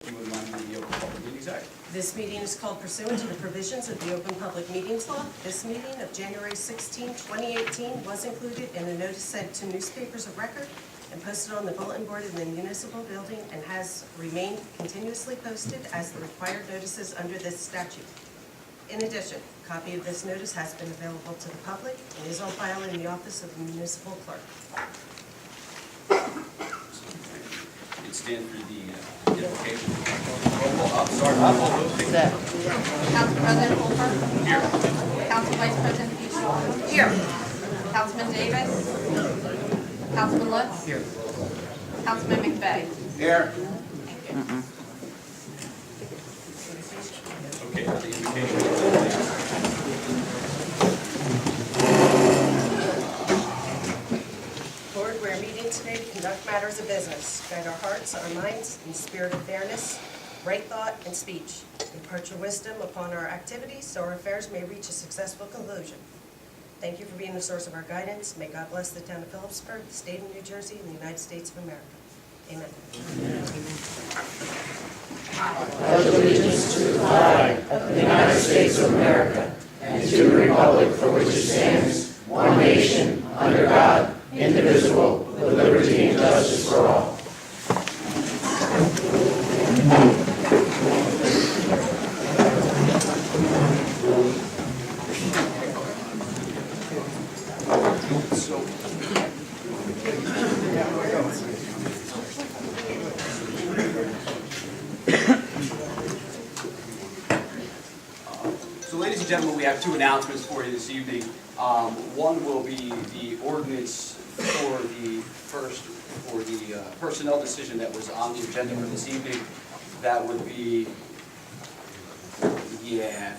You would mind reading the Open Public Meetings Act? This meeting is called pursuant to the provisions of the Open Public Meetings Law. This meeting of January 16, 2018 was included in a notice sent to newspapers of record and posted on the bulletin board in the municipal building and has remained continuously posted as the required notices under this statute. In addition, a copy of this notice has been available to the public and is on file in the office of the municipal clerk. It stands for the invocation. Roll call. Sorry, roll call. Council President Holfer. Here. Council Vice President Peach. Here. Councilman Davis. Councilman Lutz. Here. Councilman McVeigh. Here. Thank you. Okay, the invocation. Lord, we are meeting today to conduct matters of business, guide our hearts, our minds, in the spirit of fairness, right thought, and speech. Impart your wisdom upon our activities so our affairs may reach a successful conclusion. Thank you for being the source of our guidance. May God bless the town of Phillipsburg, the state of New Jersey, and the United States of America. Amen. Pledge allegiance to the flag of the United States of America and to the republic for which it stands, one nation, under God, indivisible, with liberty and justice for all. So, ladies and gentlemen, we have two announcements for you this evening. One will be the ordinance for the personnel decision that was on the agenda for this evening. That would be,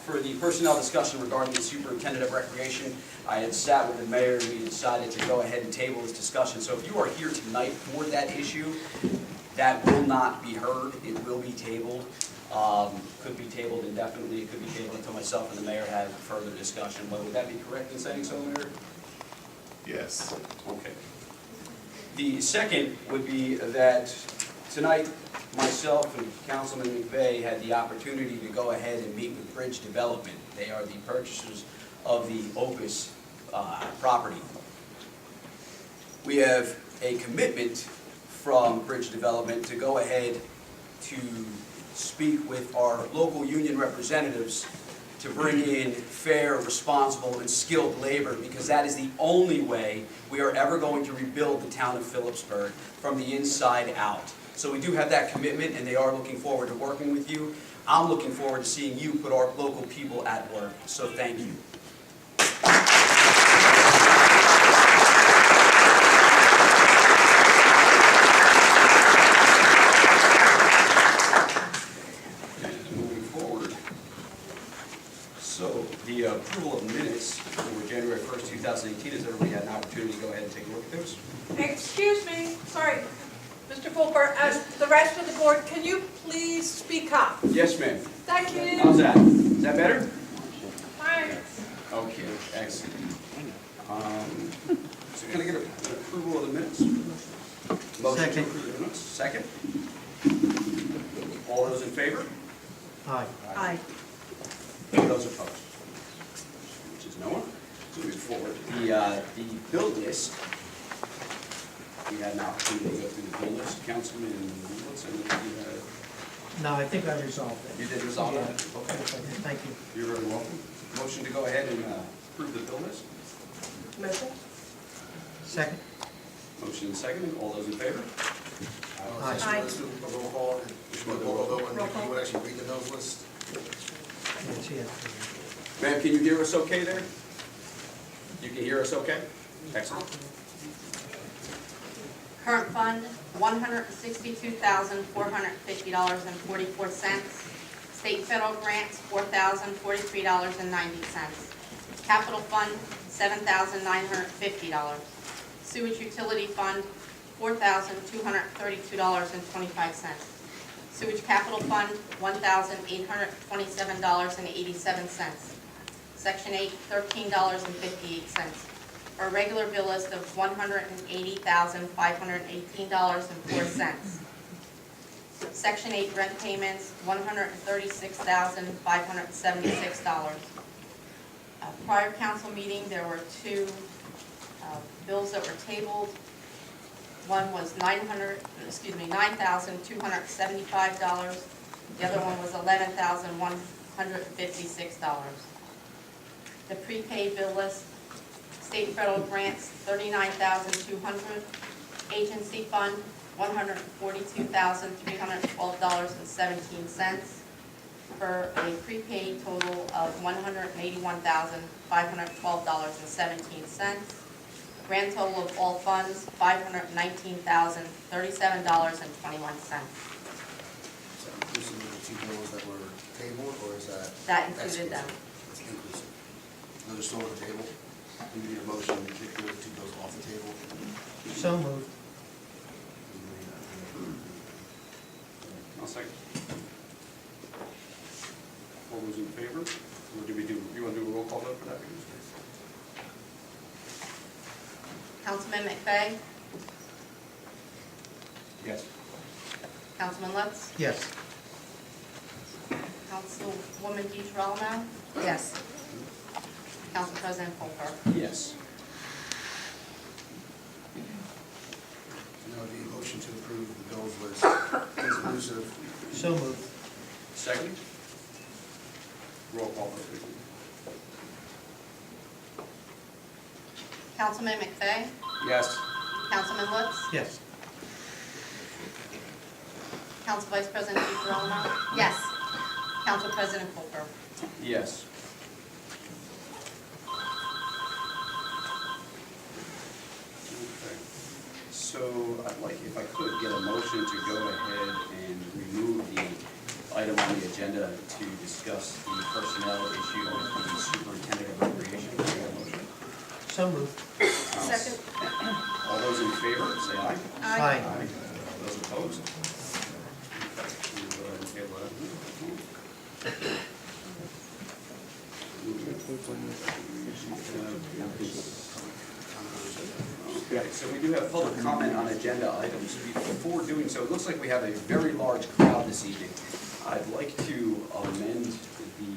for the personnel discussion regarding the superintendent of recreation. I had sat with the mayor and we decided to go ahead and table this discussion. So if you are here tonight for that issue, that will not be heard. It will be tabled. Could be tabled indefinitely. It could be tabled until myself and the mayor have further discussion. Would that be correct in saying so, Mayor? Yes. Okay. The second would be that tonight, myself and Councilman McVeigh had the opportunity to go ahead and meet with Bridge Development. They are the purchasers of the Opus property. We have a commitment from Bridge Development to go ahead to speak with our local union representatives to bring in fair, responsible, and skilled labor, because that is the only way we are ever going to rebuild the town of Phillipsburg from the inside out. So we do have that commitment, and they are looking forward to working with you. I'm looking forward to seeing you put our local people at work, so thank you. So the approval of minutes for January 1st, 2018, has everybody had an opportunity to go ahead and take a look at those? Excuse me, sorry, Mr. Fulper, as the rest of the board, can you please speak up? Yes, ma'am. Thank you. How's that? Is that better? Fine. Okay, excellent. So can I get an approval of the minutes? Motion to approve the minutes. Second. All those in favor? Aye. Aye. Those opposed? Which is no one. So move forward. The bill list. We had an opportunity to go through the bill list. Councilman, what's it? No, I think I resolved it. You did resolve that? Yeah. Okay. Thank you. You're very welcome. Motion to go ahead and approve the bill list. Motion? Second? Motion and second. All those in favor? Aye. Aye. Let's do a roll call. You would actually read the bills list? Yes, yes. Ma'am, can you hear us okay there? You can hear us okay? Excellent. Current fund, $162,450.44. State and federal grants, $4,043.90. Capital fund, $7,950. Sewage utility fund, $4,232.25. Sewage capital fund, $1,827.87. Section 8, $13.58. Our regular bill list of $180,518.04. Section 8 rent payments, $136,576. Prior council meeting, there were two bills that were tabled. One was $9,275. The other one was $11,156. The prepaid bill list, state and federal grants, $39,200. Agency fund, $142,312.17, for a prepaid total of $181,512.17. Grand total of all funds, $519,037.21. Is that inclusive of the two bills that were tabled, or is that? That included them. It's inclusive. Those are still on the table. We need a motion to kick those two bills off the table. So moved. I'll second. All those in favor? Or do we do, you want to do a roll call vote for that? Councilman McVeigh? Yes. Councilman Lutz? Yes. Councilwoman DeGirolamo? Yes. Council President Polk? Yes. Now the motion to approve the bills list inclusive. So moved. Second? Roll call vote, please. Councilman McVeigh? Yes. Councilman Lutz? Yes. Council Vice President DeGirolamo? Yes. Council President Polk? Yes. Okay. So I'd like, if I could, get a motion to go ahead and remove the item on the agenda to discuss the personnel issue with the superintendent of recreation. Can I get a motion? So moved. Second. All those in favor, say aye. Aye. Those opposed? Okay. We'll go ahead and table that. Okay, so we do have public comment on agenda items. Before doing so, it looks like we have a very large crowd this evening. I'd like to amend the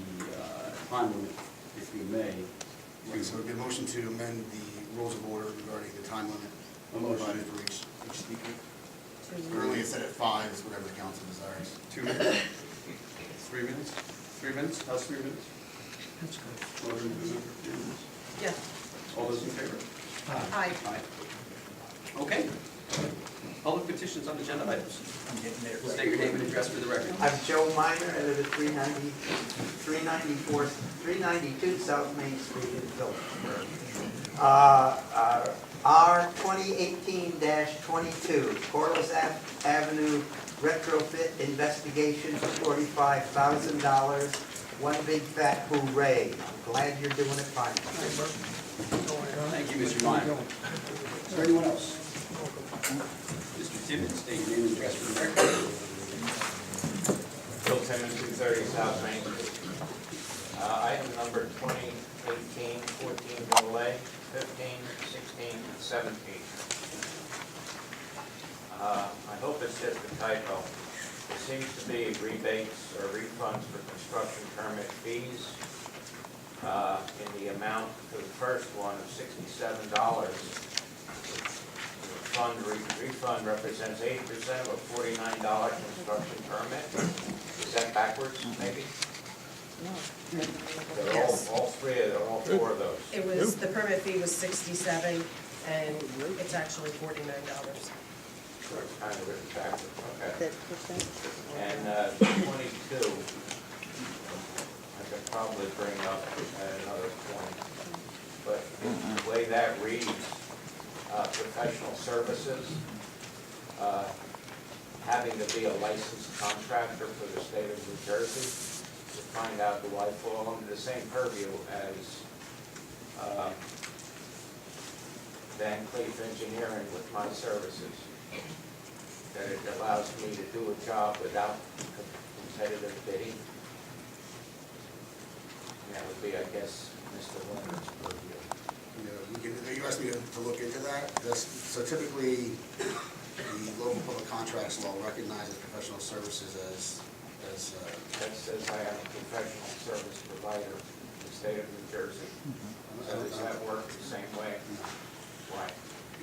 time limit, if we may. So it'd be a motion to amend the rules of order regarding the time limit. A motion. Provided for each speaker. Currently it's set at 5, is whatever the council desires. 2 minutes? 3 minutes? 3 minutes? How's 3 minutes? That's good. Motion to amend for 3 minutes. Yes. All those in favor? Aye. Aye. Aye. Okay. Public petitions on agenda items. State your name and address for the record. I'm Joe Miner, I live at 392 South Main Street in Phillipsburg. Our 2018-22 Corliss Avenue retrofit investigation for $45,000. One big fat hooray. I'm glad you're doing it fine. Thank you, Mr. Meyer. Is there anyone else? Mr. Tibbetts, state your name and address for the record. Bill Timmons, 230 South Main Street. Item number 2018-14 AA, 15, 16, and 17. I hope it's just a typo. There seems to be rebates or refunds for construction permit fees in the amount for the first one of $67. Refund represents 80% of a $49 construction permit. Is that backwards, maybe? They're Yes. all four of those. It was, the permit fee was $67, and it's actually $49. So it's kind of written backwards, okay. And 22, I could probably bring up at another point, but the way that reads, professional services, having to be a licensed contractor for the state of New Jersey, to find out do I fall under the same purview as Van Cleef Engineering with my services. That it allows me to do a job without competitive bidding. And that would be, I guess, Mr. Leonard's purview. You asked me to look into that. So typically, The local public contracts law recognizes professional services as, That says I am a professional service provider in the state of New Jersey. So does that work the same way? Why?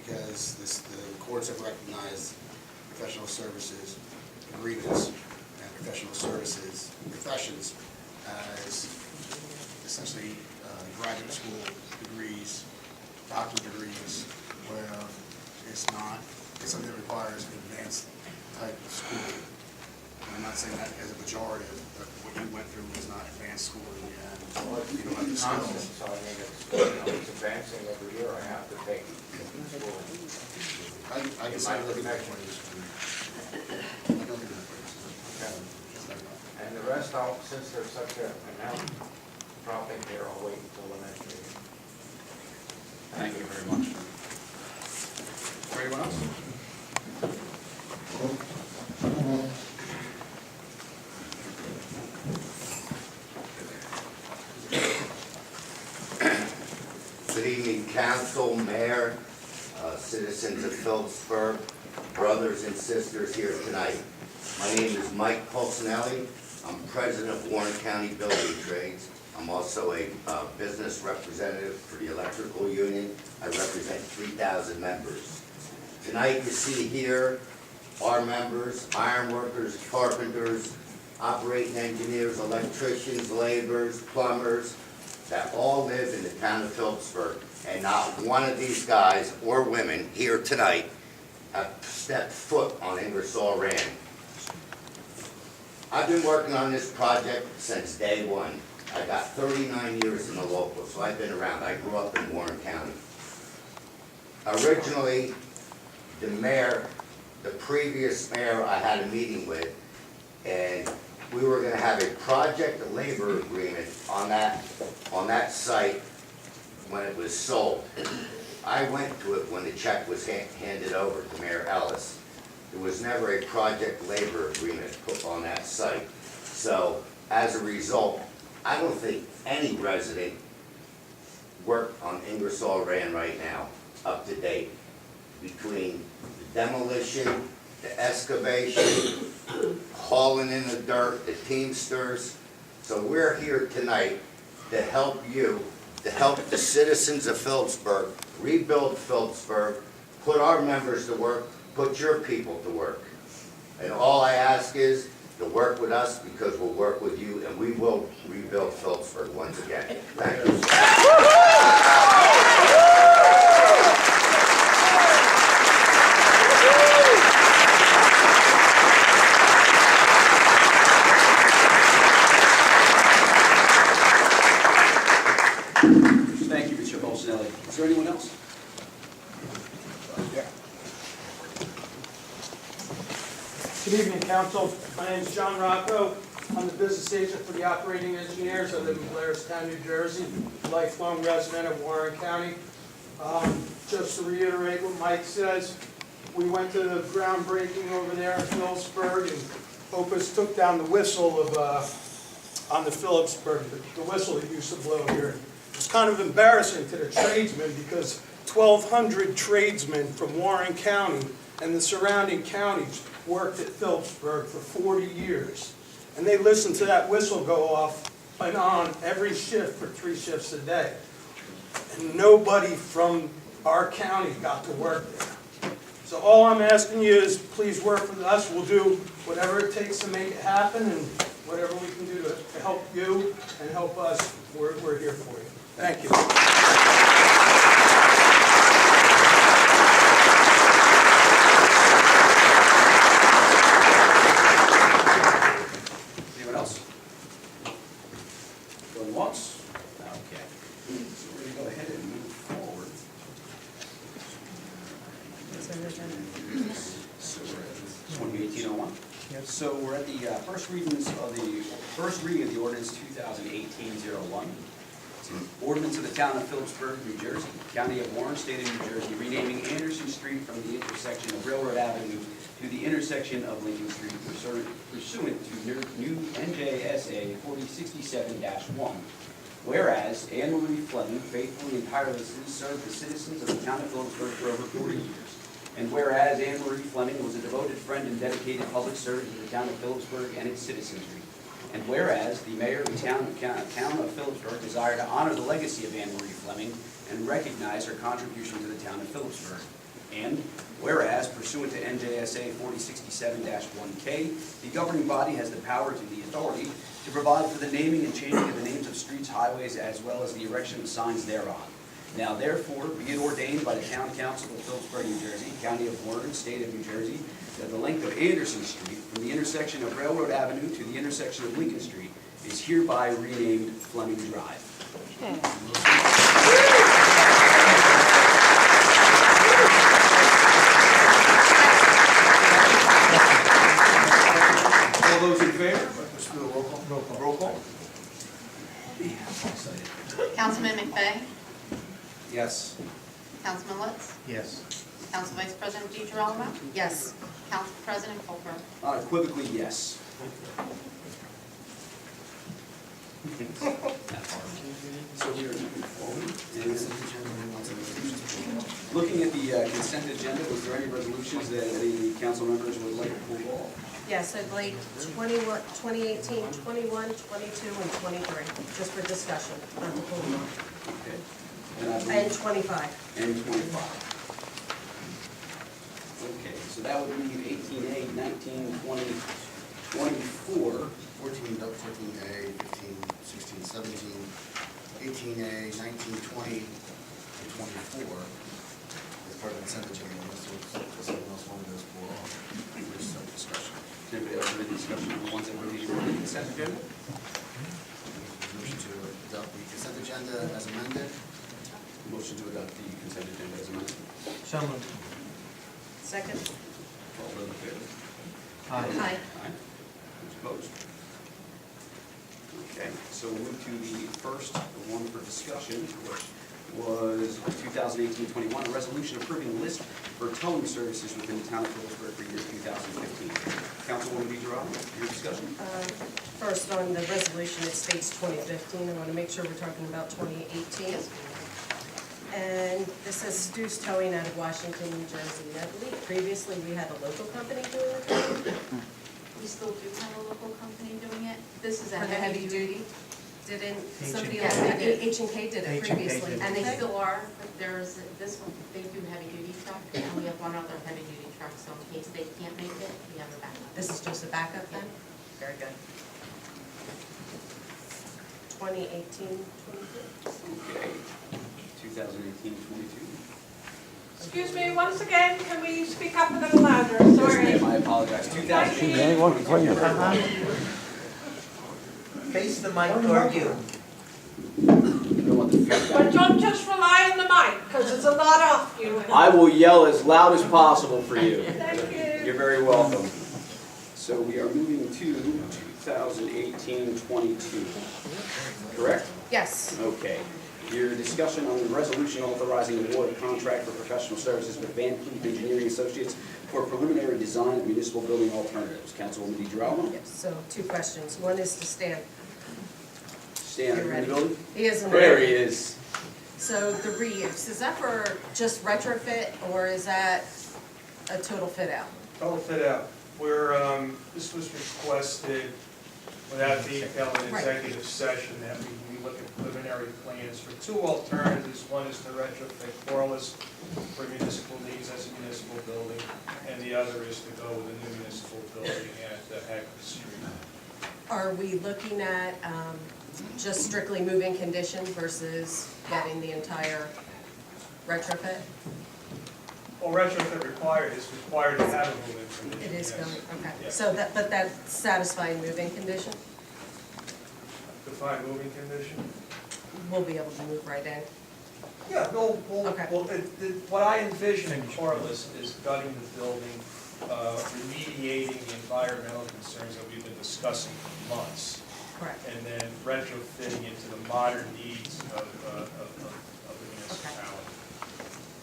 because the courts have recognized professional services agreements and professional services professions as essentially graduate school degrees, doctorate degrees, where it's something that requires an advanced type of school. And I'm not saying that as a pejorative, but what you went through was not advanced schooling, and you don't have the Constant, skills. so I mean, it's advancing every year. I have to take school. I can say look at that one. I don't think that's And the rest, since there's such an amount dropping here, I'll wait until the next meeting. Thank you very much. For anyone else? Good evening, council, mayor, citizens of Phillipsburg, brothers and sisters here tonight. My name is Mike Pulcinelli. I'm president of Warren County Building Trades. I'm also a business representative for the electrical union. I represent 3,000 members. Tonight you see here our members, iron workers, carpenters, operating engineers, electricians, laborers, plumbers, that all live in the town of Phillipsburg, and not one of these guys or women here tonight have stepped foot on Ingersoll Rand. I've been working on this project since day one. I got 39 years in the local, so I've been around. I grew up in Warren County. Originally, the mayor, the previous mayor I had a meeting with, and we were gonna have a project labor agreement on that site when it was sold. I went to it when the check was handed over to Mayor Ellis. There was never a project labor agreement put on that site. So as a result, I don't think any resident worked on Ingersoll Rand right now, up to date, between the demolition, the excavation, hauling in the dirt, the teamsters. So we're here tonight to help you, to help the citizens of Phillipsburg rebuild Phillipsburg, put our members to work, put your people to work. And all I ask is to work with us, because we'll work with you, and we will rebuild Phillipsburg once again. Thank you. Thank you, Mr. Bolsonelli. Is there anyone else? Good evening, council. My name is John Rocco. I'm the business agent for the operating engineers. I live in Blairstown, New Jersey, lifelong resident of Warren County. Just to reiterate what Mike says, we went to the groundbreaking over there in Phillipsburg, and Opus took down the whistle of on the Phillipsburg, the whistle that used to blow here. It was kind of embarrassing to the tradesmen, because 1,200 tradesmen from Warren County and the surrounding counties worked at Phillipsburg for 40 years. And they listened to that whistle go off and on every shift for 3 shifts a day. And nobody from our county got to work there. So all I'm asking you is please work with us. We'll do whatever it takes to make it happen, and whatever we can do to help you and help us, we're here for you. Thank you. Anyone else? Going once? Okay. So we're going to go ahead and move forward. So we're at 2018-01. So we're at the first reading of the ordinance 2018-01. It's an ordinance of the town of Phillipsburg, New Jersey, county of Warren, state of New Jersey, renaming Anderson Street from the intersection of Railroad Avenue to the intersection of Lincoln Street pursuant to new NJSA 4067-1. Whereas Anne Marie Fleming faithfully and tirelessly served the citizens of the town of Phillipsburg for over 40 years. And whereas Anne Marie Fleming was a devoted friend and dedicated public servant to the town of Phillipsburg and its citizenry. And whereas the mayor of the town of Phillipsburg desired to honor the legacy of Anne Marie Fleming and recognize her contribution to the town of Phillipsburg. And whereas pursuant to NJSA 4067-1K, the governing body has the power to the authority to provide for the naming and changing of the names of streets, highways, as well as the erection of signs thereon. Now therefore, be it ordained by the Town Council of Phillipsburg, New Jersey, County of Warren, State of New Jersey, that the length of Anderson Street from the intersection of Railroad Avenue to the intersection of Lincoln Street is hereby renamed Fleming Drive. All those in favor? Let's do a roll call. Roll call. Councilman McVeigh? Yes. Councilman Lutz? Yes. Council Vice President DeGirolamo? Yes. Council President Colbert? Unequivocally, yes. So we are moving forward. Looking at the consent agenda, was there any resolutions that the council members would like to pull off? Yes, I'd like 2018, 21, 22, and 23, just for discussion, not to pull them off. Okay. And I And believe, 25. and 25. Okay, so that would leave 18A, 19, 20, 24. 14A, 15, 16, 17, 18A, 19, 20, and 24 as part of the consent agenda. Unless someone else wanted those pulled off. There's some discussion. Does anybody else have any discussion on the ones that were the consent agenda? Motion to adopt the consent agenda as amended. Motion to adopt the consent agenda as amended. So moved. Second? All those in favor? Aye. Aye. Aye. Who's opposed? Okay, so we'll move to the first one for discussion, which was 2018-21, a resolution approving a list for towing services within the town of Phillipsburg for year 2015. Councilwoman DeGirolamo, your discussion? First, on the resolution, it states 2015. I want to make sure we're talking about 2018. And this says Stu's Towing out of Washington, New Jersey. I believe previously we had a local company doing the towing. We still do have a local company doing it. This is a For the heavy duty. Didn't H&K. somebody Yeah, else, did. H&K did it H&K previously? did it. And they Okay. still are, but there's, this one, they do heavy duty truck, and we have one other heavy duty truck, so in case they can't make it, we have a backup. This is just a backup then? Very good. 2018, 22. Okay, 2018-22. Excuse me, once again, can we speak up a little louder? Yes, Sorry. ma'am, I apologize. 2018-22. Face the mic toward you. But don't just rely on the mic, because it's a lot off you. I will yell as loud as possible for you. Thank you. You're very welcome. So we are moving to 2018-22, correct? Yes. Okay. Your discussion on the resolution authorizing award of contract for professional services with Van Cleef Engineering Associates for preliminary design of municipal building alternatives. Councilwoman DeGirolamo? Yes, so 2 questions. One is to Stan. Stan, are you in the Ready? building? He isn't. There he is. So the reuse, is that for just retrofit or is that a total fit out? Total fit out. This was requested without detail in Right. executive session that we look at preliminary plans for 2 alternatives. One is to retrofit Corliss for municipal needs as a municipal building, and the other is to go with a new municipal building at Hackett Street. Are we looking at just strictly moving condition versus getting the entire retrofit? Well, retrofit required, it's required to have a move-in condition. It is yes. going, okay. Yeah. So that, but that's satisfying moving condition? Define moving condition? We'll be able to move right in. Yeah, Okay. what I envision in Corliss is gutting the building, remediating the environmental concerns that we've been discussing for months, Correct. and then retrofitting into the modern needs of the municipality.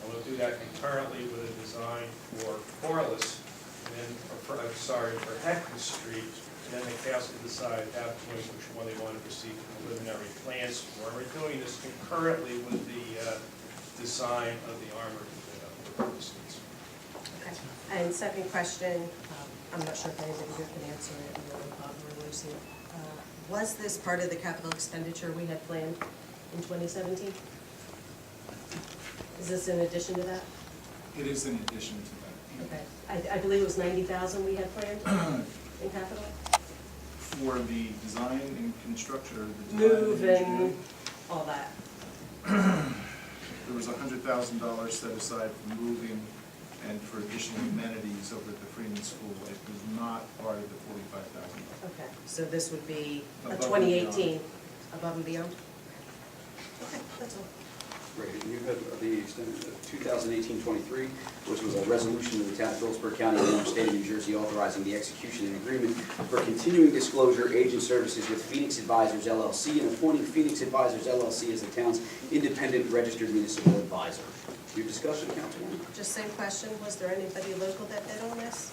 And we'll do that concurrently with a design for Corliss, and then, for Heckman Street, and then the council decide at that point which one they want to proceed with preliminary plans for. And we're doing this concurrently with the design of the armored And second question, I'm not sure if anybody here can answer it, Bob or Lucy. Was this part of the capital expenditure we had planned in 2017? Is this in addition to that? It is in addition to that. Okay. I believe it was 90,000 we had planned in capital? For the design and construction, or the design Move and engineering, and all that. there was $100,000 set aside for moving and for additional amenities over at the Freeman School. It was not part of the $45,000. Okay, so this would be a Above and 2018 above and beyond? Okay, that's all. Great, and you have the extended 2018-23, which was a resolution of the town of Phillipsburg County, New York State of New Jersey, authorizing the execution of an agreement for continuing disclosure agent services with Phoenix Advisors LLC and appointing Phoenix Advisors LLC as the town's independent registered municipal advisor. Your discussion, Councilwoman? Just same question, was there anybody local that bid on this?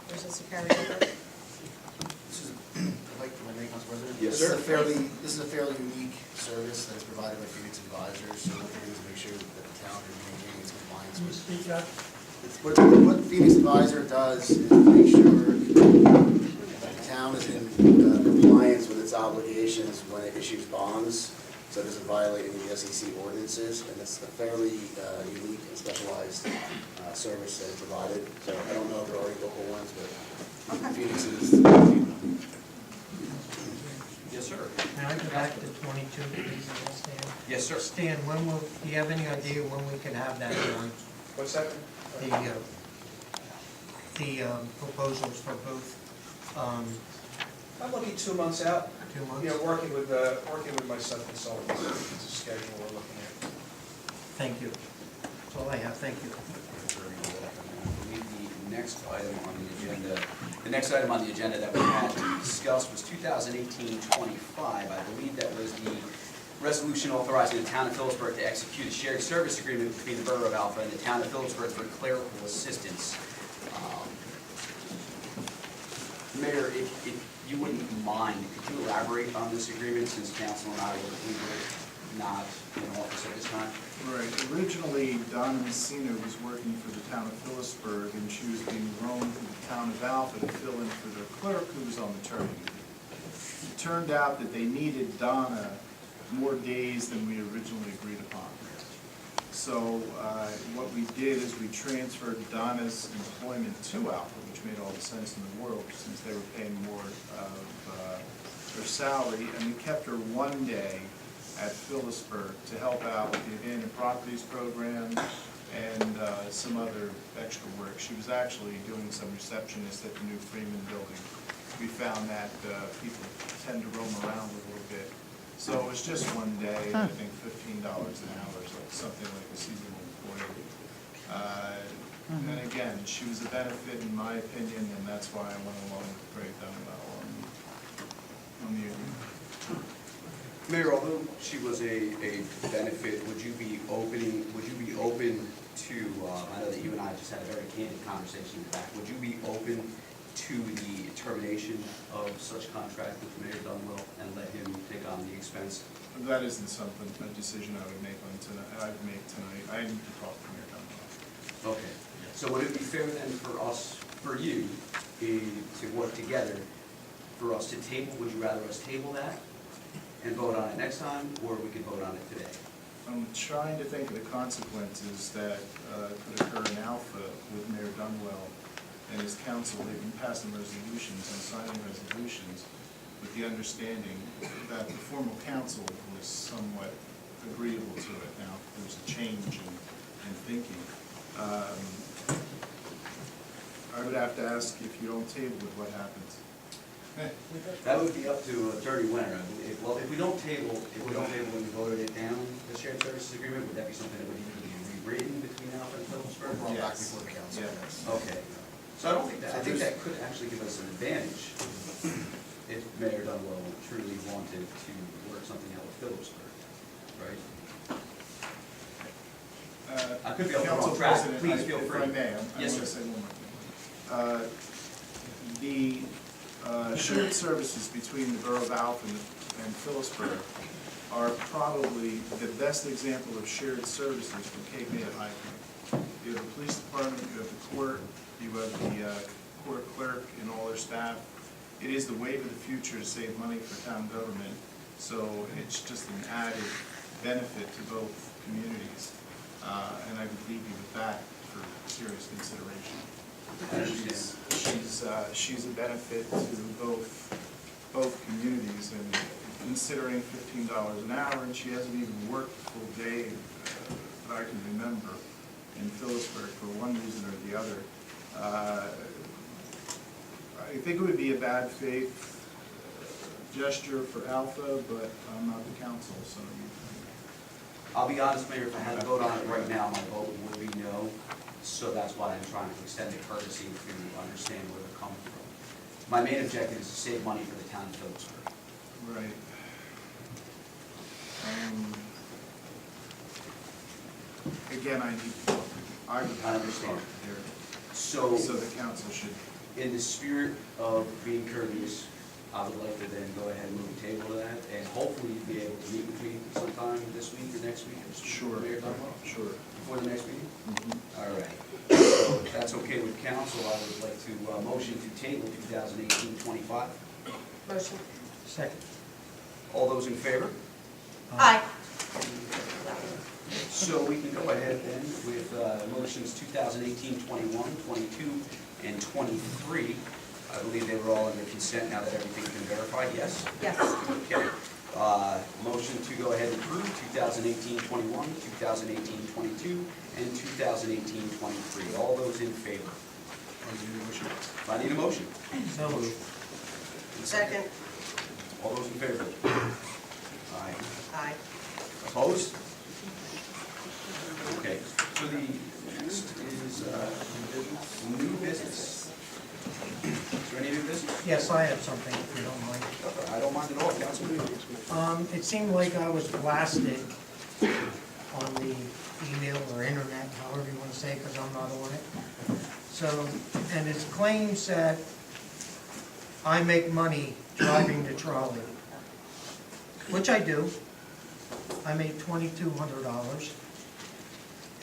Or is this a carryover? This is, I'd like to make Council President. Yes, sir. This is a fairly unique service that is provided by Phoenix Advisors, so what they do is make sure that the town is maintaining its compliance Can you with. speak up? What Phoenix Advisor does is make sure that the town is in compliance with its obligations when it issues bonds, so it doesn't violate any of the SEC ordinances, and it's a fairly unique and specialized service that is provided. So I don't know if there are any local ones, but Phoenix is. Yes, sir. Can I go back to 22, please, Stan? Yes, sir. Stan, do you have any idea when we can have that done? What's that? The proposals for both, I'm looking 2 months out. 2 months? You know, working with my sub-consultants, it's a schedule we're looking at. Thank you. That's all I have, thank you. The next item on the agenda that we had to discuss was 2018-25. I believe that was the resolution authorizing the town of Phillipsburg to execute a shared service agreement between the Borough of Alpha and the town of Phillipsburg for clerical assistance. Mayor, if you wouldn't mind, could you elaborate on this agreement, since council and I were not in office at this time? Right. Originally, Donna Messina was working for the town of Phillipsburg, and she was being loaned to the town of Alpha to fill in for their clerk who was on maternity leave. It turned out that they needed Donna more days than we originally agreed upon. So what we did is we transferred Donna's employment to Alpha, which made all the sense in the world since they were paying more of her salary, and we kept her 1 day at Phillipsburg to help out with the abandoned properties program and some other extra work. She was actually doing some receptionist at the new Freeman building. We found that people tend to roam around a little bit. So it was just 1 day, I think $15 an hour, so something like a seasonal employee. And again, she was a benefit in my opinion, and that's why I went along with Greg Dunwell on the agreement. Mayor, although she was a benefit, would you be open to, I know that you and I just had a very candid conversation in the back, would you be open to the termination of such contract with Mayor Dunwell and let him take on the expense? That isn't something, a decision I would make tonight. I need to talk to Mayor Dunwell. Okay, so would it be fair then for you to work together, for us to table, would you rather us table that and vote on it next time, or we could vote on it today? I'm trying to think of the consequences that could occur in Alpha with Mayor Dunwell and his council. They've been passing resolutions and signing resolutions with the understanding that the formal council was somewhat agreeable to it. Now, there's a change in thinking. I would have to ask, if you don't table it, what happens? That would be up to Attorney Winter. Well, if we don't table when we voted it down, the shared services agreement, would that be something that would need to be rewritten between Alpha and Phillipsburg? Brought back Yes. before the council. Yes. Okay. So I don't think that, I think that could actually give us an advantage if Mayor Dunwell truly wanted to work something out with Phillipsburg, right? I could be on the Council wrong track. President, Please feel free. If I may, I Yes, want to sir. say one more thing. The shared services between the Borough of Alpha and Phillipsburg are probably the best example of shared services from Cape May to High Point. You have the police department, you have the court, you have the court clerk and all their staff. It is the wave of the future to save money for town government, so it's just an added benefit to both communities. And I would leave you with that for serious consideration. She's a benefit to both communities, and considering $15 an hour, and she hasn't even worked a full day that I can remember in Phillipsburg for one reason or the other. I think it would be a bad faith gesture for Alpha, but I'm not the council, so you. I'll be honest, Mayor, if I had to vote on it right now, my vote would be no. So that's why I'm trying to extend the courtesy to understand where they're coming from. My main objective is to save money for the town of Phillipsburg. Right. Again, I need to talk. I understand. There. So the council should. in the spirit of being courteous, I would like to then go ahead and move the table to that, and hopefully you'll be able to meet with me sometime this week or next week. Sure. Mayor Dunlop? Sure. Before the next meeting? Mm-hmm. All right. So if that's okay with council, I would like to motion to table 2018-25. Motion. Second. All those in favor? Aye. So we can go ahead then with motions 2018-21, 22, and 23. I believe they were all under consent now that everything's been verified, yes? Yes. Okay. Motion to go ahead and approve 2018-21, 2018-22, and 2018-23. All those in favor? I need a motion. So moved. Second. All those in favor? Aye. Aye. Opposed? Okay, so the next is new business. Is there any new business? Yes, I have something, if you don't mind. I don't mind at all, Councilman. It seemed like I was blasted on the email or internet, however you want to say it, because I'm not on it. So, and it claims that I make money driving the trolley, which I do. I made $2,200.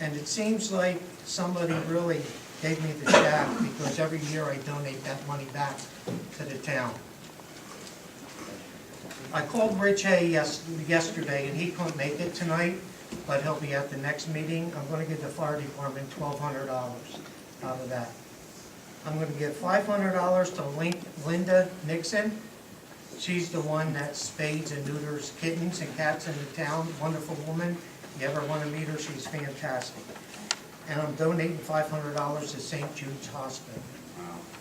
And it seems like somebody really gave me the shaft, because every year I donate that money back to the town. I called Rich Hay yesterday, and he couldn't make it tonight, but he'll be at the next meeting. I'm going to give the fire department $1,200 out of that. I'm going to give $500 to Linda Nixon. She's the one that spades and neuters kittens and cats in the town. Wonderful woman. If you ever want to meet her, she's fantastic. And I'm donating $500 to St. Jude's Hospital.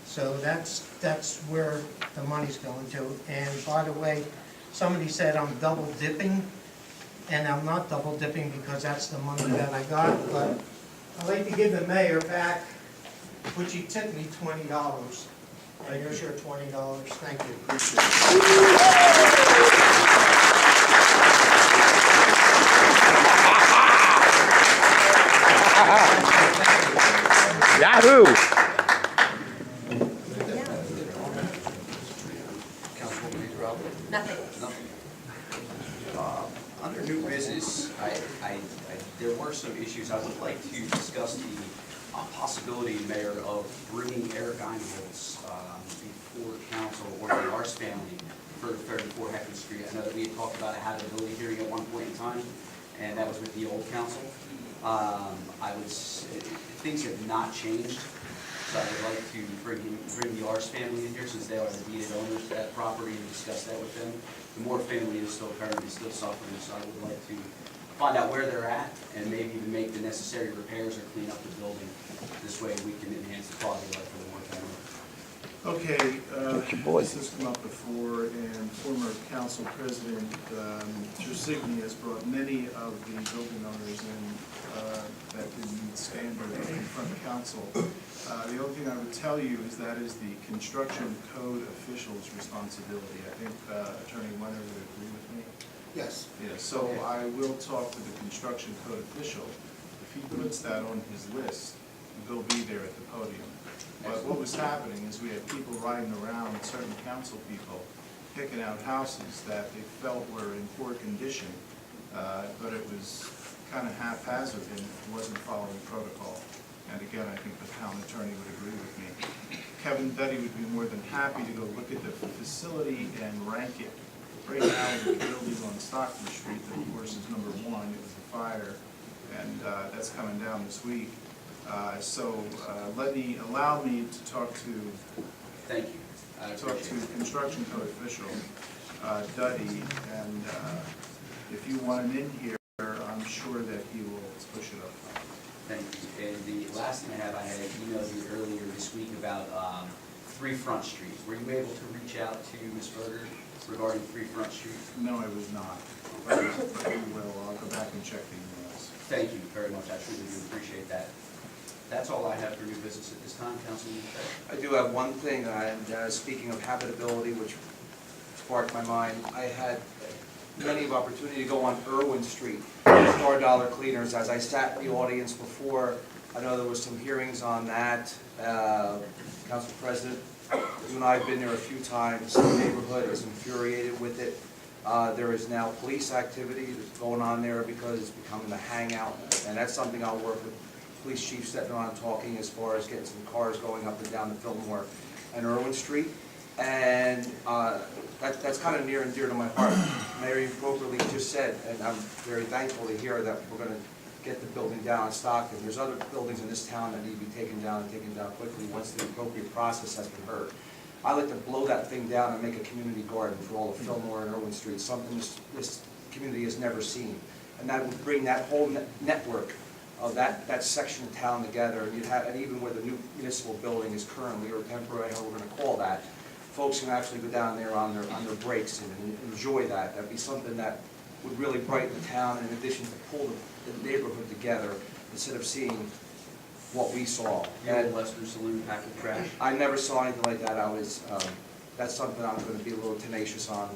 So that's where the money's going to. And by the way, somebody said I'm double dipping, and I'm not double dipping because that's the money that I got. But I'd like to give the mayor back, which he tipped me $20. And here's your $20. Thank you. Yahoo! Councilwoman Israel? Nothing. Nothing. Under new business, there were some issues. I would like to discuss the possibility, Mayor, of bringing Eric Einholz before council or the Ars family for 34 Heckman Street. I know that we had talked about a habitability hearing at one point in time, and that was with the old council. Things have not changed, so I would like to bring the Ars family in here, since they are the deeded owners of that property, and discuss that with them. The Moore family is currently still suffering, so I would like to find out where they're at, and maybe even make the necessary repairs or clean up the building. This way we can enhance the quality of life for the Moore family. Okay, this has come up before, and former council president Tersigni has brought many of the building owners in that didn't meet standard in front of council. The only thing I would tell you is that is the construction code official's responsibility. I think Attorney Leonard would agree with me. Yes. Yeah, so I will talk to the construction code official. If he puts that on his list, they'll be there at the podium. But what was happening is we had people riding around, certain council people, picking out houses that they felt were in poor condition, but it was kind of haphazard and wasn't following protocol. And again, I think the town attorney would agree with me. Kevin Duddy would be more than happy to go look at the facility and rank it. Right now, the building on Stockton Street, that of course is number 1, it was the fire, and that's coming down this week. Allow me to talk to Thank you. I appreciate it. construction code official Duddy, and if you want him in here, I'm sure that he will push it up. Thank you. And the last thing I had emailed you earlier this week about 3 Front Street. Were you able to reach out to Ms. Berger regarding 3 Front Street? No, I was not, but we will. I'll go back and check the emails. Thank you very much. I truly do appreciate that. That's all I have for new business at this time, Councilman. I do have one thing, and speaking of habitability, which sparked my mind, I had many of opportunity to go on Irwin Street, Star Dollar Cleaners. As I sat in the audience before, I know there was some hearings on that. Council President, you and I have been there a few times. The neighborhood is infuriated with it. There is now police activity that's going on there because it's becoming a hangout, and that's something I'll work with Police Chief sitting around talking as far as getting some cars going up and down the Fillmore and Irwin Street. And that's kind of near and dear to my heart. Mayor appropriately just said, and I'm very thankful to hear that we're going to get the building down in Stockton. There's other buildings in this town that need to be taken down and taken down quickly once the appropriate process has been heard. I like to blow that thing down and make a community garden for all of Fillmore and Irwin Street, something this community has never seen. And that would bring that whole network of that section of town together, and you'd have, and even where the new municipal building is currently, or temporary, how we're going to call that, folks can actually go down there on their breaks and enjoy that. That'd be something that would really brighten the town, in addition to pull the neighborhood together instead of seeing what we saw. The old Lester Saloon packed with trash? I never saw anything like that. That's something I'm going to be a little tenacious on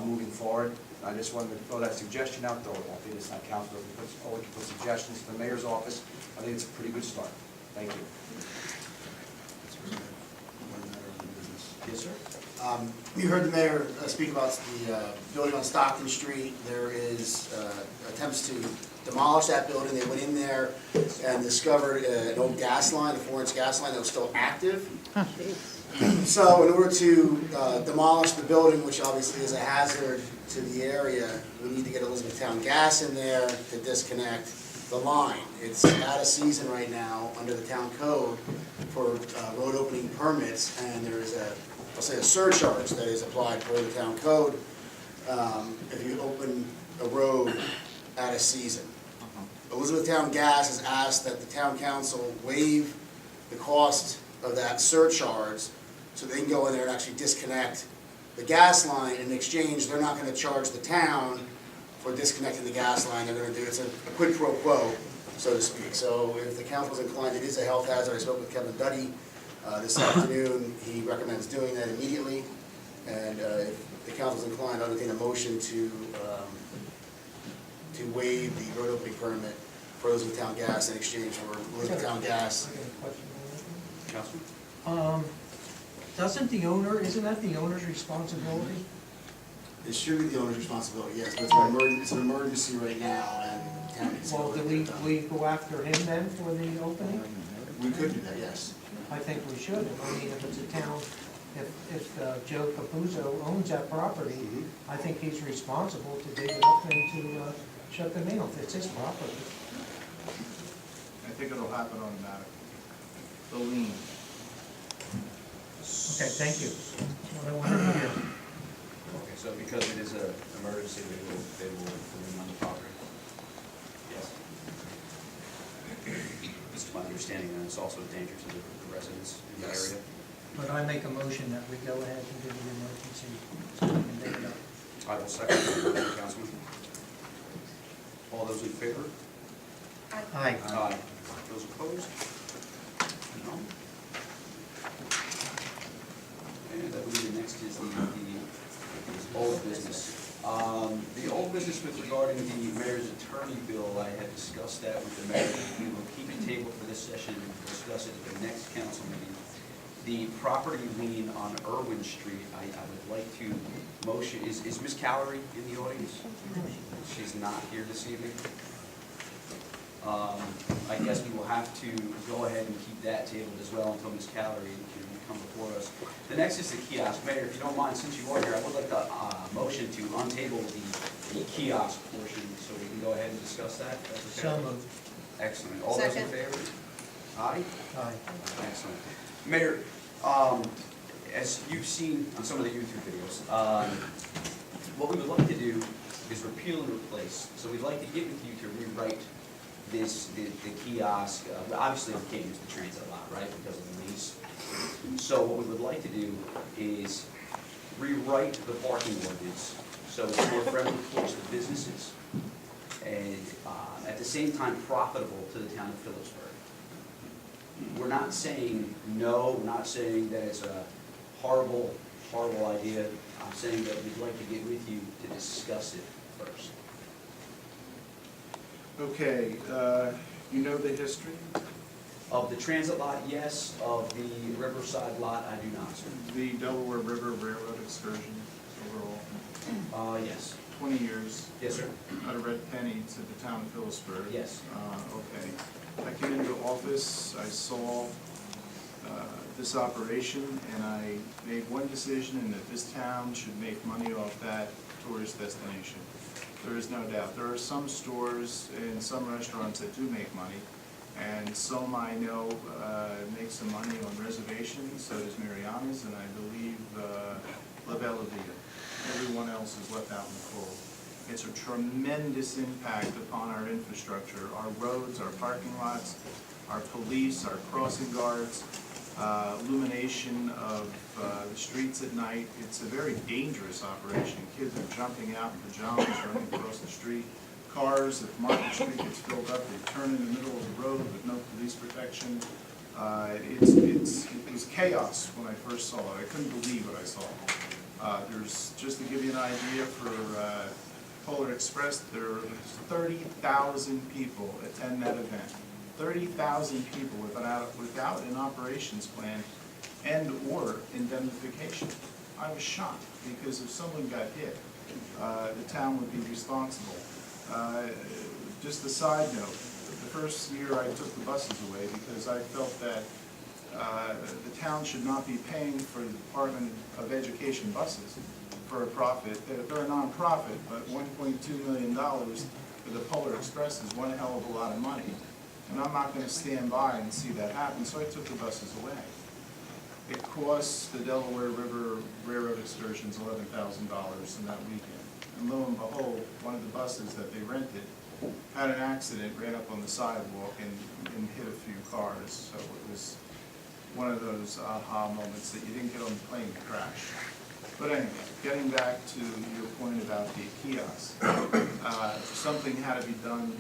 moving forward. I just wanted to throw that suggestion out there. I think it's not council, we can put suggestions to the mayor's office. I think it's a pretty good start. Thank you. Yes, sir. You heard the mayor speak about the building on Stockton Street. There is attempts to demolish that building. They went in there and discovered an old gas line, a 4-inch gas line that was still active. So in order to demolish the building, which obviously is a hazard to the area, we need to get Elizabethtown Gas in there to disconnect the line. It's out of season right now under the town code for road opening permits, and there is I'll say a surcharge that is applied for the town code if you open a road out of season. Elizabethtown Gas has asked that the town council waive the cost of that surcharge so they can go in there and actually disconnect the gas line. In exchange, they're not going to charge the town for disconnecting the gas line. They're going to do it's a quid pro quo, so to speak. So if the council's inclined, it is a health hazard. I spoke with Kevin Duddy this afternoon. He recommends doing that immediately. And if the council's inclined, I'll entertain a motion to waive the road opening permit for Elizabethtown Gas in exchange for Elizabethtown Gas. I got a question. Councilman? Doesn't the owner, isn't that the owner's responsibility? It should be the owner's responsibility, yes, but it's an emergency right now, and the town needs to. Well, do we go after him then for the opening? We could do that, yes. I think we should. I mean, if it's a town, if Joe Capuzzo owns that property, I think he's responsible to dig it up and to shut them in if it's his property. I think it'll happen automatically. The lien. Okay, thank you. That's what I wanted to hear. Okay, so because it is an emergency, they will remain on the property? Yes. This is my understanding, and it's also a danger to the residents in the area. But I make a motion that we go ahead and do the emergency so we can dig it up. I will second the motion, Councilman. All those in favor? Aye. Aye. Those opposed? No. And I believe the next is the old business. The old business with regarding the mayor's attorney bill, I had discussed that with the mayor. We will keep it tabled for this session and discuss it at the next council meeting. The property lien on Irwin Street, I would like to motion, is Ms. Callery in the audience? She's not here this evening. I guess we will have to go ahead and keep that tabled as well until Ms. Callery can come before us. The next is the kiosk. Mayor, if you don't mind, since you are here, I would like the motion to untable the kiosk portion so we can go ahead and discuss that. If that's okay. So moved. Excellent. All those in Second. favor? Aye? Aye. Excellent. Mayor, as you've seen on some of the YouTube videos, what we would like to do is repeal and replace. So we'd like to get with you to rewrite the kiosk. Obviously, we can't use the transit lot, right, because of the lease. So what we would like to do is rewrite the parking ordinance so it's more friendly towards the businesses and at the same time profitable to the town of Phillipsburg. We're not saying no, we're not saying that it's a horrible, horrible idea. I'm saying that we'd like to get with you to discuss it first. Okay, you know the history? Of the transit lot, yes. Of the Riverside lot, I do not, sir. The Delaware River Railroad excursion overall, Yes. 20 years, Yes, sir. out of red penny to the town of Phillipsburg. Yes. Okay. I came into office, I saw this operation, and I made one decision, and that this town should make money off that tourist destination. There is no doubt. There are some stores and some restaurants that do make money, and some I know make some money on reservations. So does Mariana's, and I believe La Bella Vita. Everyone else is left out in the cold. It's a tremendous impact upon our infrastructure, our roads, our parking lots, our police, our crossing guards, illumination of the streets at night. It's a very dangerous operation. Kids are jumping out in pajamas, running across the street. Cars, if Market Street gets filled up, they turn in the middle of the road with no police protection. It was chaos when I first saw it. I couldn't believe what I saw. There's, just to give you an idea, for Polar Express, there are 30,000 people attend that event. 30,000 people without an operations plan and or indemnification. I was shocked, because if someone got hit, the town would be responsible. Just a side note, the first year I took the buses away because I felt that the town should not be paying for the Department of Education buses for a profit. They're a nonprofit, but $1.2 million for the Polar Express is one hell of a lot of money. And I'm not going to stand by and see that happen, so I took the buses away. It cost the Delaware River Railroad excursions $11,000 in that weekend. And lo and behold, one of the buses that they rented had an accident, ran up on the sidewalk and hit a few cars. So it was one of those aha moments that you didn't get on the plane to crash. But anyway, getting back to your point about the kiosk, something had to be done.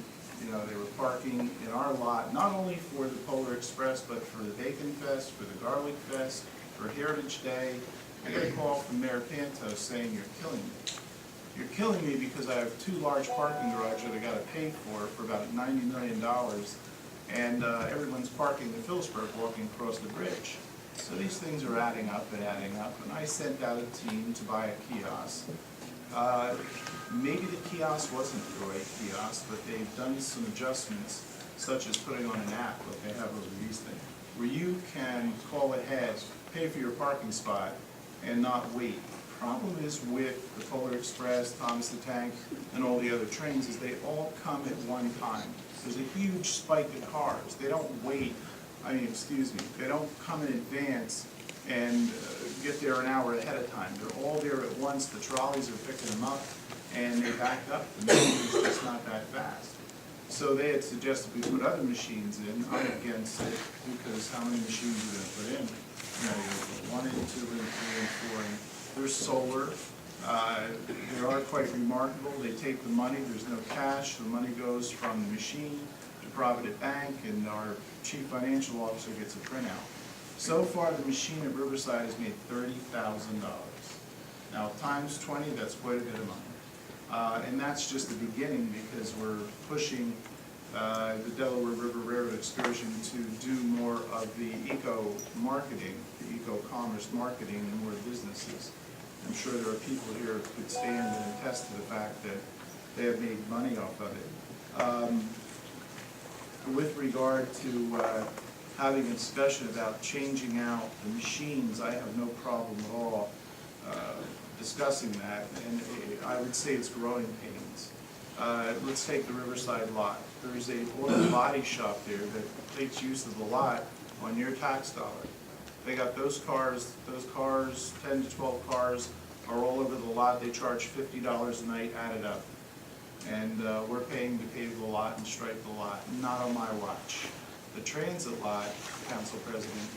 You know, they were parking in our lot, not only for the Polar Express, but for the Bacon Fest, for the Garlic Fest, for Heritage Day. I got a call from Mayor Pantos saying, "You're killing me. You're killing me because I have two large parking garages that I got to pay for about $90 million, and everyone's parking in Phillipsburg walking across the bridge." So these things are adding up, and I sent out a team to buy a kiosk. Maybe the kiosk wasn't the right kiosk, but they've done some adjustments, such as putting on an app like they have over these things, where you can call ahead, pay for your parking spot, and not wait. The problem is with the Polar Express, Thomas the Tank, and all the other trains is they all come at one time. There's a huge spike of cars. They don't wait, they don't come in advance and get there an hour ahead of time. They're all there at once. The trolleys are picking them up, and they back up. The machine is just not that fast. So they had suggested we put other machines in. I'm against it, because how many machines are going to put in? You know, you put 1 and 2 and 3 and 4 in. They're solar. They are quite remarkable. They take the money. There's no cash. The money goes from the machine to Provident Bank, and our chief financial officer gets a printout. So far, the machine at Riverside has made $30,000. Now, times 20, that's quite a bit of money. And that's just the beginning, because we're pushing the Delaware River Railroad excursion to do more of the eco-marketing, the eco-commerce marketing in more businesses. I'm sure there are people here who could stand and attest to the fact that they have made money off of it. with regard to having a discussion about changing out the machines, I have no problem at all discussing that, and I would say it's growing pains. Let's take the Riverside lot. There's a auto body shop there that takes use of the lot on your tax dollar. They got those cars, 10 to 12 cars are all over the lot. They charge $50 a night added up. And we're paying to pave the lot and stripe the lot, not on my watch. The transit lot, Council President,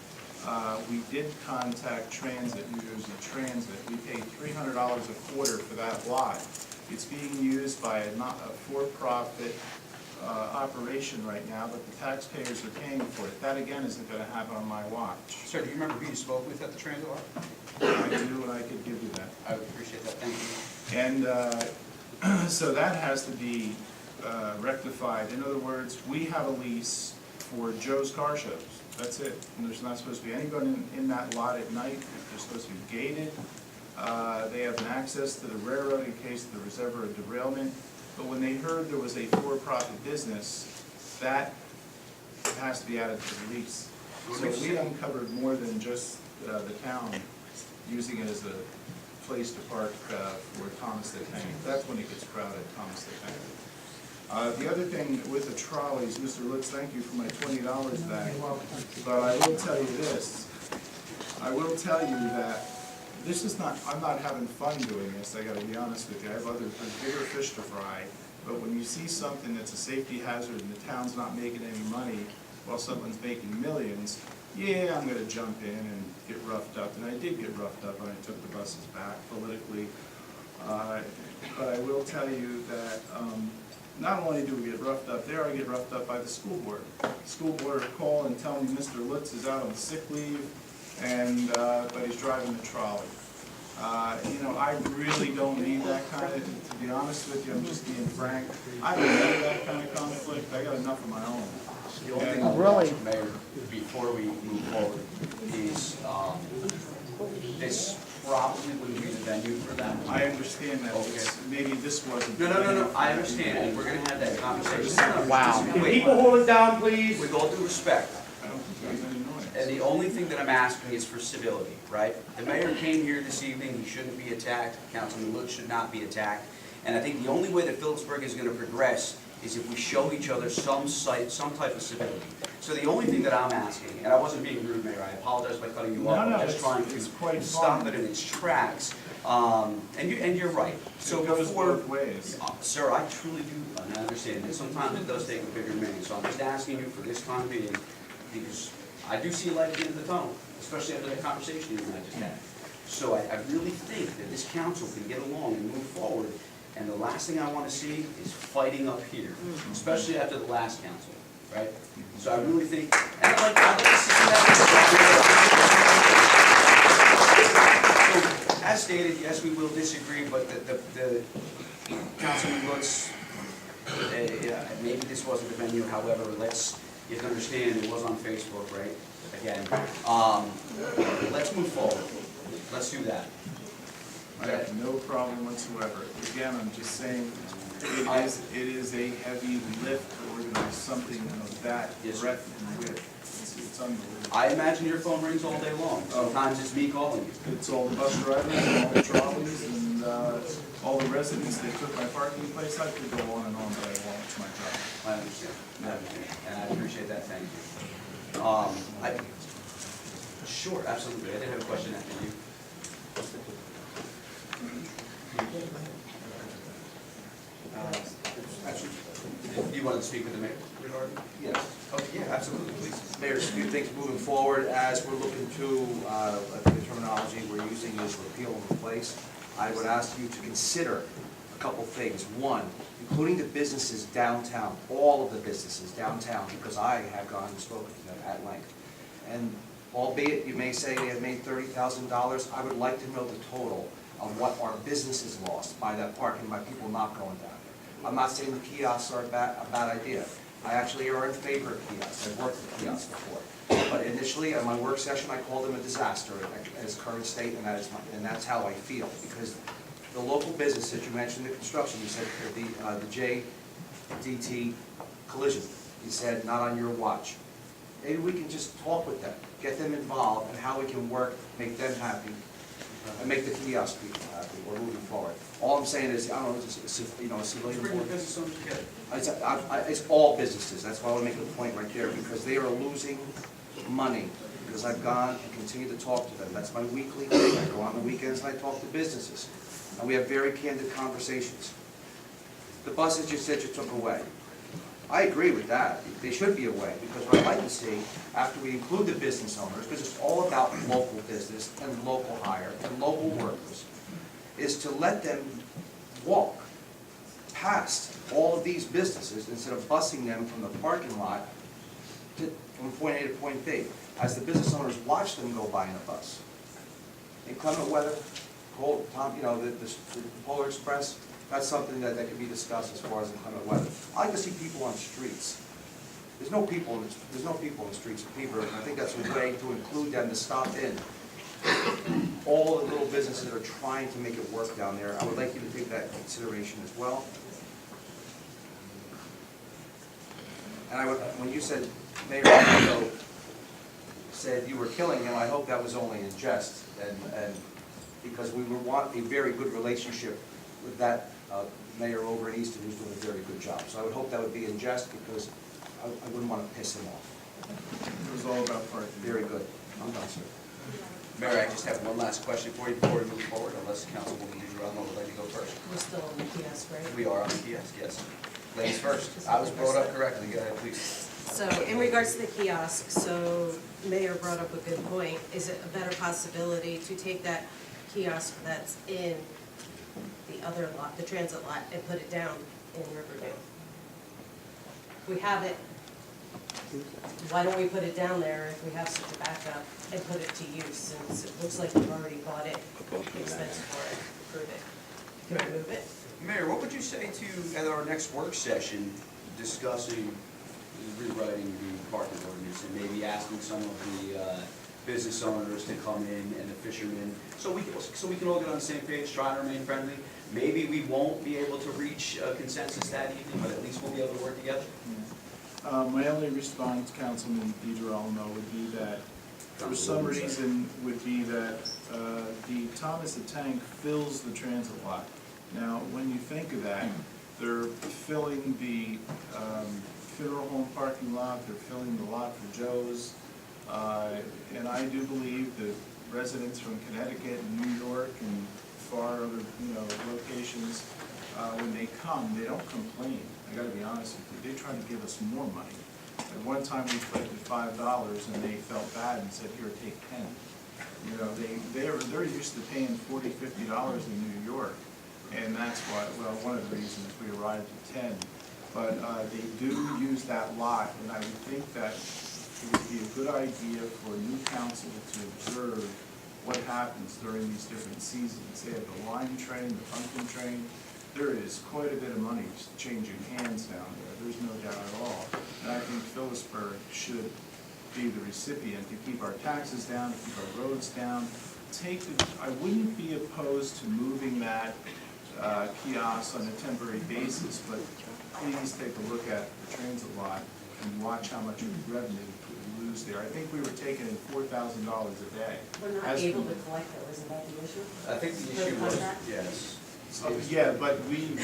we did contact Transit, New Jersey Transit. We paid $300 a quarter for that lot. It's being used by a for-profit operation right now, but the taxpayers are paying for it. That again isn't going to happen on my watch. Sir, do you remember who you spoke with at the transit lot? I do, and I could give you that. I would appreciate that, thank you. And so that has to be rectified. In other words, we have a lease for Joe's Car Shows. That's it. And there's not supposed to be anybody in that lot at night. They're supposed to be gated. They have an access to the railroad in case there was ever a derailment. But when they heard there was a for-profit business, that has to be added to the lease. So we uncovered more than just the town using it as a place to park for Thomas the Tank. That's when it gets crowded, Thomas the Tank. The other thing with the trolleys, Mr. Lutz, thank you for my $20 back. But I will tell you this. I will tell you that this is not, I'm not having fun doing this, I gotta be honest with you. I have other bigger fish to fry. But when you see something that's a safety hazard and the town's not making any money while someone's making millions, yeah, I'm gonna jump in and get roughed up. And I did get roughed up when I took the buses back politically. But I will tell you that not only do we get roughed up there, I get roughed up by the school board. The school board will call and tell me Mr. Lutz is out on sick leave, and but he's driving the trolley. You know, I really don't need that kind of, to be honest with you, I'm just being frank. I don't need that kind of conflict. I got enough of my own. The only thing I would mention, Mayor, before we move forward, is this probably wouldn't be the venue for that. I understand that. Okay. Maybe this wasn't. No, I understand, and we're gonna have that conversation. Wow. Wait, People hold it down, please. with all due respect, I don't think there's any noise. and the only thing that I'm asking is for civility, right? The mayor came here this evening, he shouldn't be attacked, Councilman Lutz should not be attacked, and I think the only way that Phillipsburg is gonna progress is if we show each other some type of civility. So the only thing that I'm asking, and I wasn't being rude, Mayor, I apologize by cutting you off, No, I'm just trying it's to quite stop fine. it in its tracks, and you're right. So It goes before, both ways. sir, I truly do, and I understand that sometimes it does take a bigger man, so I'm just asking you for this time being, because I do see a light at the end of the tunnel, especially after that conversation you and I just had. So I really think that this council can get along and move forward, and the last thing I want to see is fighting up here, especially after the last council, right? So I really think, and I'd like to see that. So, as stated, yes, we will disagree, but the Councilman Lutz, maybe this wasn't the venue, however, you can understand, it was on Facebook, right? Again, let's move forward. Let's do that. I have no problem whatsoever. Again, I'm just saying, it is a heavy lift to organize something of that breadth and width. It's unbelievable. I imagine your phone rings all day long. Sometimes it's me calling you. It's all the bus drivers and all the trolleys and all the residents that took my parking place. I could go on and on, but I won't. It's my job. I understand, and I appreciate that, thank you. Sure, absolutely, I did have a question after you. You wanted to speak with the mayor regarding? Yes. Okay, yeah, absolutely, please. Mayor, just a few things moving forward as we're looking to, I think the terminology we're using is repeal and replace. I would ask you to consider a couple things. One, including the businesses downtown, all of the businesses downtown, because I have gone and spoken to them at length. And albeit you may say they have made $30,000, I would like to know the total of what our businesses lost by that parking, by people not going down there. I'm not saying the kiosks are a bad idea. I actually are in favor of kiosks. I've worked with kiosks before. But initially, at my work session, I called them a disaster at its current state, and that's how I feel. Because the local businesses, you mentioned the construction, you said the JDT collision. He said, not on your watch. Maybe we can just talk with them, get them involved, and how we can work, make them happy, and make the kiosk people happy. We're moving forward. All I'm saying is, I don't know, a civilian Bring the board. business owners together. It's all businesses, that's why I want to make a point right there, because they are losing money. Because I've gone and continue to talk to them. That's my weekly thing. I go on the weekends and I talk to businesses. And we have very candid conversations. The buses you said you took away. I agree with that. They should be away, because what I'd like to see, after we include the business owners, because it's all about local business and local hire and local workers, is to let them walk past all of these businesses instead of busing them from the parking lot from point A to point B. As the business owners watch them go by in a bus. In climate weather, cold, the Polar Express, that's something that can be discussed as far as inclement weather. I like to see people on streets. There's no people in the streets of Phillipsburg, and I think that's a way to include them, to stop in all the little businesses that are trying to make it work down there. I would like you to take that into consideration as well. And when you said, Mayor Arpaio said you were killing him, I hope that was only in jest, and because we would want a very good relationship with that mayor over in Easton who's doing a very good job. So I would hope that would be in jest, because I wouldn't want to piss him off. It was all about parking. Very good. I'm done, sir. Mayor, I just have one last question for you before we move forward, unless Councilwoman Giralmo would like to go first. We're still on the kiosk, right? We are on the kiosk, yes. Ladies first. I was brought up correctly. Go ahead, please. So in regards to the kiosk, so Mayor brought up a good point. Is it a better possibility to take that kiosk that's in the other lot, the transit lot, and put it down in Riverview? We have it. Why don't we put it down there if we have such a backup and put it to use, since it looks like we've already bought it, expensive for it, prove it. Can we move it? Mayor, what would you say to, at our next work session, discussing rewriting the parking ordinance and maybe asking some of the business owners to come in and the fishermen, so we can all get on the same page, try to remain friendly? Maybe we won't be able to reach a consensus that evening, but at least we'll be able to work together. My only response, Councilman DiGirolamo, would be that, for some reason, would be that the Thomas the Tank fills the transit lot. Now, when you think of that, they're filling the funeral home parking lot, they're filling the lot for Joe's, and I do believe that residents from Connecticut and New York and far other, locations, when they come, they don't complain. I gotta be honest with you, they try to give us more money. At one time, we collected $5 and they felt bad and said, here, take 10. They're used to paying $40, $50 in New York. And that's why, well, one of the reasons we arrived at 10. But they do use that lot, and I would think that it would be a good idea for new council to observe what happens during these different seasons. They have the lime train, the pumpkin train. There is quite a bit of money changing hands down there. There's no doubt at all. And I think Phillipsburg should be the recipient to keep our taxes down, to keep our roads down. I wouldn't be opposed to moving that kiosk on a temporary basis, but please take a look at the transit lot and watch how much revenue we lose there. I think we were taking in $4,000 a day. We're not able to collect it, isn't that the issue? I think the issue was, yes. Yeah, but we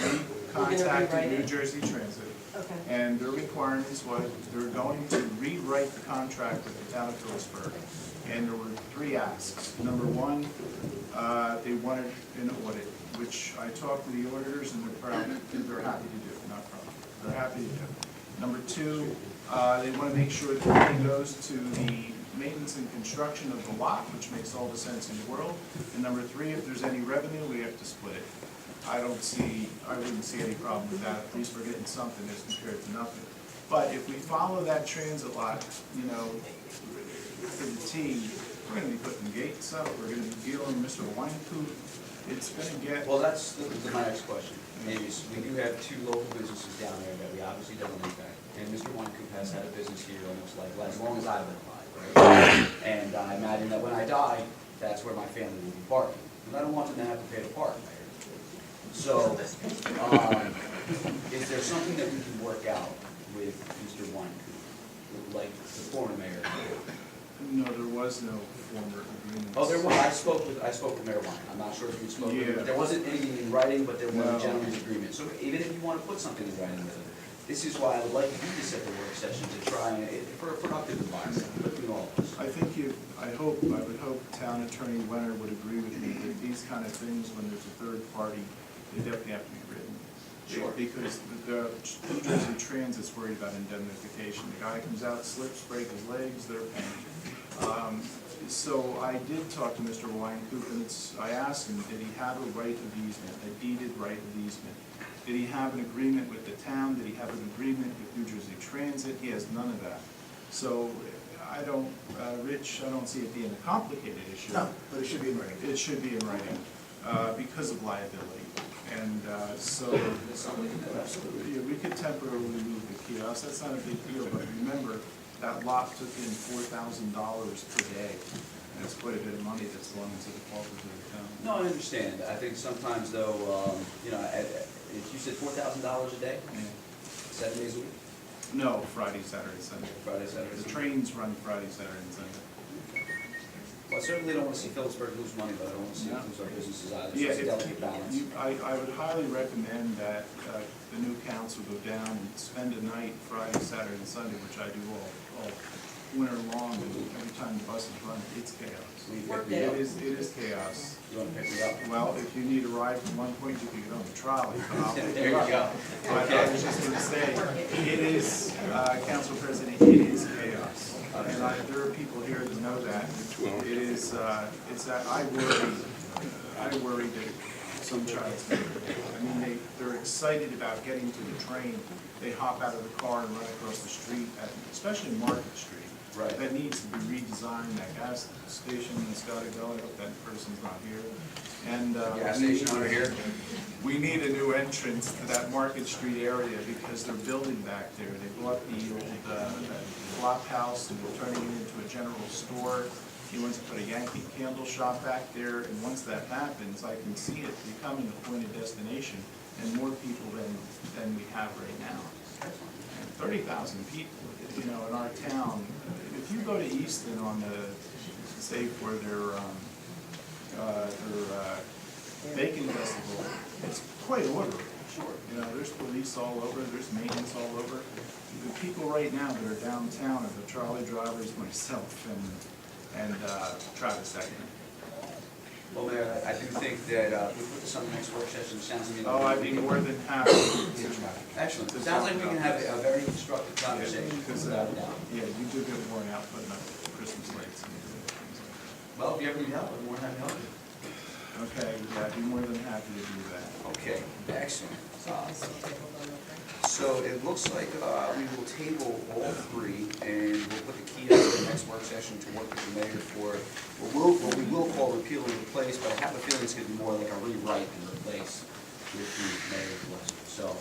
contacted rewrite New it? Jersey Transit, Okay. and their requirements was they're going to rewrite the contract with the town of Phillipsburg. And there were 3 asks. Number 1, they wanted an audit, which I talked to the auditors and they're happy to do, not problem. They're happy to do. Number 2, they want to make sure that the money goes to the maintenance and construction of the lot, which makes all the sense in the world. And number 3, if there's any revenue, we have to split it. I wouldn't see any problem with that. At least we're getting something as compared to nothing. But if we follow that transit lot, to the T, we're gonna be putting gates up, we're gonna be dealing with Mr. Winecoop. It's gonna get. Well, that's my next question. Maybe we do have 2 local businesses down there that we obviously don't impact. And Mr. Winecoop has had a business here almost like as long as I've been alive, right? And I imagine that when I die, that's where my family will be parking. And I don't want them to have to pay to park there. So, is there something that we can work out with Mr. Weinkoop, like the former mayor? No, there was no former agreement. Oh, there was, I spoke with Mayor Wein, I'm not sure if you spoke with him, Yeah. there wasn't anything in writing, but there was a No. gentleman's agreement. So even if you want to put something in writing with him, this is why I would like you to set the work session to try, for a productive environment, between all of us. I think I would hope Town Attorney Leonard would agree with me that these kind of things, when there's a third party, they definitely have to be written. Sure. Because the New Jersey Transit's worried about indemnification. The guy comes out, slips, breaks his legs, they're paying. So I did talk to Mr. Weinkoop, and I asked him, did he have a right of easement, a deeded right of easement? Did he have an agreement with the town? Did he have an agreement with New Jersey Transit? He has none of that. So I don't, Rich, I don't see it being a complicated issue. No, but it should be in writing. It should be in writing, because of liability. And so, yeah, we could temporarily move the kiosk, that's not a big deal, but remember, that lot took in $4,000 per day. And that's quite a bit of money that's going into the coffers of the town. No, I understand. I think sometimes though, you know, you said $4,000 a day, Yeah. 7 days a week? No, Friday, Saturday, Sunday. Friday, Saturday, The Sunday. trains run Friday, Saturday, and Sunday. Well, I certainly don't want to see Phillipsburg lose money, but I don't want to see No. us lose our businesses either, so Yeah, it's a delicate balance. I would highly recommend that the new council go down and spend a night Friday, Saturday, and Sunday, which I do all winter long, and every time the buses run, it's chaos. Will you Work pick me it up? It is chaos. You want to pick me up? Well, if you need a ride from one point, you can get on the trolley. But I'll pick There you up. go. But I was just gonna say, it is, Council President, it is chaos. And there are people here that know that. It is, it's that I worry that some child's gonna, I mean, they're excited about getting to the train. They hop out of the car and run across the street, especially Market Street. Right. That needs to be redesigned, that gas station has got to go, I hope that person's not here. And Gas station over here? we need a new entrance to that Market Street area because they're building back there. They bought the old flop house and they're turning it into a general store. He wants to put a Yankee Candle shop back there, and once that happens, I can see it becoming a point of destination and more people than we have right now. And 30,000 people, you know, in our town. If you go to Easton on the, say, for their bacon festival, it's quite orderly. Sure. You know, there's police all over, there's maintenance all over. The people right now that are downtown are the trolley drivers, myself, and Travis Eckman. Well, Mayor, I do think that we put this on the next work session, sounds to me like. Oh, I'd be more than happy to. Excellent. It sounds like we can have a very constructive conversation. Because, without a doubt. yeah, you do get worn out putting up Christmas lights and things like that. Well, if you ever need help, I'm more than happy to help you. Okay, yeah, I'd be more than happy to do that. Okay, excellent. So it looks like we will table all three, and we'll put the key out to the next work session to work with the mayor for what we will call repeal and replace, but I have a feeling it's going to be more like a rewrite and replace with the mayor's blessing. So,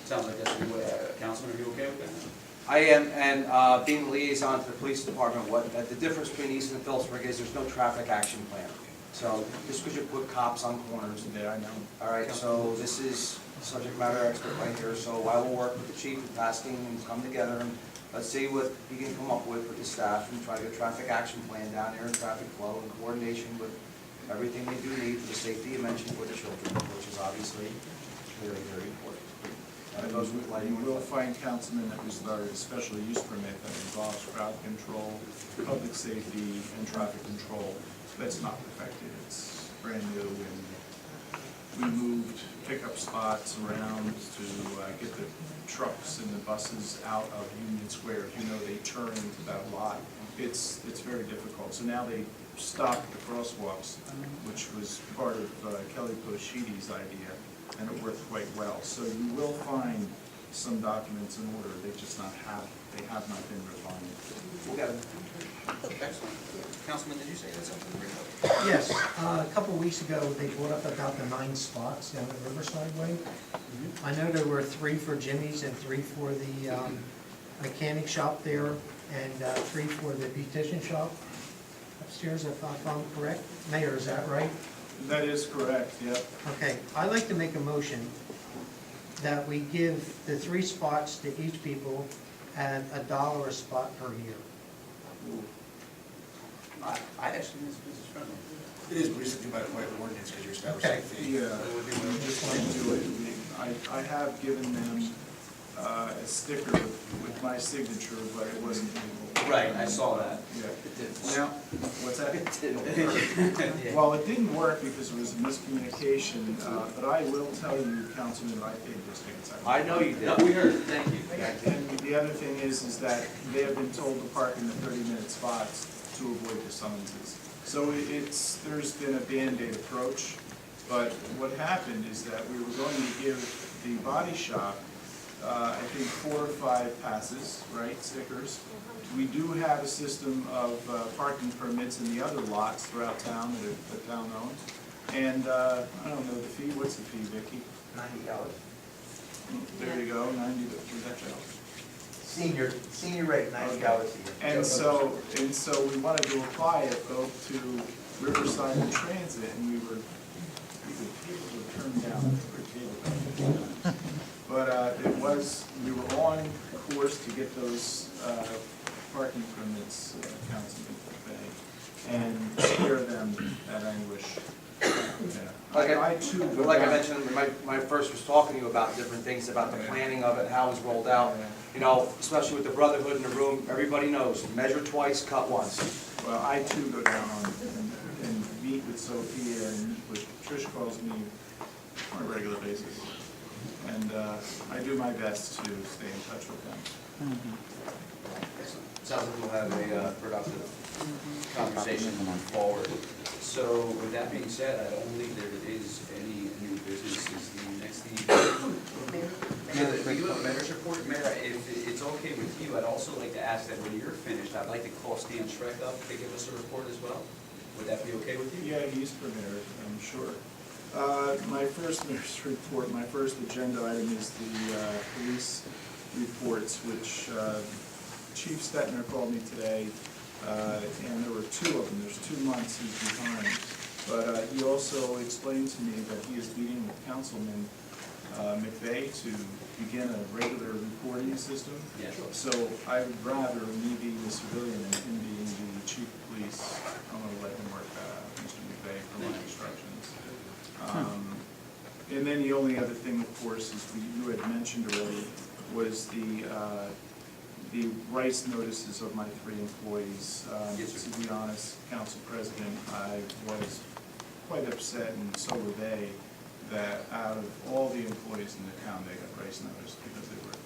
sounds like that's, Councilman, are you okay with that? I am, and being the liaison to the police department, the difference between Easton and Phillipsburg is there's no traffic action plan. So just because you put cops on corners. Yeah, I know. All right, so this is subject matter expert right here, so I will work with the chief and tasking and come together and let's see what he can come up with the staff and try to get a traffic action plan down there and traffic flow in coordination with everything they do need for the safety you mentioned for the children, which is obviously very, very important. That goes with lighting. You will find, Councilman, that we started a special use permit that involves crowd control, public safety, and traffic control. That's not perfected, it's brand new, and we moved pickup spots around to get the trucks and the buses out of Union Square. You know, they turn into that lot. It's very difficult. So now they stopped the crosswalks, which was part of Kelly Poshidi's idea, and it worked quite well. So you will find some documents in order, they have not been refined. We'll get them. Excellent. Councilman, did you say that something? Yes, a couple of weeks ago, they brought up about the 9 spots down at Riverside Way. I know there were 3 for Jimmy's and 3 for the mechanic shop there, and 3 for the beautician shop upstairs, if I'm correct. Mayor, is that right? That is correct, yep. Okay, I'd like to make a motion that we give the 3 spots to each people at $1 a spot per year. I actually think it's business friendly. It is, but we just do by ordinance because you're establishing Okay. a fee. Yeah, we just want to do it. I have given them a sticker with my signature, but it wasn't legal. Right, I saw that. Yeah. It didn't Now, what's that? It didn't work. Well, it didn't work because it was a miscommunication, but I will tell you, Councilman, I paid those tickets. I know you did. No, we heard it, thank you. And the other thing is that they have been told to park in the 30-minute spots to avoid the summonses. So there's been a Band-Aid approach, but what happened is that we were going to give the body shop, I think 4 or 5 passes, right, stickers. We do have a system of parking permits in the other lots throughout town that the town owns. And, I don't know, the fee, what's the fee, Vicki? $90. There you go, 90 to, that's Senior rate, $90 a year. And so we wanted to apply it both to Riverside and Transit, and people were turned down for cable. But we were on course to get those parking permits, Councilman Bay, and spare them that anguish. Yeah. I too go Like I down- mentioned, when I first was talking to you about different things, about the planning of it, how it was rolled out. You know, especially with the brotherhood in the room, everybody knows, measure twice, cut once. Well, I too go down and meet with Sophia and meet with, Trish calls me on a regular basis. And I do my best to stay in touch with them. Excellent. Sounds like we'll have a productive conversation going forward. So with that being said, I don't believe there is any new business. Is the next thing? We do have a mayor's report. Mayor, if it's okay with you, I'd also like to ask that when you're finished, I'd like to call Stan Schreck up to give us a report as well. Would that be okay with you? Yeah, he's prepared, I'm sure. My first mayor's report, my first agenda item is the police reports, which Chief Stetner called me today, and there were 2 of them. There's 2 months he's behind. But he also explained to me that he is meeting with Councilman McVeigh to begin a regular reporting system. Yes. So I would rather me being the civilian and him being the chief of police, I'm going to let him work that out, Mr. McVeigh, for my instructions. And then the only other thing, of course, is you had mentioned already, was the rice notices of my 3 employees. Yes, sir. To be honest, Council President, I was quite upset, and so were they, that out of all the employees in the town, they got rice notice because they work.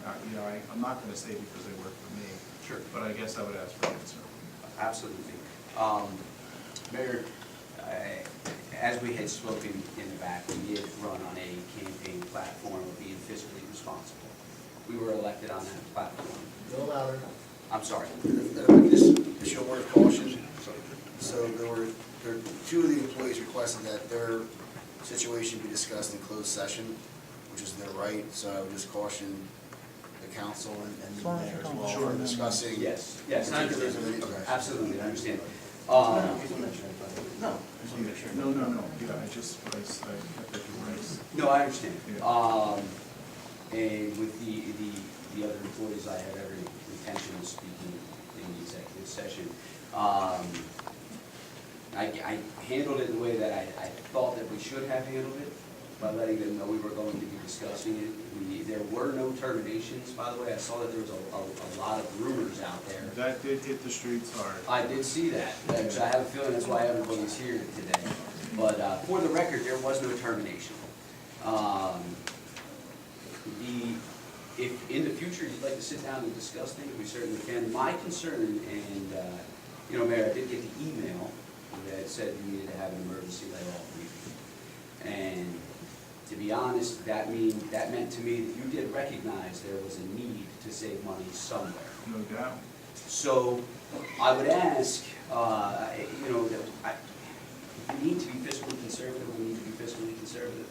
I'm not going to say because they work for me. Sure. But I guess I would ask for an answer. Absolutely. Mayor, as we had spoken in the back, we did run on a campaign platform of being fiscally responsible. We were elected on that platform. No louder. I'm sorry. Just show word of caution. So there were 2 of the employees requested that their situation be discussed in closed session, which is their right. So I would just caution the council and the mayor as well for discussing. Yes, particulars of it. Okay. absolutely, I understand. No. No. Yeah, I kept it to rice. No, I understand. Yeah. And with the other employees, I have every intention of speaking in the executive session. I handled it in the way that I thought that we should have handled it, by letting them know we were going to be discussing it. There were no terminations, by the way. I saw that there was a lot of rumors out there. That did hit the streets hard. I did see that, so I have a feeling that's why everybody's here today. But for the record, there was no termination. If in the future you'd like to sit down and discuss things, we certainly can. My concern, and Mayor, I did get the email that said you needed to have an emergency layoff meeting. And to be honest, that meant to me that you did recognize there was a need to save money somewhere. No doubt. So I would ask, that we need to be fiscally conservative, we need to be fiscally conservative.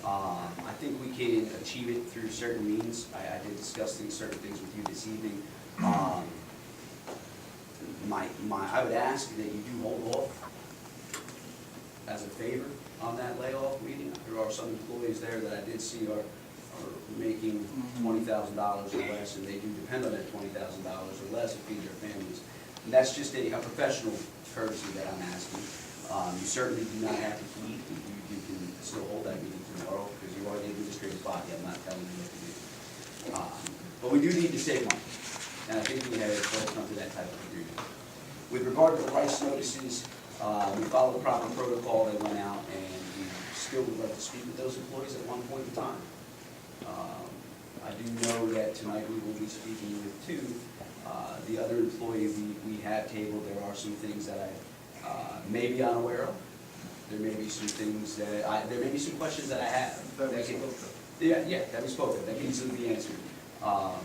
I think we can achieve it through certain means. I did discuss certain things with you this evening. I would ask that you do hold off as a favor on that layoff meeting. There are some employees there that I did see are are making $20,000 or less, and they do depend on that $20,000 or less to feed their families. And that's just a professional courtesy that I'm asking. You certainly do not have to heed. You can still hold that meeting tomorrow, because you are the administrative body. I'm not telling you what to do. But we do need to save money, and I think we have both come to that type of agreement. With regard to the rice notices, we followed the proper protocol that went out, and we still would like to speak with those employees at one point in time. I do know that tonight we will be speaking with two. The other employee we have tabled, there are some things that I may be unaware of. There may be some things that there may be some questions that I have. That we spoke of. Yeah, that we spoke of, that can easily be answered.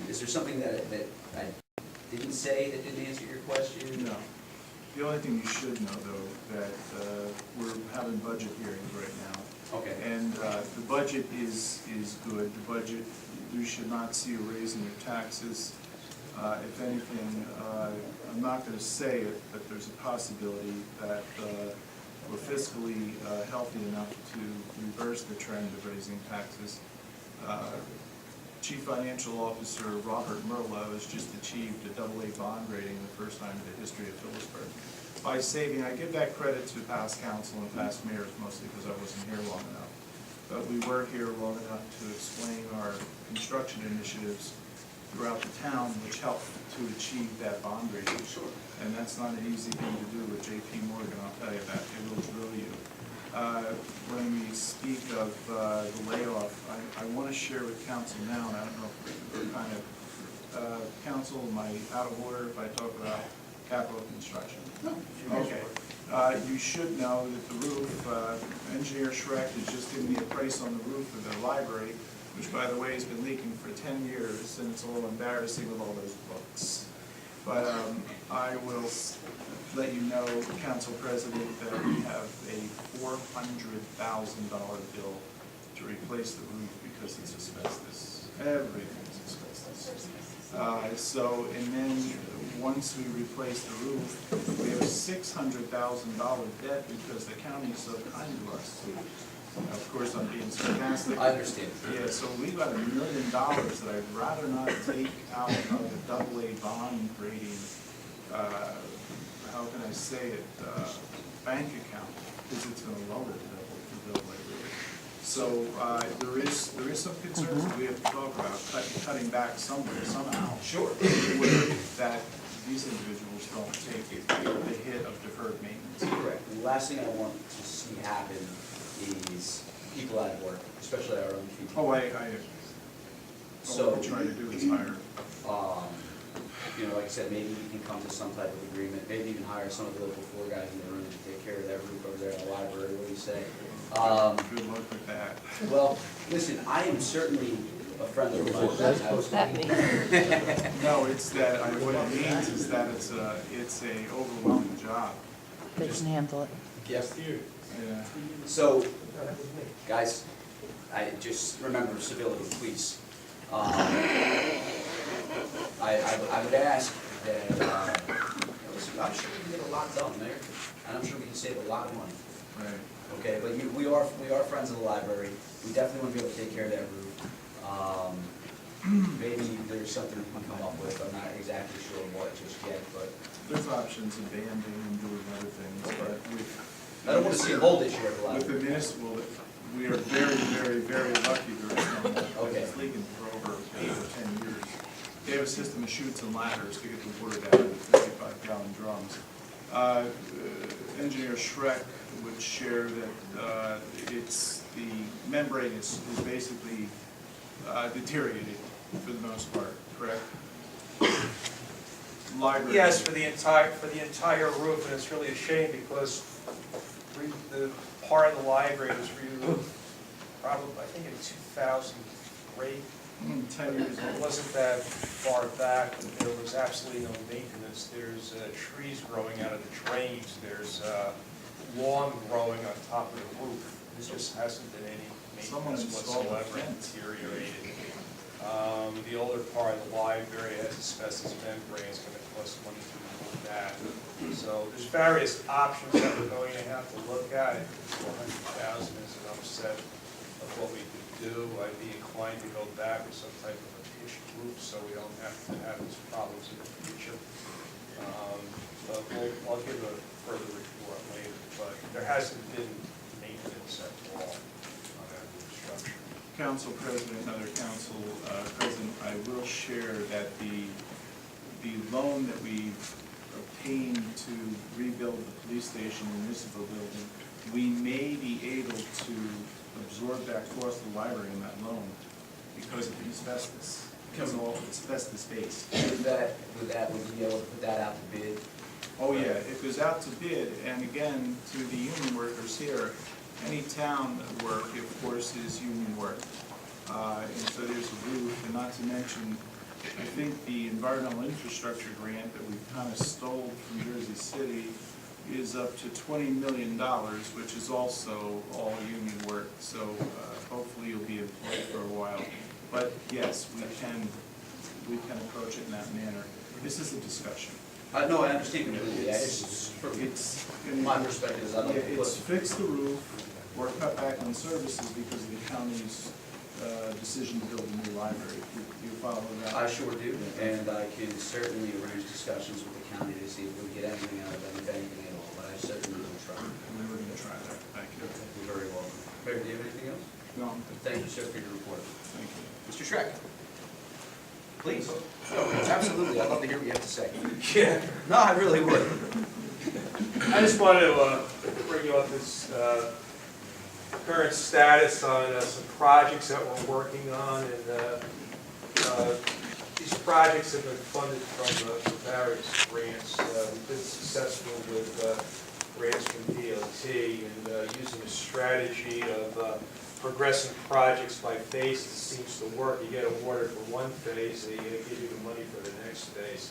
Is there something that I didn't say that didn't answer your question? No. The only thing you should know, though, that we're having budget hearings right now. Okay. And the budget is good. The budget, you should not see a raise in your taxes. If anything, I'm not going to say it, but there's a possibility that we're fiscally healthy enough to reverse the trend of raising taxes. Chief Financial Officer Robert Merlo has just achieved a AA bond rating the first time in the history of Phillipsburg. By saving, I give that credit to past council and past mayors, mostly because I wasn't here long enough. But we were here long enough to explain our construction initiatives throughout the town, which helped to achieve that bond rating. Sure. And that's not an easy thing to do with J.P. Morgan, I'll tell you that. It will drill you. When we speak of the layoff, I want to share with council now, and I don't know if we're kind of, council, am I out of order if I talk about capital construction? No. Okay. You should know that the roof, Engineer Schreck has just given me a price on the roof of the library, which, by the way, has been leaking for 10 years, and it's a little embarrassing with all those books. But I will let you know, Council President, that we have a $400,000 bill to replace the roof because it's asbestos. Everything's asbestos. And then once we replace the roof, we have a $600,000 debt because the county is so kind to us. Of course, I'm being sarcastic. I understand. Yeah, so we got $1 million that I'd rather not take out of the AA bond rating, how can I say it, bank account, because it's going to lower the AA rating. So there is some concerns that we have to talk about, cutting back somewhere, somehow. Sure. That these individuals don't take the hit of deferred maintenance. Correct. The last thing I want to see happen is people out of work, especially our own people. Oh, So what we're trying to do is hire. Like I said, maybe we can come to some type of agreement, maybe even hire some of the local floor guys in the room to take care of that roof over there in the library. What do you say? Good luck with that. Well, listen, I am certainly a friend of the library. No, it's that, what it means is that it's a overwhelming job. They can handle it. Yes. Yeah. So, guys, I just remember civility, please. I would ask that, listen, I'm sure we can get a lot done there, and I'm sure we can save a lot of money. Right. Okay, but we are friends of the library. We definitely want to be able to take care of that roof. Maybe there's something we can come up with. I'm not exactly sure what just yet, but There's options of banding and doing other things, but with. I don't want to see a mold issue at the With the library. municipal, we are very, very, very lucky there is no mold. Okay. It's leaking for over 10 years. They have a system of chutes and ladders to get the water down into 55-gallon drums. Engineer Schreck would share that the membrane is basically deteriorated for the most part, correct? Library. Yes, for the entire roof, and it's really a shame because the part of the library was re-roofed probably, I think in 2003. 10 years It old. wasn't that far back, but there was absolutely no maintenance. There's trees growing out of the drains, there's lawn growing on top of the roof. There just hasn't been any Someone maintenance installed a whatsoever, fence. deteriorated. The older part of the library has asbestos membrane, it's going to cost money to remove that. So there's various options that we're going to have to look at. I think $400,000 is an upset of what we could do. 22, I'd be inclined to go back with some type of a pitched roof so we don't have to have these problems in the future. But I'll give a further report later, but there hasn't been maintenance at all on that roof structure. Council President, another council president, I will share that the loan that we obtained to rebuild the police station municipal building, we may be able to absorb that cost of the library in that loan because of the asbestos. It's all asbestos based. Would we be able to put that out to bid? Oh, yeah, it goes out to bid, and again, to the union workers here, any town work, of course, is union work. And so there's a roof, and not to mention, I think the environmental infrastructure grant that we kind of stole from Jersey City is up to $20 million, which is also all union work. So hopefully you'll be employed for a while. But yes, we can approach it in that manner. This is a discussion. No, I understand completely. From my perspective, I'd like to It's fix the roof or cut back on services because of the county's decision to build a new library. You follow that? I sure do, and I can certainly arrange discussions with the county to see if we can get anything out of them, if anything at all, but I certainly will try. We were going to try that. Thank you. You're very welcome. Mayor, do you have anything else? No. Thank you, sir, for your report. Thank you. Mr. Schreck? Please. No, absolutely, I'd love to hear what you have to say. Yeah. No, I really would. I just wanted to bring you up this current status on some projects that we're working on, and these projects have been funded from various grants. We've been successful with grants from DOT and using a strategy of progressing projects by phases seems to work. You get awarded for one phase, they give you the money for the next phase.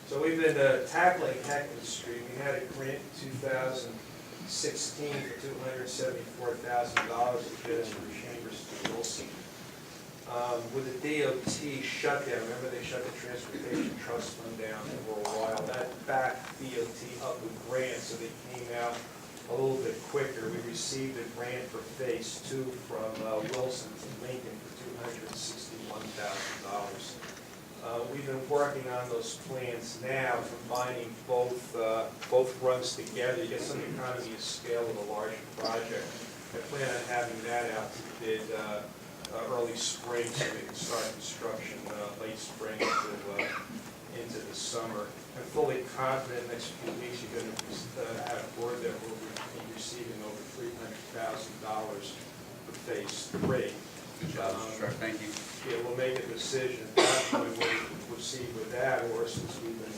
So we've been tackling Heckman Street. We had a grant in 2016 for $274,000 to get us from Chambers to Wilson. With the DOT shutdown, remember they shut the Transportation Trust Fund down for a while. That backed DOT up with grants, so they came out a little bit quicker. We received a grant for Phase 2 from Wilson to Lincoln for $261,000. We've been working on those plans now, combining both runs together. You get some economy of scale with a larger project. I plan on having that out to bid early spring so we can start construction late spring into the summer. I'm fully confident next few weeks you're going to have word that we'll be receiving over $300,000 for Phase 3. Good job, Mr. Schreck, thank you. Yeah, we'll make a decision at that point whether to proceed with that, or since we've been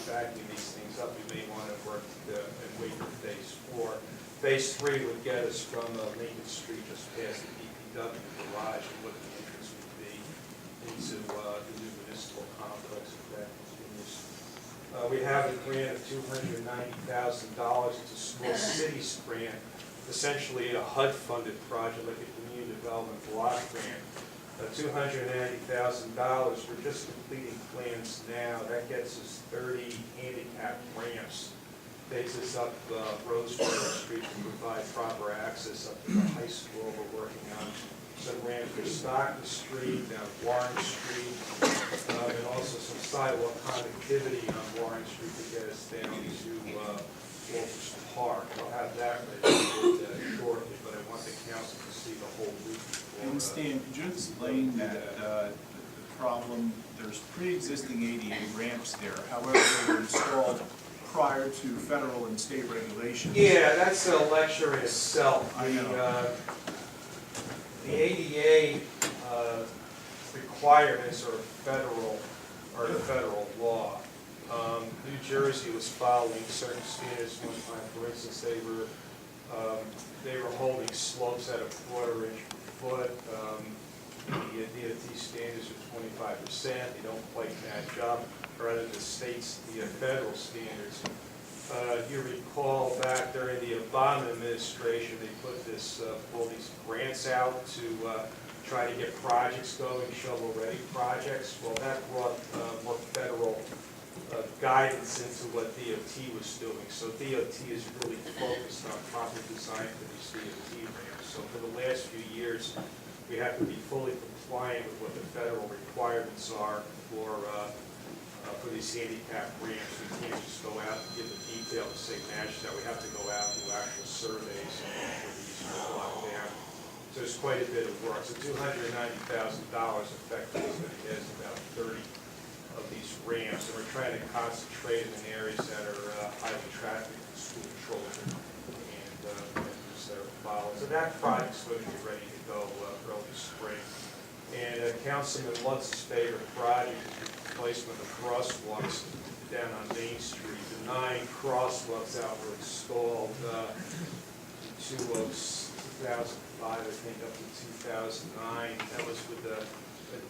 backing these things up, we may want to work and wait for Phase 4. Phase 3 would get us from Lincoln Street just past the DPW garage and what the entrance would be into the new municipal complex if that continues. We have a grant of $290,000. It's a small cities grant, essentially a HUD-funded project like a community development block grant. $290,000. We're just completing plans now. That gets us 30 handicap ramps. Takes us up Rosewater Street to provide proper access up to the high school. We're working on some ramp for Stockton Street, down Warren Street, and also some sidewalk connectivity on Warren Street to get us down to Wolfers Park. I'll have that ready shortly, but I want the council to see the whole route. And Stan, could you explain that the problem, there's pre-existing ADA ramps there, however, they were installed prior to federal and state regulations? Yeah, that's a lecture in itself. I know. The ADA requirements are federal law. New Jersey was following certain standards one time. For instance, they were holding slopes at a quarter-inch foot. The DOT standards are 25%. They don't quite match up, or rather the federal standards. You recall back during the Obama administration, they put all these grants out to try to get projects going, shovel-ready projects. Well, that brought more federal guidance into what DOT was doing. So DOT is really focused on proper design for these DOT ramps. So for the last few years, we have to be fully compliant with what the federal requirements are for these handicap ramps. We can't just go out and give the detail and say match that. We have to go out and do actual surveys and make sure these are locked down. So there's quite a bit of work. So $290,000 effectively is going to get us about 30 of these ramps, and we're trying to concentrate them in areas that are highly trafficked and school children and vendors that are following. So that project's going to be ready to go early spring. And Councilman Lutz's favorite project is the replacement of crosswalks down on Main Street. The 9 crosswalks that were installed in 2005, I think, up to 2009. That was with a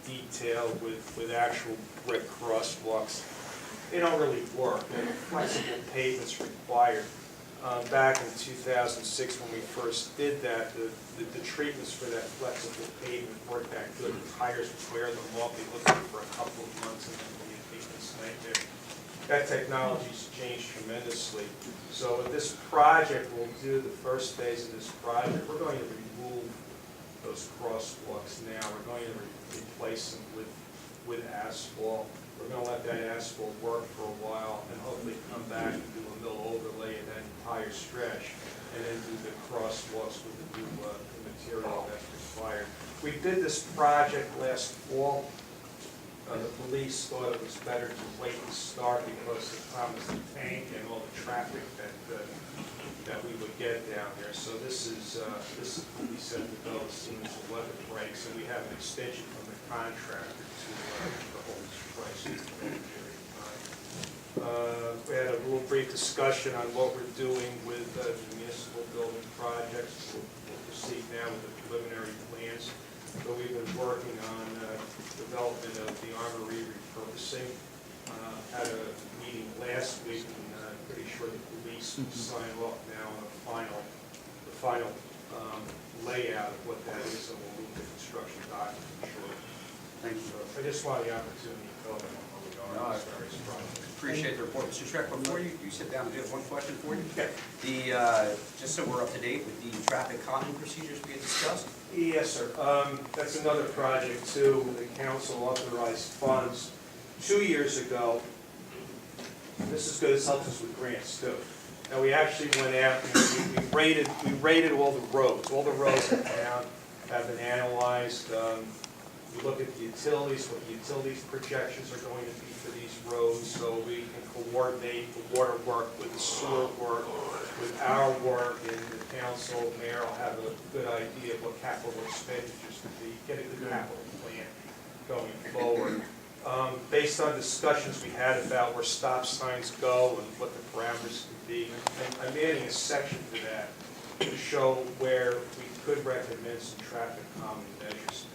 detail with actual brick crosswalks. They don't really work. Flexible pavement's required. Back in 2006, when we first did that, the treatments for that flexible pavement weren't that good. The tires would wear them off. They looked good for a couple of months, and then the maintenance nightmare. That technology's changed tremendously. So with this project, we'll do the first phase of this project. We're going to remove those crosswalks now. We're going to replace them with asphalt. We're going to let that asphalt work for a while and hopefully come back and do a mill overlay of that entire stretch and then do the crosswalks with the new material that's required. We did this project last fall. The police thought it was better to wait and start because of Thomas the Tank and all the traffic that we would get down there. So this will be set to go as soon as the weather breaks, and we have an extension from the contractor to hold this price for a period of time. We had a little brief discussion on what we're doing with the municipal building projects. We'll proceed now with the preliminary plans. So we've been working on development of the armory repurposing. Had a meeting last week, and I'm pretty sure the police will sign off now on the final layout of what that is, and we'll move the construction document shortly. Thank you. So I just wanted the opportunity to tell them where we are on these various projects. Appreciate the report. Mr. Schreck, before you sit down, I do have one question for you. Okay. Just so we're up to date with the traffic calming procedures we had discussed. Yes, sir. That's another project too. The council authorized funds 2 years ago. This is good. This helps us with grants too. Now we actually went out and we rated all the roads. All the roads in town have been analyzed. We look at the utilities, what the utilities projections are going to be for these roads, so we can coordinate the water work with the sewer work, with our work, and the council, mayor will have a good idea of what capital expenditures could be, get a good capital plan going forward. Based on discussions we had about where stop signs go and what the parameters could be, and I'm adding a section to that to show where we could recommend some traffic calming measures.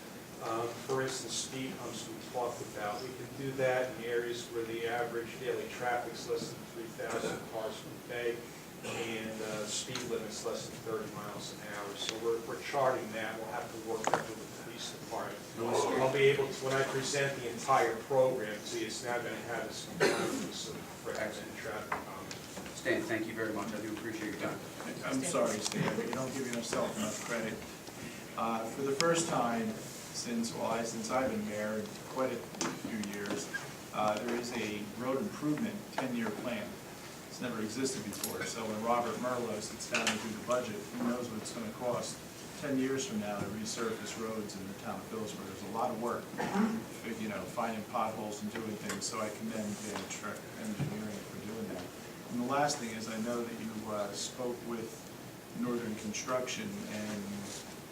For instance, speed humps we talked about. We can do that in areas where the average daily traffic's less than 3,000 cars per day and speed limit's less than 30 miles an hour. So we're charting that. We'll have to work that with the police department. I'll be able to, when I present the entire program, see it's now going to have this components of recommended traffic calming. Stan, thank you very much. I do appreciate your time. I'm sorry, Stan, but you don't give yourself enough credit. For the first time since I've been mayor, quite a few years, there is a road improvement 10-year plan. It's never existed before, so when Robert Merlo sits down and do the budget, who knows what it's going to cost 10 years from now to resurface roads in the town of Phillipsburg. There's a lot of work, finding potholes and doing things, so I commend engineering for doing that. And the last thing is, I know that you spoke with Northern Construction, and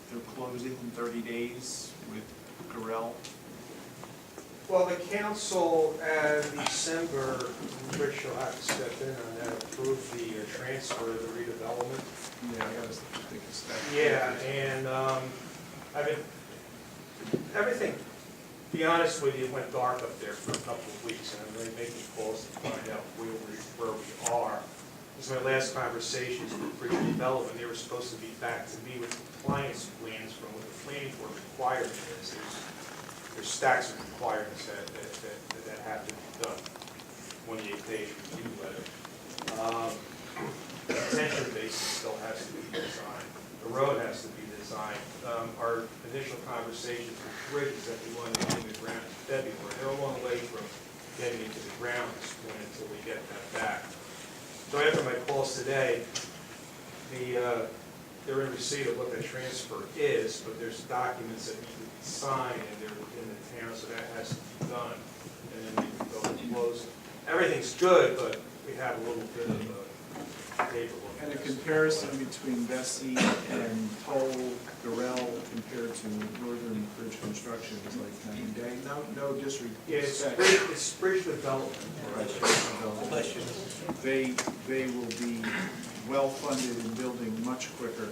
they're closing in 30 days with Corel. Well, the council in December, Rich will have to step in on that, approved the transfer of the redevelopment. Yeah, that was the biggest step. Yeah, and everything, to be honest with you, went dark up there for a couple of weeks, and I'm really making calls to find out where we are. This is my last conversations with Bridge Development. They were supposed to be back to me with compliance plans from what the planning board required is. There's stacks of requirements that have to be done. 28-page review letter. The detention basin still has to be designed. The road has to be design. Our initial conversations with Bridge is that we want to get in the ground in February. They're a long way from getting into the ground at this point until we get that back. So after my calls today, they're in receipt of what the transfer is, but there's documents that need to be signed and they're in the town, so that has to be done. And then we can go and close. Everything's good, but we have a little bit of paperwork. And a comparison between Bessie and Toll, Durrell, compared to Northern Bridge Construction is like night and day. No disrespect. Yeah, it's bridge development. Right, Bridge Development. They will be well-funded in building much quicker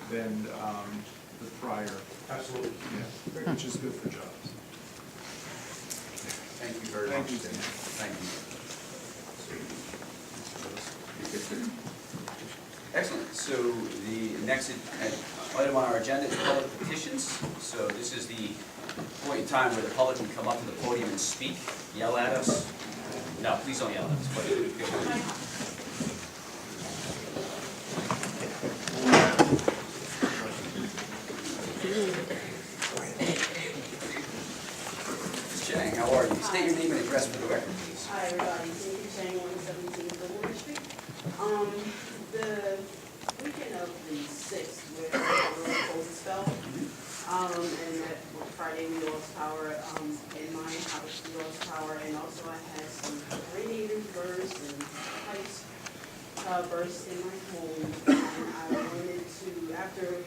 than the prior. Absolutely. Yeah, which is good for jobs. Thank you very Thank much. you, Dan. Dan. Thank you. Excellent. So the next item on our agenda is public petitions. So this is the point in time where the public can come up to the podium and speak, yell at us. No, please don't yell at us. But Ms. Chang, how are you? State your name and address for the record, please. Hi, everybody. Cindy Chang, 117 Billboard Street. The weekend of the 6th, where the really cold spell, and that Friday we lost power in my house, we lost power, and also I had some radiators burst and pipes burst in my home, and I wanted to, after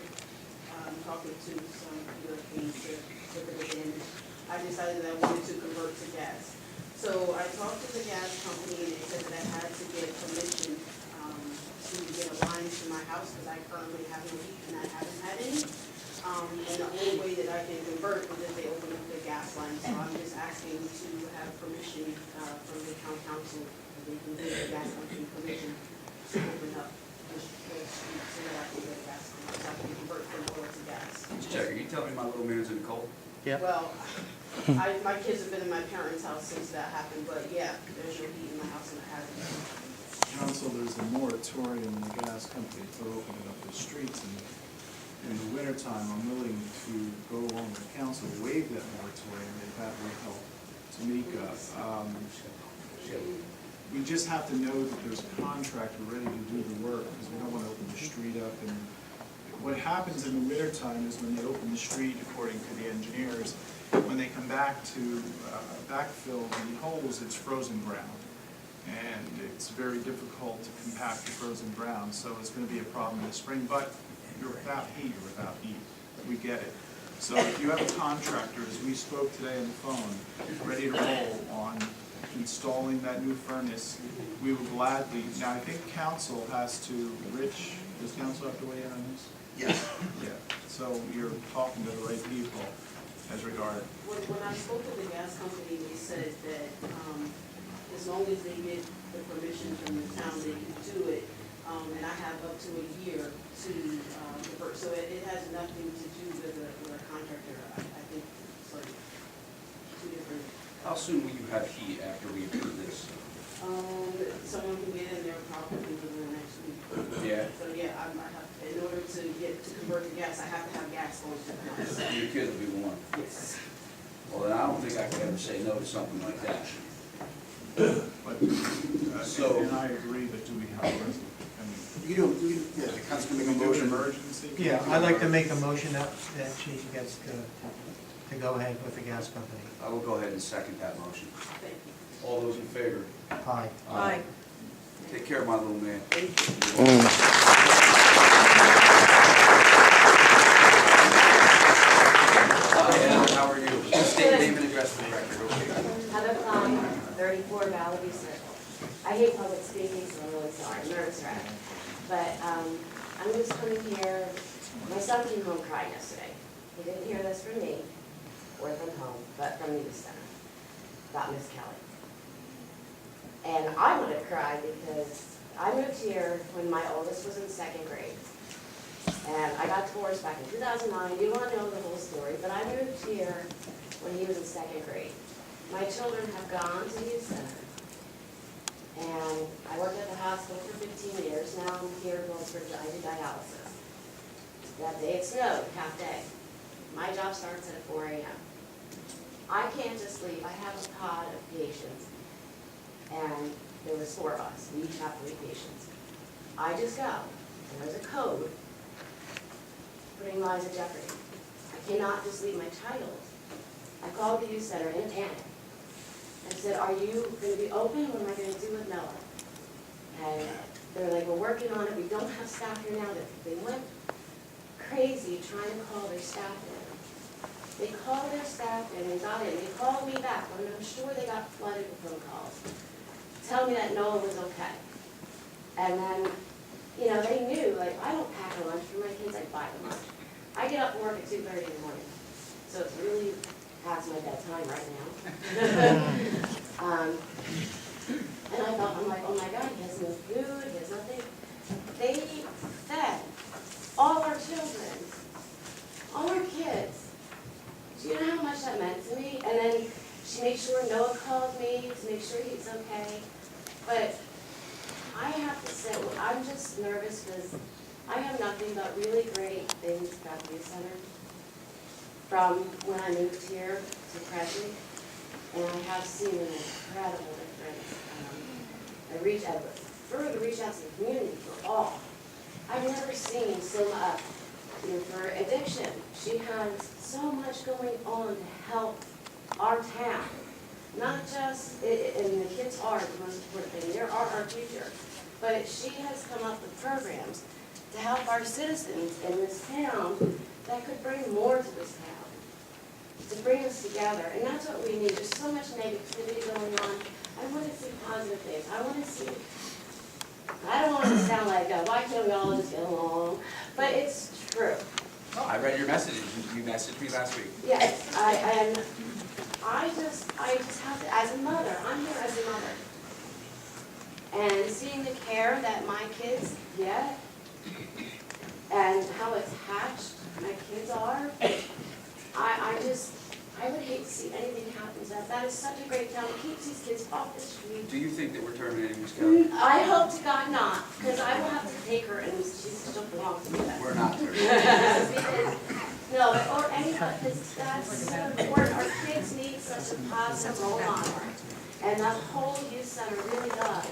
talking to some Europeans to look at the damage, I decided that I wanted to convert to gas. So I talked to the gas company and they said that I had to get permission to get a line to my house because I currently have no heat and I haven't had any. And the only way that I can convert is if they open up the gas line. So I'm just asking to have permission from the town council, that they can give the gas company permission to open up the street so that I can get a gas line, so I can convert from oil to gas. Mr. Check, are you telling me my little man's in the cold? Well, my kids have been in my parents' house since that happened, but yeah, there's no heat in my house and it hasn't. Council, there's a moratorium in the gas company for opening up the streets, and in the wintertime, I'm willing to go along with council, waive that moratorium, if that would help Tamika. We just have to know that there's a contractor ready to do the work, because we don't want to open the street up. And what happens in the wintertime is when they open the street, according to the engineers, when they come back to backfill the holes, it's frozen ground. And it's very difficult to compact the frozen ground, so it's going to be a problem in the spring. But you're without heat, you're without heat. We get it. So if you have a contractor, as we spoke today on the phone, ready to roll on installing that new furnace, we will gladly. Now, I think council has to, Rich, does council have to weigh in on this? Yes. Yeah, so you're talking to the right people as regard. When I spoke to the gas company, they said that as long as they get the permission from the town, they can do it. And I have up to a year to convert, so it has nothing to do with a contractor. I think it's like two different. How soon will you have heat after we approve this? Someone can get in there probably within the next week. Yeah. So yeah, I have, in order to convert to gas, I have to have gas going to the house. Your kids will be warm. Yes. Well, then I don't think I could ever say no to something like that. But, So- and I agree, but do we have a resolution? You don't, yeah, the council can make a motion. Emergency? Yeah, I'd like to make a motion that she gets to go ahead with the gas company. I will go ahead and second that motion. Thank you. All those in favor? Aye. Aye. Take care of my little man. Hi, how are you? State name and address for the record, okay? Heather Klein, 34 Valley Circle. I hate public speaking, so I'm really sorry, I'm nervous wreck. But I'm just coming here, my son came home crying yesterday. He didn't hear this from me or from home, but from the center, about Miss Kelly. And I wanted to cry because I moved here when my oldest was in 2nd grade. And I got divorced back in 2009. You want to know the whole story, but I moved here when he was in 2nd grade. My children have gone to the youth center. And I worked at the hospital for 15 years. Now I'm here in Phillipsburg. I do dialysis. That day it snowed, half day. My job starts at 4 a.m. I can't just leave. I have a pod of patients, and there was 4 of us. We each have 3 patients. I just go, and there's a code putting lives at jeopardy. I cannot just leave my child. I called the youth center in a panic and said, are you going to be open? What am I going to do with Noah? And they're like, we're working on it. We don't have staff here now. They went crazy trying to call their staff in. They called their staff in and got in. They called me back, and I'm sure they got flooded with phone calls. Tell me that Noah was okay. And then, you know, they knew, like, I don't pack a lunch for my kids, I buy them lunch. I get up and work at 2:30 in the morning, so it's really past my bedtime right now. And I thought, I'm like, oh my God, he has no food, he has nothing. They fed all our children, all our kids. Do you know how much that meant to me? And then she made sure Noah called me to make sure he's okay. But I have to say, I'm just nervous because I have nothing but really great things about the youth center from when I moved here to present, and I have seen an incredible difference. I prefer to reach out to the community for all. I've never seen so much, you know, for addiction. She has so much going on to help our town. Not just, and the kids are the most important thing, they are our future. But she has come up with programs to help our citizens in this town that could bring more to this town, to bring us together. And that's what we need. There's so much negativity going on. I want to see positive things. I want to see, I don't want it to sound like, why can't we all just get along? But it's true. No, I read your message. You messaged me last week. Yes, I just have to, as a mother, I'm here as a mother. And seeing the care that my kids get and how attached my kids are, I would hate to see anything happen to that. That is such a great town. It keeps these kids off the street. Do you think that we're terminating Ms. Kelly? I hope to God not, because I will have to take her and she still belongs to me. We're not terminating. No, or anybody, because that's so important. Our kids need such a positive role model. And that whole youth center really does.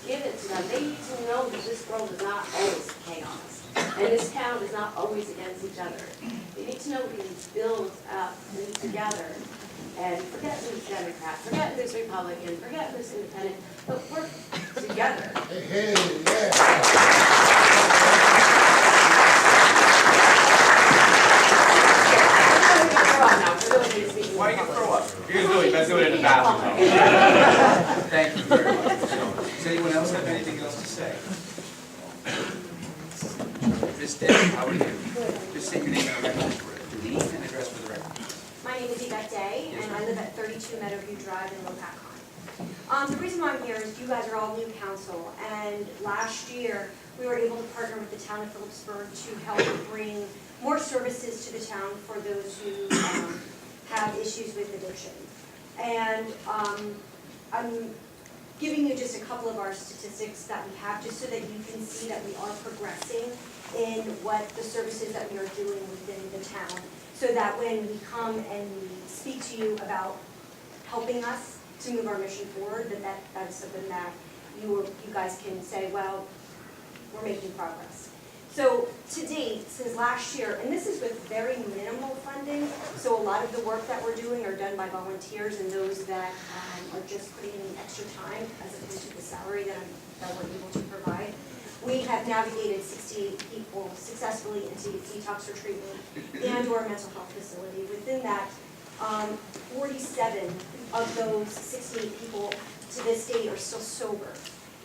Give it to them. They need to know that this world is not always chaos. And this town is not always against each other. They need to know we can build up together. And forget who's Democrat, forget who's Republican, forget who's independent, but work together. Hey, yeah. Why don't you throw up? You're gonna do it, let's do it in the bathroom. Thank you very much. Does anyone else have anything else to say? Ms. Day, how are you? Just say your name and address for the record. My name is Yvette Day, and I live at 32 Meadowview Drive in Lopakon. The reason why I'm here is you guys are all new council, and last year we were able to partner with the town of Phillipsburg to help bring more services to the town for those who have issues with addiction. And I'm giving you just a couple of our statistics that we have, just so that you can see that we are progressing in what the services that we are doing within the town, so that when we come and we speak to you about helping us to move our mission forward, that is something that you guys can say, well, we're making progress. So to date, since last year, and this is with very minimal funding, so a lot of the work that we're doing are done by volunteers and those that are just putting in extra time as opposed to the salary that we're able to provide. We have navigated 68 people successfully into detox or treatment and or a mental health facility. Within that, 47 of those 68 people to this date are still sober.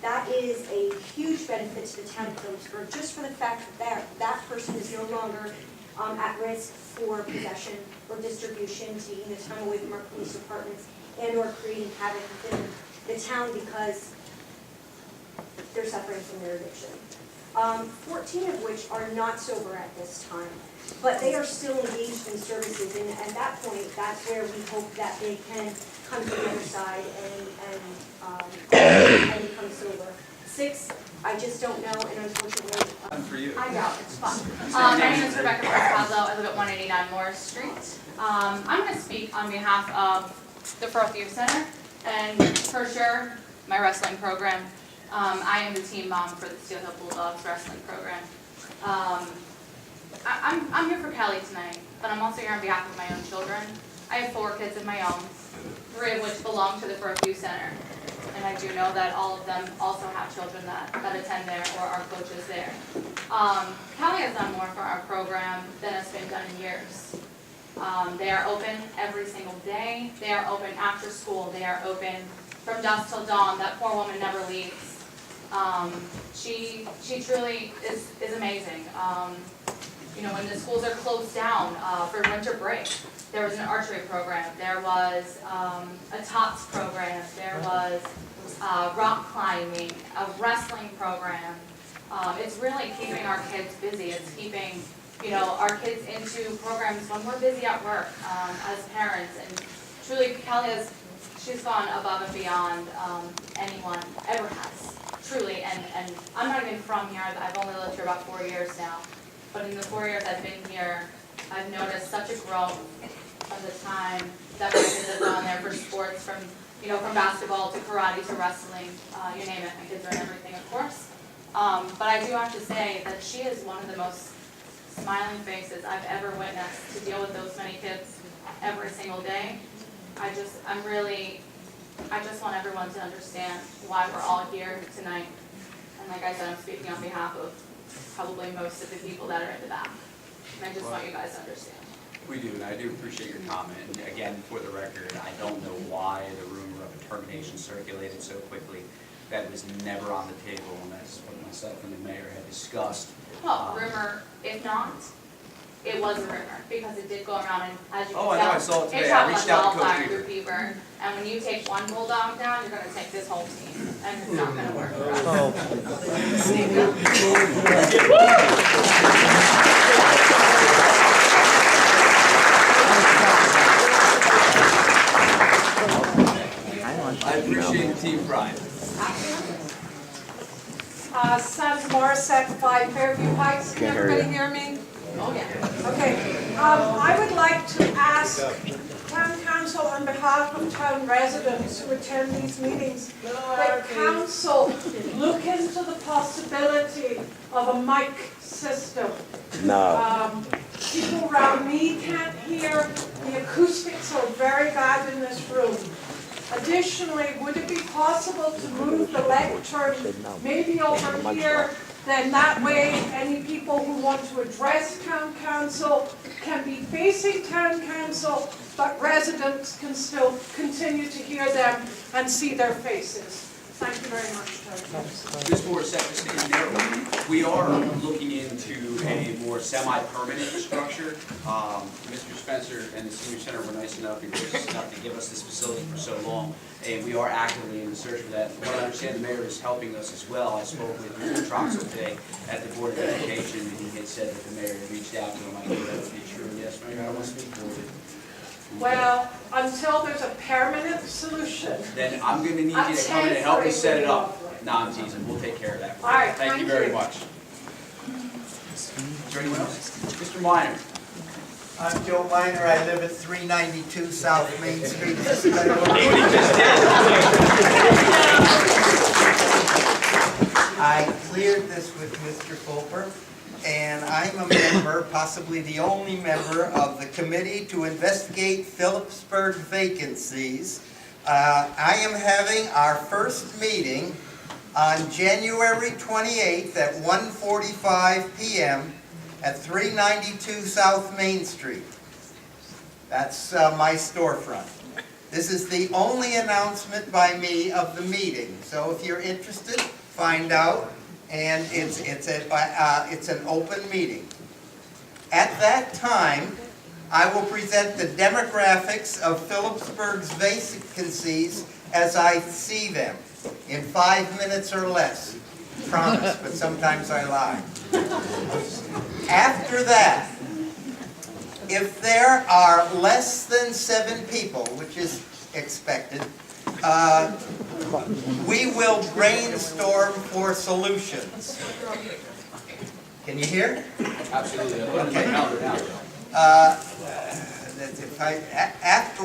That is a huge benefit to the town of Phillipsburg, just for the fact that that person is no longer at risk for possession or distribution, taking the time away from our police departments, and or creating havoc within the town because they're suffering from their addiction. 14 of which are not sober at this time, but they are still engaged in services, and at that point, that's where we hope that they can come to the other side and become sober. 6 I just don't know, and unfortunately, For you. I doubt it's fun. My name is Rebecca Pascazzo. I live at 189 Morris Street. I'm going to speak on behalf of the Firth Youth Center and for sure my wrestling program. I am the team mom for the Steel Hill Bulldogs wrestling program. I'm here for Kelly tonight, but I'm also here on behalf of my own children. I have 4 kids of my own, 3 of which belong to the Firth Youth Center. And I do know that all of them also have children that attend there or are coaches there. Kelly has done more for our program than has been done in years. They are open every single day. They are open after school. They are open from dusk till dawn. That poor woman never leaves. She truly is amazing. You know, when the schools are closed down for winter break, there was an archery program, there was a TOPS program, there was rock climbing, a wrestling program. It's really keeping our kids busy. It's keeping, you know, our kids into programs when we're busy at work as parents. And truly, Kelly she's gone above and beyond anyone ever has, truly. And I'm not even from here. I've only lived here about 4 years now. But in the 4 years I've been here, I've noticed such a growth from the time that my kids have gone there for sports, from basketball to karate to wrestling, you name it. My kids are in everything, of course. But I do have to say that she is one of the most smiling faces I've ever witnessed to deal with those many kids every single day. I just want everyone to understand why we're all here tonight. And like I said, I'm speaking on behalf of probably most of the people that are in the back. And I just want you guys to understand. We do, and I do appreciate your comment. And again, for the record, I don't know why the rumor of a termination circulated so quickly. That was never on the table, and that's what myself and the mayor had discussed. Well, rumor, if not, it was a rumor, because it did go around, and as you can tell, I know, I saw it today. I traveled reached like out to Coach wildfire Weaver. through Beaver. And when you take one bulldog down, you're gonna take this whole team, and it's not gonna work for us. I appreciate the team pride. Santa Morissette, 5 Fairview Heights. Can everybody hear me? Oh, yeah. Okay. I would like to ask Town Council on behalf of town residents who attend these meetings that council look into the possibility of a mic system. No. People around me can't hear. The acoustics are very bad in this room. Additionally, would it be possible to move the lectern maybe over here? Then that way, any people who want to address town council can be facing town council, but residents can still continue to hear them and see their faces. Thank you very much, Town Council. Ms. Morissette, just in there, we are looking into a more semi-permanent structure. Mr. Spencer and the senior center were nice enough and gracious enough to give us this facility for so long, and we are actively in the search for that. What I understand, the mayor is helping us as well. I spoke with Mr. Troxel today at the Board of Education, and he had said that the mayor had reached out to him. I think that would be true. Yes, Mayor, I want to speak for you. Well, until there's a permanent solution. Then I'm going to need you to come in and help me set it up. No, I'm teasing. We'll take care of that. All right, Thank you very much. Is there anyone else? Mr. Minor. I'm Joe Miner. I live at 392 South Main Street. I cleared this with Mr. Fulper, and I'm a member, possibly the only member, of the committee to investigate Phillipsburg vacancies. I am having our first meeting on January 28th at 1:45 p.m. at 392 South Main Street. That's my storefront. This is the only announcement by me of the meeting. So if you're interested, find out. And it's an open meeting. At that time, I will present the demographics of Phillipsburg's vacancies as I see them, in 5 minutes or less. Promise, but sometimes I lie. After that, if there are less than 7 people, which is expected, we will brainstorm for solutions. Can you hear? Absolutely. Okay. After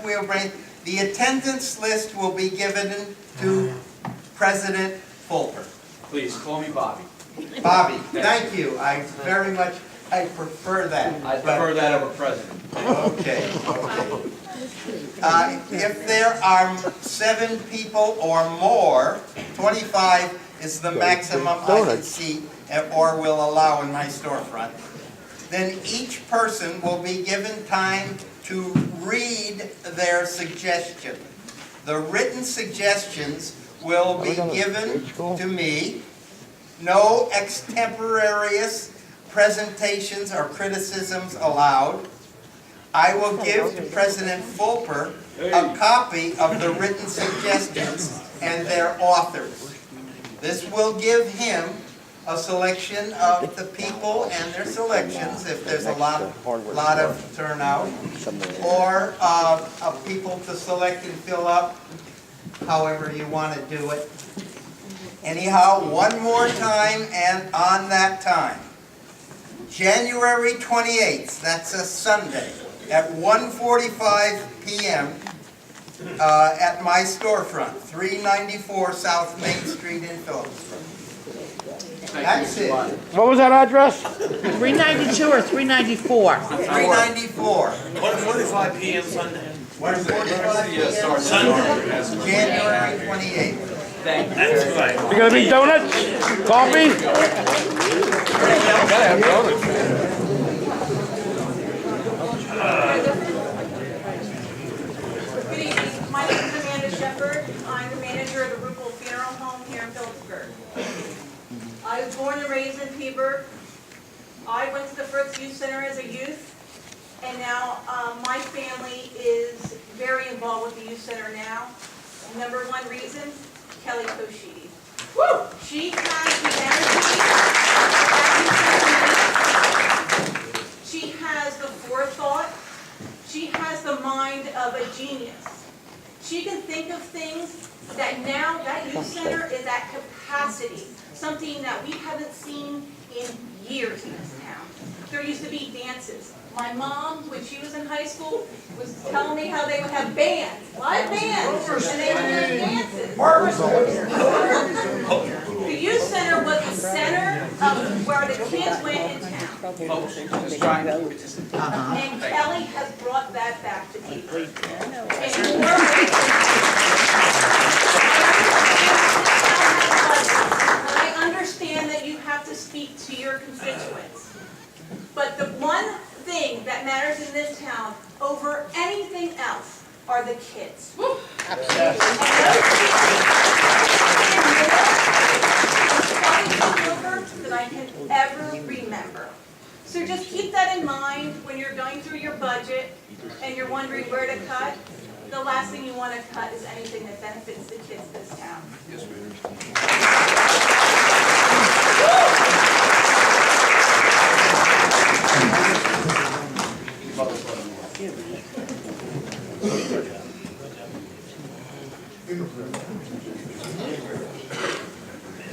we'll bring, the attendance list will be given to President Fulper. Please, call me Bobby. Bobby, thank you. I very much, I prefer that. I prefer that over president. Okay. If there are 7 people or more, 25 is the maximum I can see or will allow in my storefront, then each person will be given time to read their suggestion. The written suggestions will be given to me. No extemporaneous presentations or criticisms allowed. I will give to President Fulper a copy of the written suggestions and their authors. This will give him a selection of the people and their selections, if there's a lot of turnout, or of people to select and fill up, however you want to do it. Anyhow, one more time and on that time. January 28th, that's a Sunday, at 1:45 p.m. At my storefront, 394 South Main Street in Phillipsburg. That's it. What was that address? 392 or 394? 394. 1:45 p.m. Sunday. 1:45 p.m. Sunday, January 28th. Thank you. That's right. You gonna be donuts? Coffee? Gotta have donuts. Good evening. My name is Amanda Shepherd. I'm the manager of the Rupel Funeral Home here in Phillipsburg. I was born and raised in Phillipsburg. I went to the First Youth Center as a youth, and now my family is very involved with the youth center now. Number one reason, Kelly Koshidi. Woo! She has the energy, she has the forethought, she has the mind of a genius. She can think of things that now that youth center is at capacity, something that we haven't seen in years in this town. There used to be dances. My mom, when she was in high school, was telling me how they would have bands, live bands, and they would have dances. The youth center was the center of where the kids went in town. And Kelly has brought that back to people. And I understand that you have to speak to your constituents. But the one thing that matters in this town over anything else are the kids. And those kids are than I can ever remember. So just keep that in mind when you're going through your budget and you're wondering where to cut. The last thing you want to cut is anything that benefits the kids of this town. Yes, ma'am.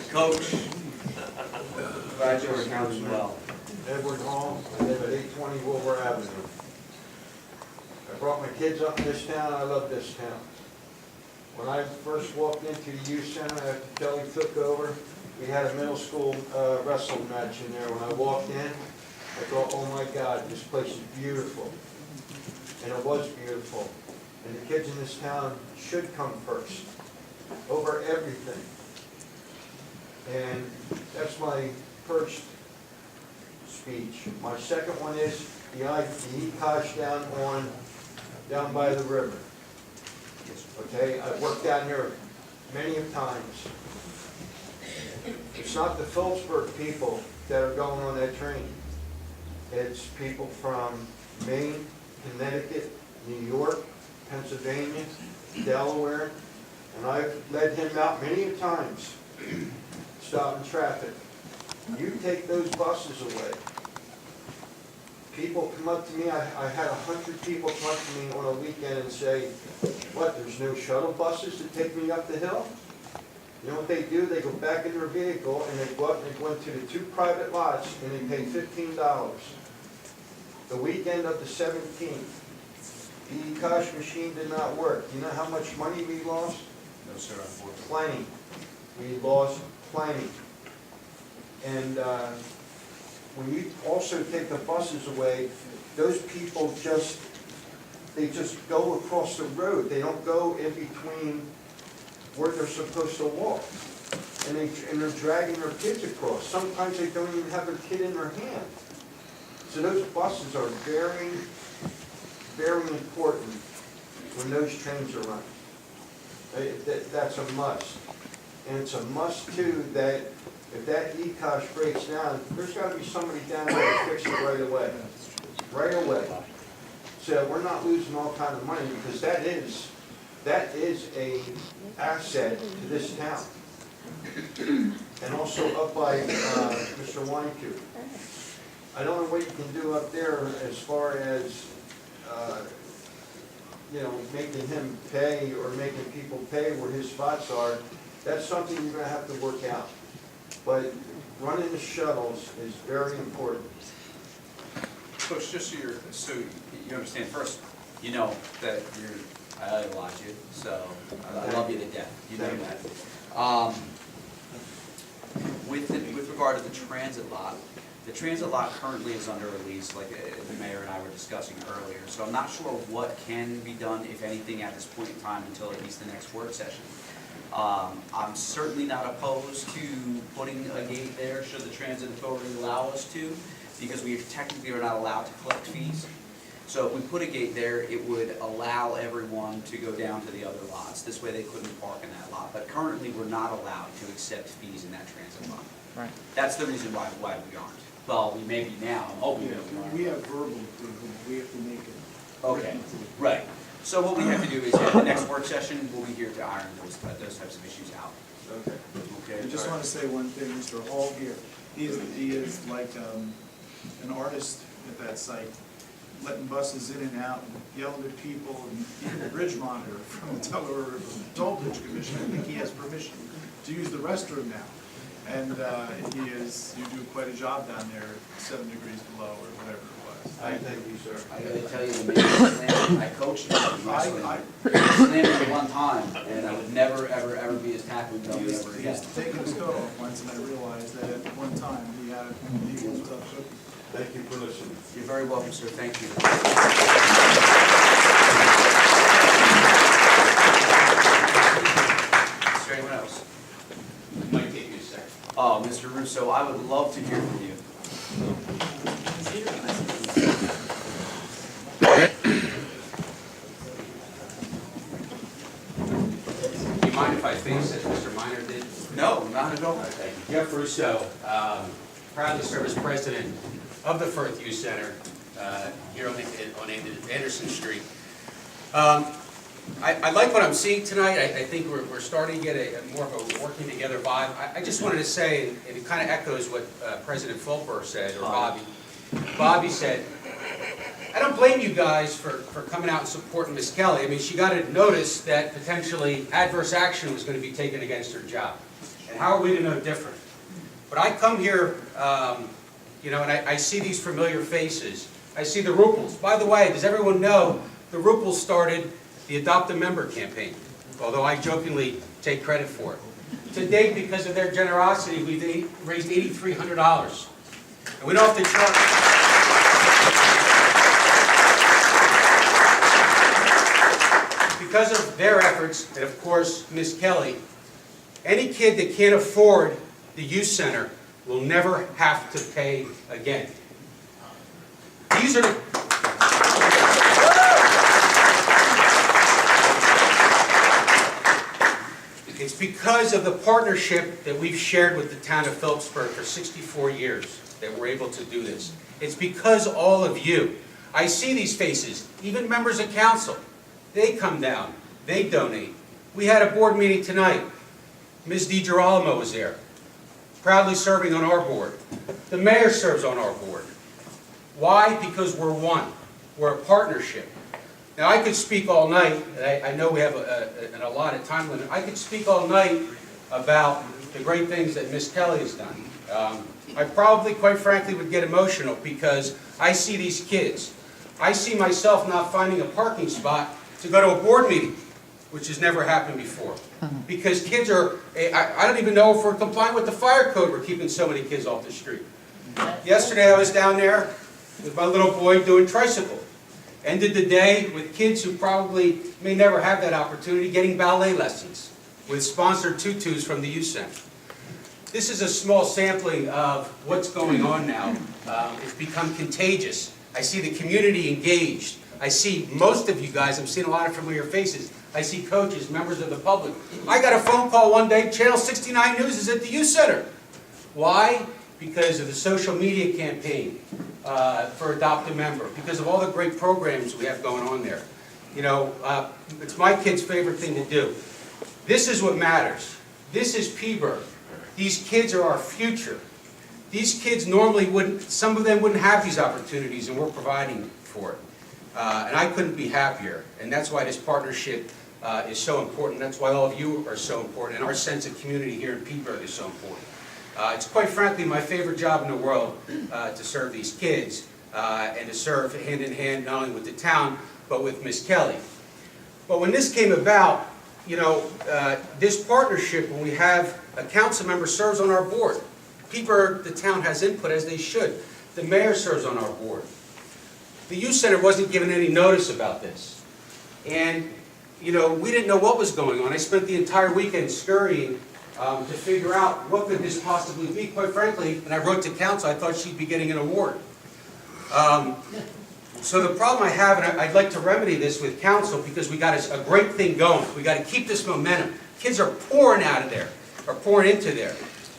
Coach, glad you were counting well. Edward Hall, I live at 820 Wilbur Avenue. I brought my kids up in this town, I love this town. When I first walked into the youth center after Kelly took over, we had a middle school wrestling match in there. When I walked in, I thought, oh my God, this place is beautiful. And it was beautiful. And the kids in this town should come first, over everything. And that's my first speech. My second one is the e-cosh down by the river. Okay, I've worked down there many times. It's not the Phillipsburg people that are going on that train. It's people from Maine, Connecticut, New York, Pennsylvania, Delaware, and I've led him out many times, stopping traffic. You take those buses away, People come up to me, I had 100 people come up to me on a weekend and say, what, there's no shuttle buses to take me up the hill? You know what they do? They go back in their vehicle and they go up and they go into the 2 private lots and they pay $15. The weekend of the 17th, the e-cash machine did not work. You know how much money we lost? No, sir, unfortunately. Plenty. We lost plenty. And when you also take the buses away, those people they just go across the road. They don't go in between where they're supposed to walk. And they're dragging their kids across. Sometimes they don't even have their kid in their hand. So those buses are very, very important when those trains are running. That's a must. And it's a must too that if that e-cash breaks down, there's got to be somebody down there to fix it right away. Right away. So we're not losing all kind of money because that is a asset to this town. And also up by Mr. Weinkoop. I don't know what you can do up there as far as making him pay or making people pay where his spots are. That's something you're going to have to work out. But running the shuttles is very important. Coach, just so you understand, first, you know that I idolize you, so I love you to death. You know that. With regard to the transit lot, the transit lot currently is under a lease, like the mayor and I were discussing earlier. So I'm not sure what can be done, if anything, at this point in time until at least the next work session. I'm certainly not opposed to putting a gate there should the transit authority allow us to, because we technically are not allowed to collect fees. So if we put a gate there, it would allow everyone to go down to the other lots. This way they couldn't park in that lot. But currently we're not allowed to accept fees in that transit lot. Right. That's the reason why we aren't. Well, we may be now, I'm hoping that we are. We have verbal approval, we have to make it. Okay, right. So what we have to do is at the next work session, we'll be here to iron those types of issues out. Okay. Okay. I just want to say one thing, Mr. Hall here, he is like an artist at that site, letting buses in and out, and yelling at people, and even the bridge monitor from the Delaware Toll Bridge Commission, I think he has permission to use the restroom now. And you do quite a job down there, 7 degrees below or whatever it was. I thank you, sir. I gotta tell you, the man, I coached him in wrestling. I slammed him one time, and I would never, ever be his tackling dummy ever He again. was taking his coat off once, and I realized that at one time he was tough cookie. Thank you for listening. You're very welcome, sir. Thank you. Is there anyone else? Might take you a second. Oh, Mr. Russo, I would love to hear from you. Do you mind if I face as Mr. Minor did? No, not at all. Thank you. Jeff Russo, proud to serve as president of the Firth Youth Center here on Anderson Street. I like what I'm seeing tonight. I think we're starting to get more of a working together vibe. I just wanted to say, and it kind of echoes what President Phillipsburg said, or Bobby. Bobby said, I don't blame you guys for coming out and supporting Miss Kelly. I mean, she got a notice that potentially adverse action was going to be taken against her job. And how are we to know different? But I come here, and I see these familiar faces. I see the Ruppels. By the way, does everyone know the Ruppels started the Adopt a Member campaign, although I jokingly take credit for it. To date, because of their generosity, we've raised $8,300. And we don't have to charge. Because of their efforts, and of course, Miss Kelly, any kid that can't afford the youth center will never have to pay again. These are the... It's because of the partnership that we've shared with the town of Phillipsburg for 64 years that we're able to do this. It's because all of you. I see these faces, even members of council. They come down, they donate. We had a board meeting tonight. Ms. DiGirolamo was there, proudly serving on our board. The mayor serves on our board. Why? Because we're one. We're a partnership. Now, I could speak all night, and I know we have an allotted time limit. I could speak all night about the great things that Miss Kelly has done. I probably, quite frankly, would get emotional because I see these kids. I see myself not finding a parking spot to go to a board meeting, which has never happened before. Because kids are, I don't even know if we're complying with the fire code, we're keeping so many kids off the street. Yesterday I was down there with my little boy doing tricycle. Ended the day with kids who probably may never have that opportunity getting ballet lessons with sponsored tutus from the youth center. This is a small sampling of what's going on now. It's become contagious. I see the community engaged. I see most of you guys, I'm seeing a lot of familiar faces. I see coaches, members of the public. I got a phone call one day, Channel 69 News is at the youth center. Why? Because of the social media campaign for Adopt a Member, because of all the great programs we have going on there. You know, it's my kid's favorite thing to do. This is what matters. This is Phillipsburg. These kids are our future. These kids normally wouldn't, some of them wouldn't have these opportunities, and we're providing for it. And I couldn't be happier, and that's why this partnership is so important. That's why all of you are so important, and our sense of community here in Phillipsburg is so important. It's quite frankly my favorite job in the world to serve these kids and to serve hand in hand not only with the town but with Miss Kelly. But when this came about, you know, this partnership, when we have a council member serves on our board, Phillipsburg, the town has input as they should. The mayor serves on our board. The youth center wasn't given any notice about this. And, you know, we didn't know what was going on. I spent the entire weekend scurrying to figure out what could this possibly be. Quite frankly, and I wrote to council, I thought she'd be getting an award. So the problem I have, and I'd like to remedy this with council because we got a great thing going. We got to keep this momentum. Kids are pouring out of there, or pouring into there.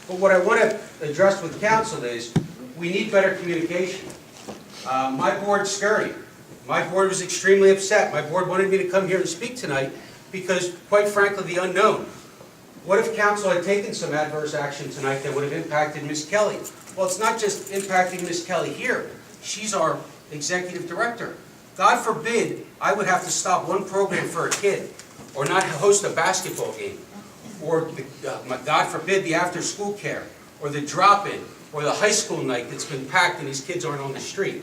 But what I want to address with council is we need better communication. My board scurried. My board was extremely upset. My board wanted me to come here and speak tonight because, quite frankly, the unknown. What if council had taken some adverse action tonight that would have impacted Miss Kelly? Well, it's not just impacting Miss Kelly here. She's our executive director. God forbid I would have to stop one program for a kid or not host a basketball game or, God forbid, the after-school care or the drop-in or the high school night that's been packed and these kids aren't on the street.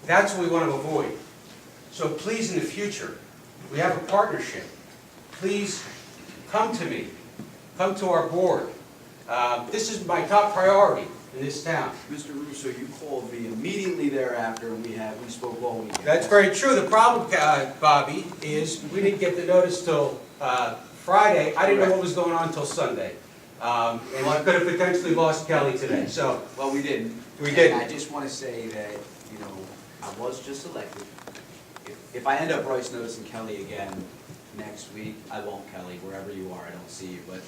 That's what we want to avoid. So please, in the future, we have a partnership. Please come to me. Come to our board. This is my top priority in this town. Mr. Russo, you called me immediately thereafter, and we spoke all weekend. That's very true. The problem, Bobby, is we didn't get the notice till Friday. I didn't know what was going on until Sunday. And I could have potentially lost Kelly today. So, well, we didn't. We didn't. I just want to say that, you know, I was just elected. If I end up Bryce noticing Kelly again next week, I won't, Kelly, wherever you are, I don't see you, but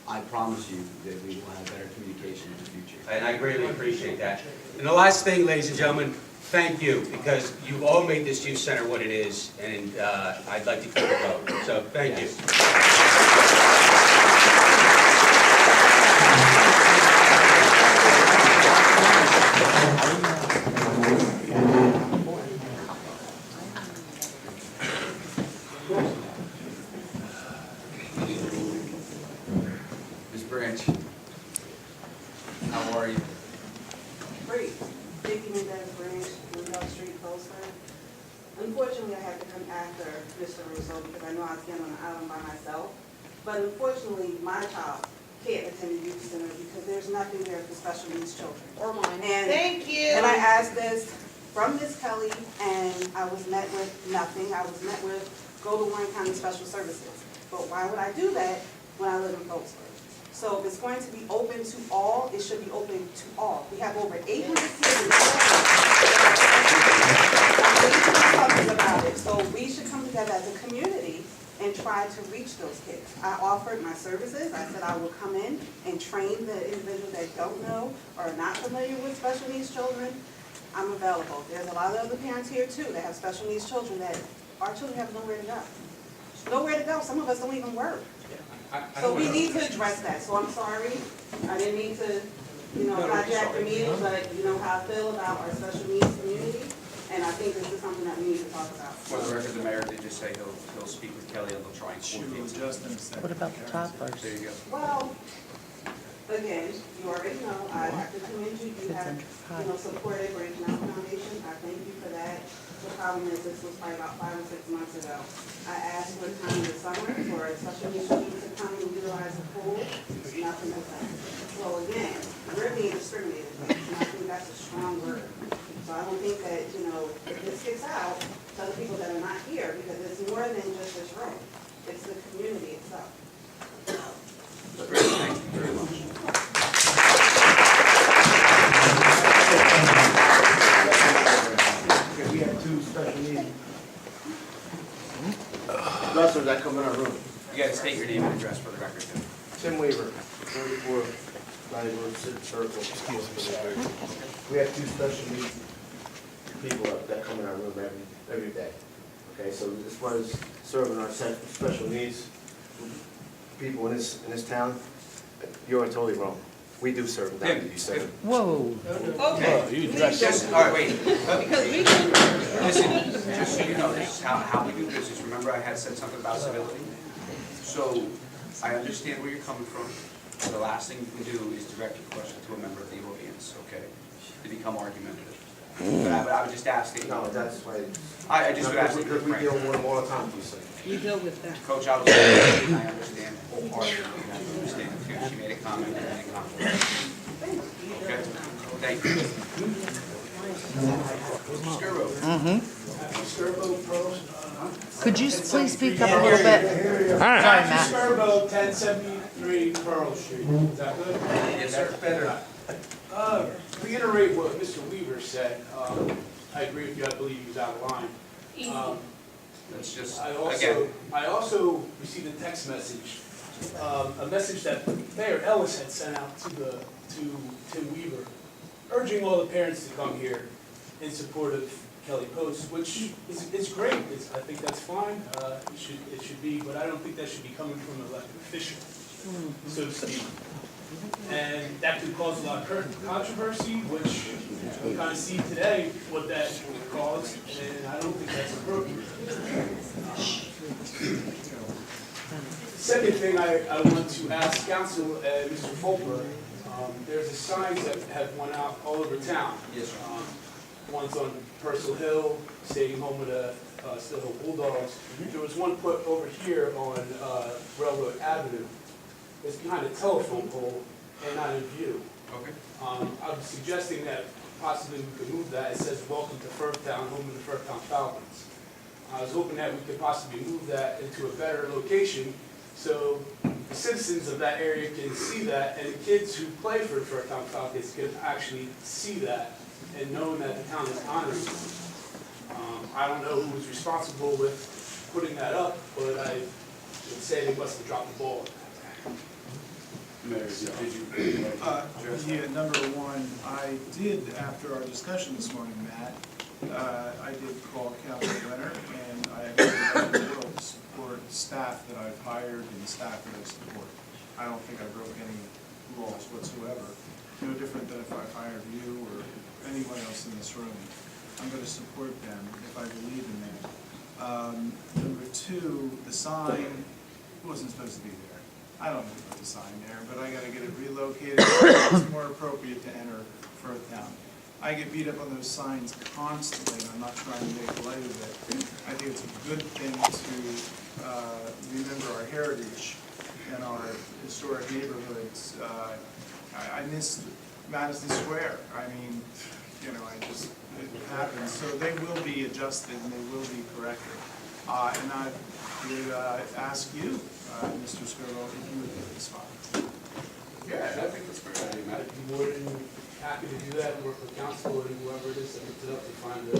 I promise you that we will have better communication in the future. And I greatly appreciate that. And the last thing, ladies and gentlemen, thank you, because you've all made this youth center what it is, and I'd like to keep it going. So, thank you. Ms. Branch, how are you? Great. Vicky Mendez Branch, Rudolph Street, Phillipsburg. Unfortunately, I had to come after Mr. Russo because I know I was getting on an island by myself. But unfortunately, my child can't attend the youth center because there's nothing there for special needs children. Or mine. And, Thank you. And I asked this from Ms. Kelly, and I was met with nothing. I was met with, go to Warren County Special Services. But why would I do that when I live in Phillipsburg? So if it's going to be open to all, it should be open to all. We have over 800 kids in something about it. So we should come together as a community and try to reach those kids. I offered my services. I said I will come in and train the individuals that don't know or are not familiar with special needs children. I'm available. There's a lot of other parents here too that have special needs children that our children have nowhere to go. Nowhere to go. Some of us don't even work. So we need to address that. So I'm sorry. I didn't mean to hijack the meeting, but you know how I feel about our special needs community, and I think this is something that we need to talk about. For the record, the mayor did just say he'll speak with Kelly and they'll try and coordinate. What about the toppers? There you go. Well, again, you already know, I have to commend you, you have, supported Branch Mountain Foundation, I thank you for that. The problem is, this was probably about 5 or 6 months ago. I asked one time in the summer for a special needs student to come and utilize the pool, nothing was done. So again, we're being discriminated against, and I think that's a strong word. So I don't think that, if this gets out to other people that are not here, because it's more than just this room, it's the community itself. Great, thank you very much. Okay, we have 2 special needs wrestlers that come in our room. You gotta state your name and address for the record, too. Tim Weaver, 34 Valley Road Circle. We have 2 special needs people that come in our room every day. Okay, so this was serving our special needs people in this town. You're totally wrong. We do serve them. You serve them. Whoa. Okay. All right, wait. Listen, just so you know, this is how we do business. Remember I had said something about civility? So I understand where you're coming from. The last thing we do is direct your question to a member of the audience, okay? To become argumentative. But I would just ask that. No, that's why. I just would ask that. Because we deal with them all the time, please. We deal with that. Coach, I understand wholeheartedly. You have to understand too. She made a comment and a compliment. Okay? Thank you. Could you please speak up a little bit? Sorry, Matt. Skirbo, 1073 Pearl Street. Is that good? Yes, sir. Better. Reiterate what Mr. Weaver said. I agree with you. I believe he was out of line. Let's just, I also received a text message, a message that Mayor Ellis had sent out to Tim Weaver, urging all the parents to come here in support of Kelly Post, which is great. I think that's fine. It should be, but I don't think that should be coming from an elected official, so to speak. And that could cause a lot of controversy, which we kind of see today what that would cause, and I don't think that's appropriate. Second thing I want to ask Council and Mr. Fulper, there's a signs that have went out all over town. Yes, sir. One's on Purcell Hill, staying home with the Still Hill Bulldogs. There was one put over here on Railroad Avenue. It's behind a telephone pole and not in view. Okay. I was suggesting that possibly we could move that. It says, "Welcome to Firthtown, home of the Firthtown Falcons." I was hoping that we could possibly move that into a better location so the citizens of that area can see that, and the kids who play for the Firthtown Falcons can actually see that and know that the town is honoring them. I don't know who was responsible with putting that up, but I would say they must have dropped the ball. Mayor, did you? Yeah, number one, I did, after our discussion this morning, Matt, I did call Council Leonard, and I will support staff that I've hired and staff that I support. I don't think I broke any laws whatsoever. No different than if I hired you or anyone else in this room. I'm going to support them if I believe in them. Number two, the sign wasn't supposed to be there. I don't know about the sign there, but I got to get it relocated. It's more appropriate to enter Firthtown. I get beat up on those signs constantly, and I'm not trying to make light of it. I think it's a good thing to remember our heritage and our historic neighborhoods. I miss Madison Square. I mean, it happens. So they will be adjusted and they will be corrected. And I would ask you, Mr. Skirbo, if you would give this spot. Yeah, I think that's great. I'd be more than happy to do that and work with council and whoever it is that puts it up to find a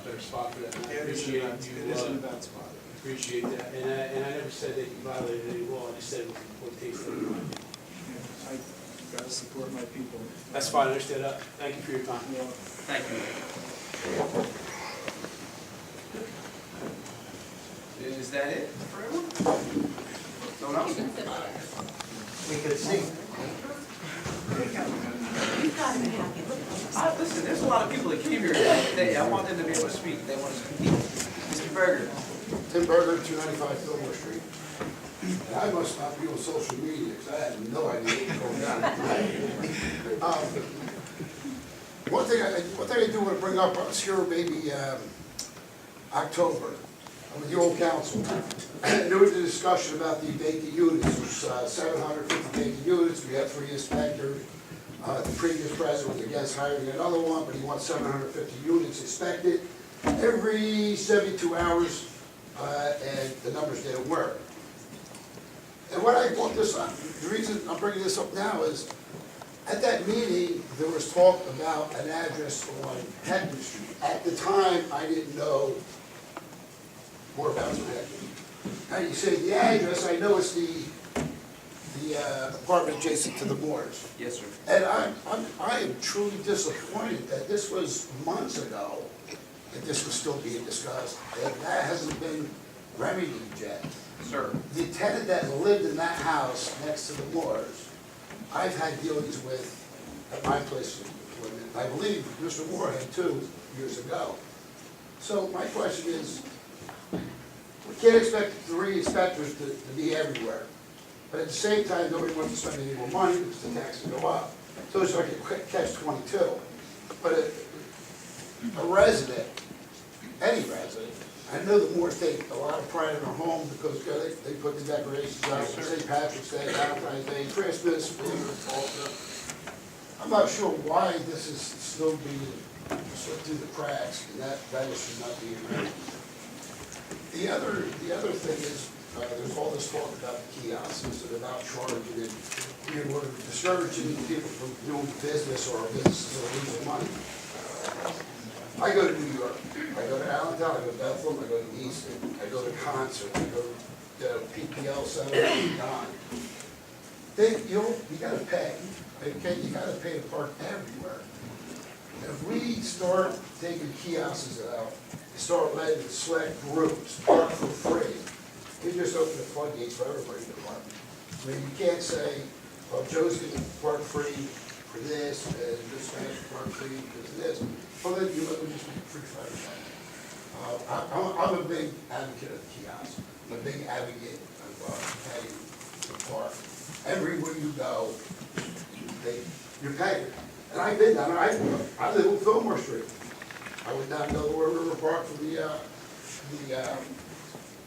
better spot for that. And I appreciate you. It isn't a bad spot. Appreciate that. And I never said that you violated any law. I just said what takes them. I gotta support my people. That's fine. I understand that. Thank you for your time. Thank you. Is that it for everyone? No one else? We could see. I want them to be able to speak, they want to speak. Mr. Berger. Tim Berger, 295 Fillmore Street. And I must not be on social media, because I had no idea what was going on. One thing I do want to bring up, I was here maybe October, with the old council. And there was a discussion about the vacant units. There's 750 vacant units, we had 3 inspectors. The previous president was against hiring another one, but he wants 750 units inspected every 72 hours, and the numbers didn't work. And what I brought this up, the reason I'm bringing this up now is, at that meeting, there was talk about an address on Hector Street. At the time, I didn't know more about Hector. Now you say the address, I know it's the apartment adjacent to the Moors. Yes, sir. And I am truly disappointed that this was months ago, that this was still being discussed, and that hasn't been remedied yet. Sir. The tenant that lived in that house next to the Moors, I've had dealings with at my place of employment. I believe Mr. Moore had 2 years ago. So my question is, we can't expect 3 inspectors to be everywhere. But at the same time, nobody wants to spend any more money because the taxes go up. So it's like a catch-22. But a resident, any resident, I know the Moors take a lot of pride in their home because they put the decorations out for St. Patrick's Day, Valentine's Day, Christmas, Easter. I'm not sure why this is still being slipped through the cracks, and that should not be remedied. The other thing is, there's all this talk about the kiosks and about charging and we're discouraging people from doing business or businesses are losing money. I go to New York, I go to Allentown, I go to Bethlehem, I go to Easton, I go to concert, I go to PPL Center, Don. You gotta pay, okay? You gotta pay to park everywhere. If we start taking kiosks out, start letting select groups park for free, you just open the floodgates for everybody to park. I mean, you can't say, oh, Joe's gonna park free for this, and this guy's park free because of this. Well, then you let me just make it free for everybody. I'm a big advocate of the kiosk. I'm a big advocate of paying to park. Everywhere you go, you're paying. And I've been down there. I live on Fillmore Street. I went down to Delaware River Park for the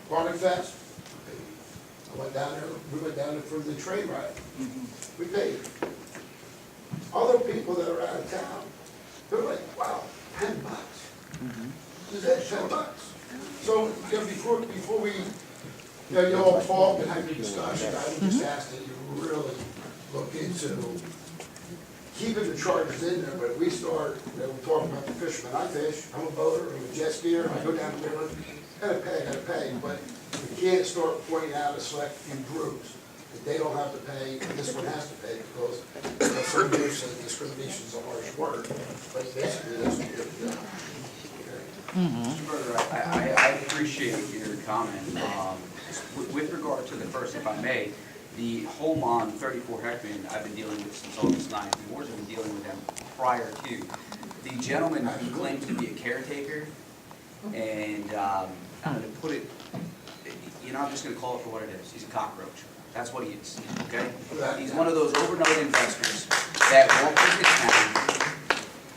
Garden Fest. I went down there. We went down there for the train ride. We paid. Other people that are out of town, they're like, wow, $10. Is that $10? So before we you all talk and have your discussion, I would just ask that you really look into keeping the charges in there. But if we start, we're talking about the fishermen. I fish. I'm a boater. I'm a jet skier. I go down the river. Gotta pay. But we can't start pointing out a select few groups that they don't have to pay, and this one has to pay because some groups say discrimination is a harsh word. But basically, that's what you're doing. Mr. Berger, I appreciate your comment. With regard to the first, if I may, the home on 34 Heckman, I've been dealing with since August 9th. The Moors have been dealing with them prior to. The gentleman who claims to be a caretaker, and I'm going to put it, I'm just going to call it for what it is. He's a cockroach. That's what he is, okay? He's one of those overnight investors that walk into town,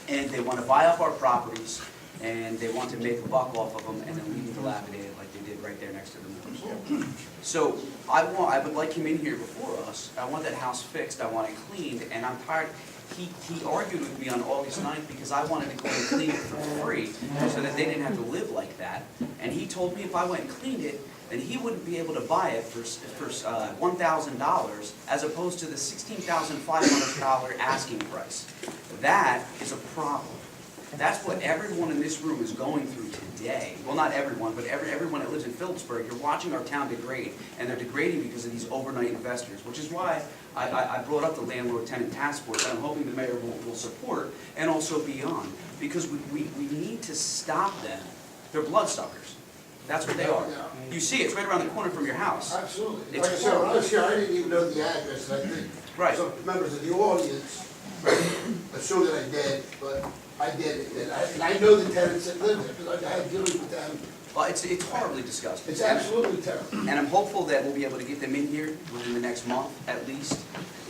and they want to buy up our properties, and they want to make a buck off of them, and then leave them dilapidated like they did right there next to the Moors. So I would like him in here before us. I want that house fixed. I want it cleaned, and I'm tired. He argued with me on August 9th because I wanted to go and clean it for free so that they didn't have to live like that. And he told me if I went and cleaned it, then he wouldn't be able to buy it for $1,000 as opposed to the $16,500 asking price. That is a problem. That's what everyone in this room is going through today. Well, not everyone, but everyone that lives in Phillipsburg. You're watching our town degrade, and they're degrading because of these overnight investors, which is why I brought up the landlord-tenant task force that I'm hoping the mayor will support and also beyond, because we need to stop them. They're bloodsuckers. That's what they are. You see, it's right around the corner from your house. Absolutely. It's like I said, when I was here, I didn't even know the address. I think right. some members of the audience assume that I did, but I did, and I know the tenants that live there, because I had dealings with them. Well, it's horribly disgusting. It's absolutely terrible. And I'm hopeful that we'll be able to get them in here within the next month at least,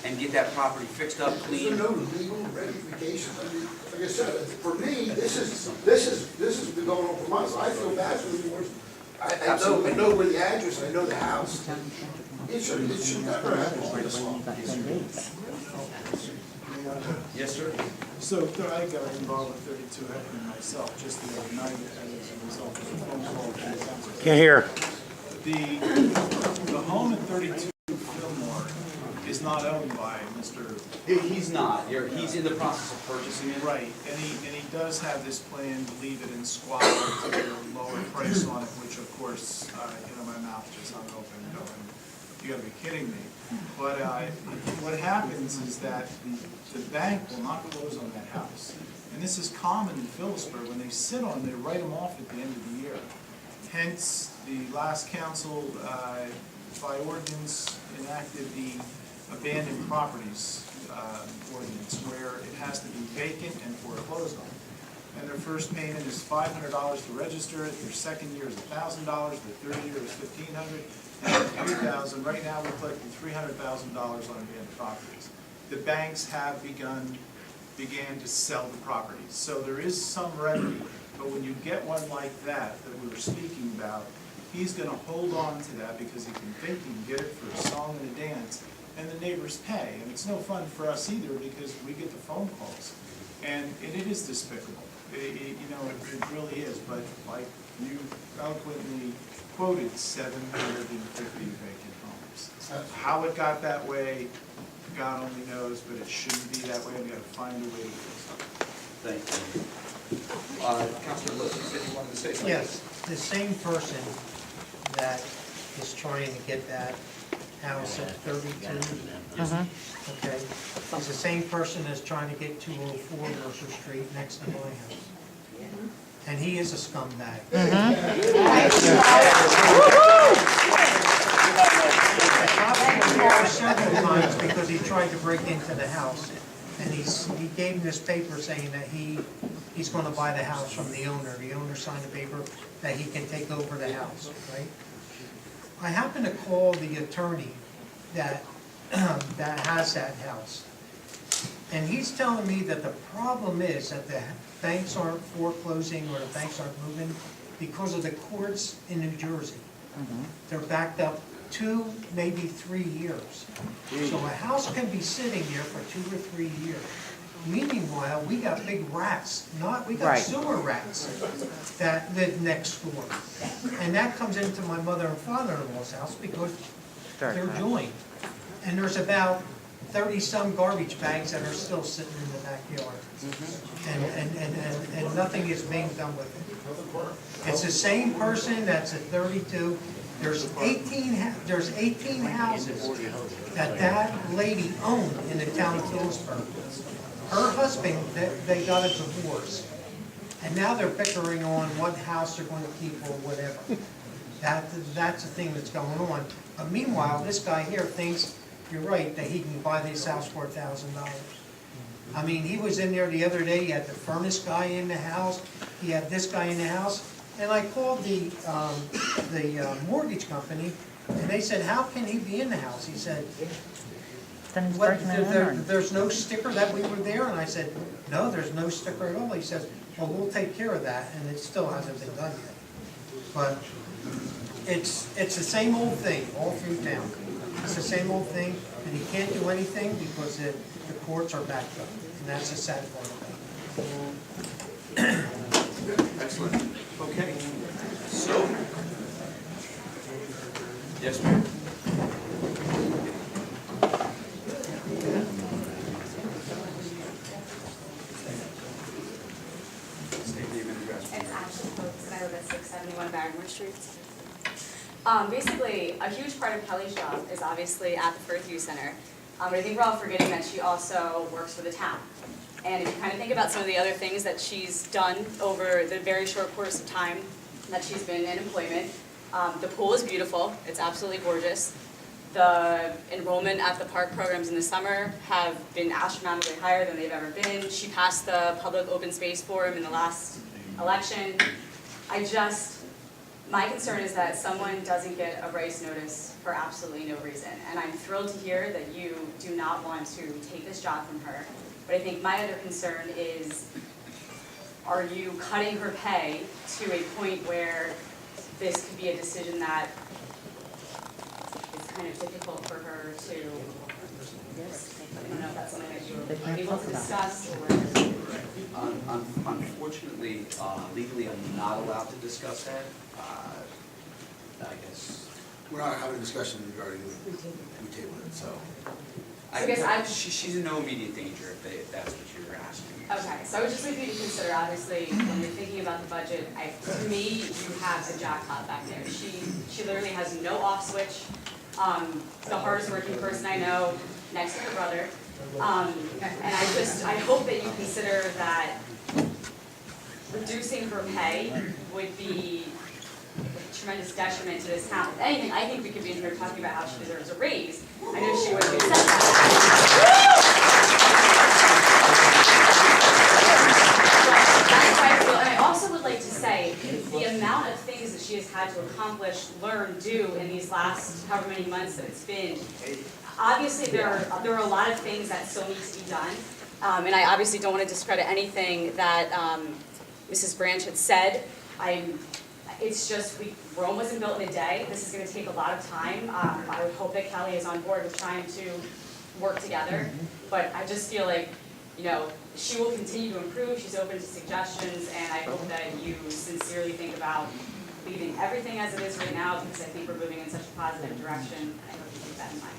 and get that property fixed up, There's clean. no legal ramifications. I mean, like I said, for me, this has been going on for months. I feel bad for the boards. I know where the address, I know the house. It should never happen on this long. Yes, sir. So I got involved with 32 Heckman myself just the other night as a result of a phone call from the council. Can't hear. The home at 32 Fillmore is not owned by Mr. He's not. He's in the process of purchasing it. Right, and he does have this plan to leave it in squalor to get a lower price on it, which of course, my mouth just hung open going, you gotta be kidding me. But what happens is that the bank will not close on that house. And this is common in Phillipsburg. When they sit on, they write them off at the end of the year. Hence, the last council, by ordinance, enacted the abandoned properties ordinance, where it has to be vacant and foreclosed on. And their first payment is $500 to register it, their second year is $1,000, their third year is $1,500, and $3,000. Right now, we're collecting $300,000 on abandoned properties. The banks have began to sell the properties. So there is some remedy, but when you get one like that we were speaking about, he's gonna hold on to that because he can think he can get it for a song and a dance, and the neighbors pay. And it's no fun for us either because we get the phone calls. And it is despicable. It really is, but like you eloquently quoted, 750 vacant homes. How it got that way, God only knows, but it shouldn't be that way. We gotta find a way to fix it. Thank you. Councilor Lewis, you said you wanted to say something? Yes, the same person that is trying to get that house at 32, okay, is the same person that's trying to get 204 Mercer Street next to my house. And he is a scumbag. Several times because he tried to break into the house. And he gave him this paper saying that he's going to buy the house from the owner. The owner signed a paper that he can take over the house, right? I happened to call the attorney that has that house. And he's telling me that the problem is that the banks aren't foreclosing or the banks aren't moving because of the courts in New Jersey. They're backed up 2, maybe 3 years. So a house can be sitting there for 2 or 3 years. Meanwhile, we got big rats, we got sewer rats that live next door. And that comes into my mother and father-in-law's house because they're joined. And there's about 30-some garbage bags that are still sitting in the backyard. And nothing is being done with it. It's the same person that's at 32. There's 18 houses that lady owned in the town of Phillipsburg. Her husband, they got a divorce. And now they're bickering on what house they're going to keep or whatever. That's the thing that's going on. But meanwhile, this guy here thinks, you're right, that he can buy this house for $1,000. I mean, he was in there the other day, he had the furnace guy in the house, he had this guy in the house, and I called the mortgage company, and they said, how can he be in the house? He said, there's no sticker that we were there? And I said, no, there's no sticker at all. He says, well, we'll take care of that, and it still hasn't been done yet. But it's the same old thing all through town. It's the same old thing, and he can't do anything because the courts are backed up, and that's the sad part of it. Excellent. Okay. So, yes, ma'am. I live at 671 Barrymore Street. Basically, a huge part of Kelly's job is obviously at the Firth Youth Center. But I think we're all forgetting that she also works for the town. And if you kind of think about some of the other things that she's done over the very short course of time that she's been in employment, the pool is beautiful. It's absolutely gorgeous. The enrollment at the park programs in the summer have been astronomically higher than they've ever been. She passed the public open space forum in the last election. My concern is that someone doesn't get a rice notice for absolutely no reason. And I'm thrilled to hear that you do not want to take this job from her. But I think my other concern is, are you cutting her pay to a point where this could be a decision that it's kind of difficult for her to, I don't know if that's something that you were able to discuss or? Unfortunately, legally, I'm not allowed to discuss that. I guess. We're not having a discussion regarding we table it, so. I guess She's in no immediate danger if that's what you're asking. Okay, so I would just like you to consider, obviously, when you're thinking about the budget, to me, you have a jackpot back there. She literally has no off switch. The hardest working person I know, next to her brother. And I hope that you consider that reducing her pay would be a tremendous detriment to this town. If anything, I think we could be in here talking about how she deserves a raise. I know she would have accepted that. That's how I feel. And I also would like to say, the amount of things that she has had to accomplish, learn, do in these last however many months that it's been, obviously there are a lot of things that still need to be done. And I obviously don't want to discredit anything that Mrs. Branch had said. It's just, Rome wasn't built in a day. This is going to take a lot of time. I would hope that Kelly is on board with trying to work together. But I just feel like, she will continue to improve. She's open to suggestions, and I hope that you sincerely think about leaving everything as it is right now, because I think we're moving in such a positive direction. I hope you keep that in mind.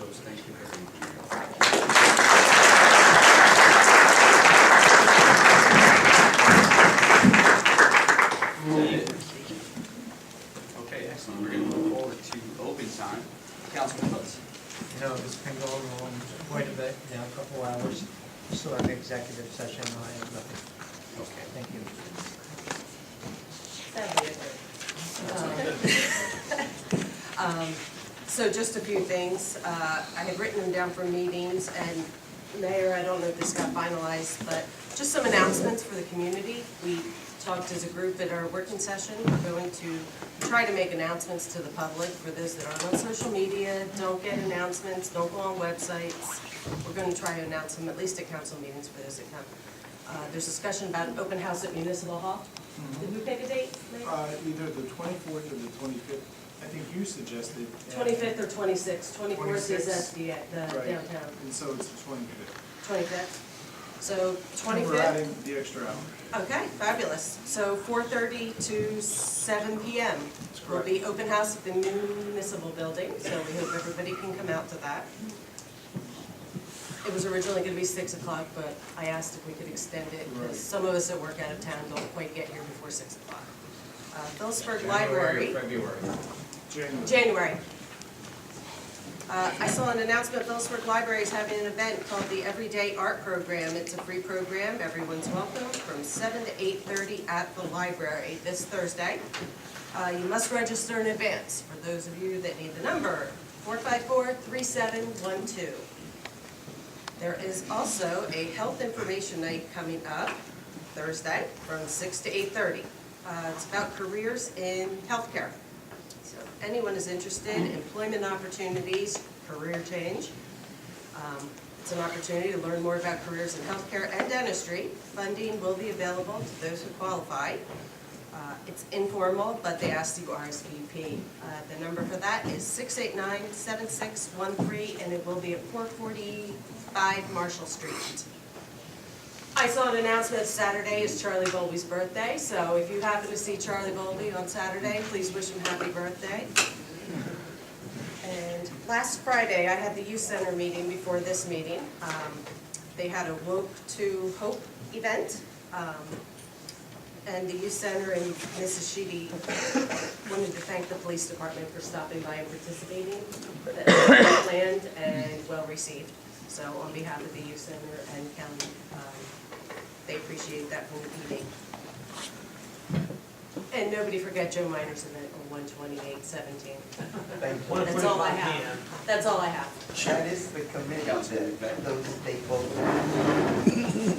Thank you very much. Okay, excellent. We're going to move forward to open time. Councilman Phillips. It's been going on quite a bit now, a couple hours. Still have executive session, I have nothing. Okay. Thank you. So just a few things. I had written them down for meetings, and Mayor, I don't know if this got finalized, but just some announcements for the community. We talked as a group at our working session. We're going to try to make announcements to the public for those that aren't on social media, don't get announcements, don't go on websites. We're going to try to announce them at least at council meetings for those that come. There's discussion about an open house at Municipal Hall. Did we pick a date, Mayor? Either the 24th or the 25th. I think you suggested. 25th or 26th. 24th is at the Right. downtown. And so it's the 25th. 25th. So 25th. We're adding the extra hour. Okay, fabulous. So 4:30 to 7 p.m. will be open house at the municipal building, so we hope everybody can come out to that. It was originally going to be 6 o'clock, but I asked if we could extend it, because some of us that work out of town don't quite get here before 6 o'clock. Phillipsburg Library. February. January. I saw an announcement, Phillipsburg Library is having an event called the Everyday Art Program. It's a free program, everyone's welcome, from 7 to 8:30 at the library this Thursday. You must register in advance, for those of you that need the number, 454-3712. There is also a health information night coming up Thursday from 6 to 8:30. It's about careers in healthcare. So if anyone is interested, employment opportunities, career change. It's an opportunity to learn more about careers in healthcare and dentistry. Funding will be available to those who qualify. It's informal, but they ask you RSVP. The number for that is 689-7613, and it will be at 445 Marshall Street. I saw an announcement Saturday is Charlie Bolby's birthday, so if you happen to see Charlie Bolby on Saturday, please wish him happy birthday. And last Friday, I had the youth center meeting before this meeting. They had a Woke to Hope event. And the youth center and Mrs. Sheedy wanted to thank the police department for stopping by and participating. That was well planned and well received. So on behalf of the youth center and county, they appreciate that from the meeting. And nobody forget Joe Minor's event on 1/28/17. Thank you. That's all I have. That's all I have. That is the committee, those stakeholders.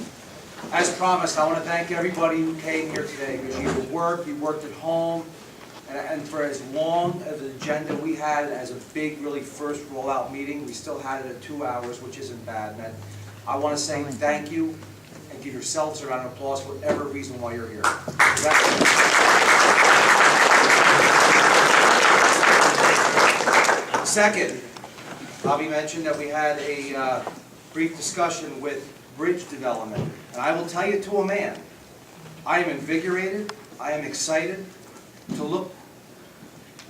As promised, I want to thank everybody who came here today, because you worked at home, and for as long as an agenda we had as a big, really first rollout meeting, we still had it at 2 hours, which isn't bad. And I want to say thank you, and give yourselves a round of applause for whatever reason why you're here. Second, Bobby mentioned that we had a brief discussion with bridge development, and I will tell you to a man, I am invigorated, I am excited to look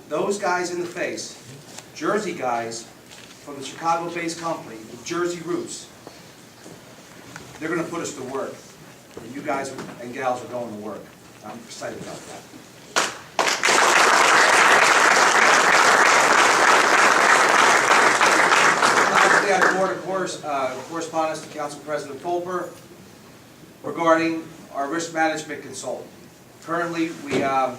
those guys in the face, Jersey guys from the Chicago-based company, with Jersey roots. They're going to put us to work, and you guys and gals are going to work. I'm excited about that. Lastly, I forward correspondence to Council President Fulper regarding our risk management consultant. Currently, we have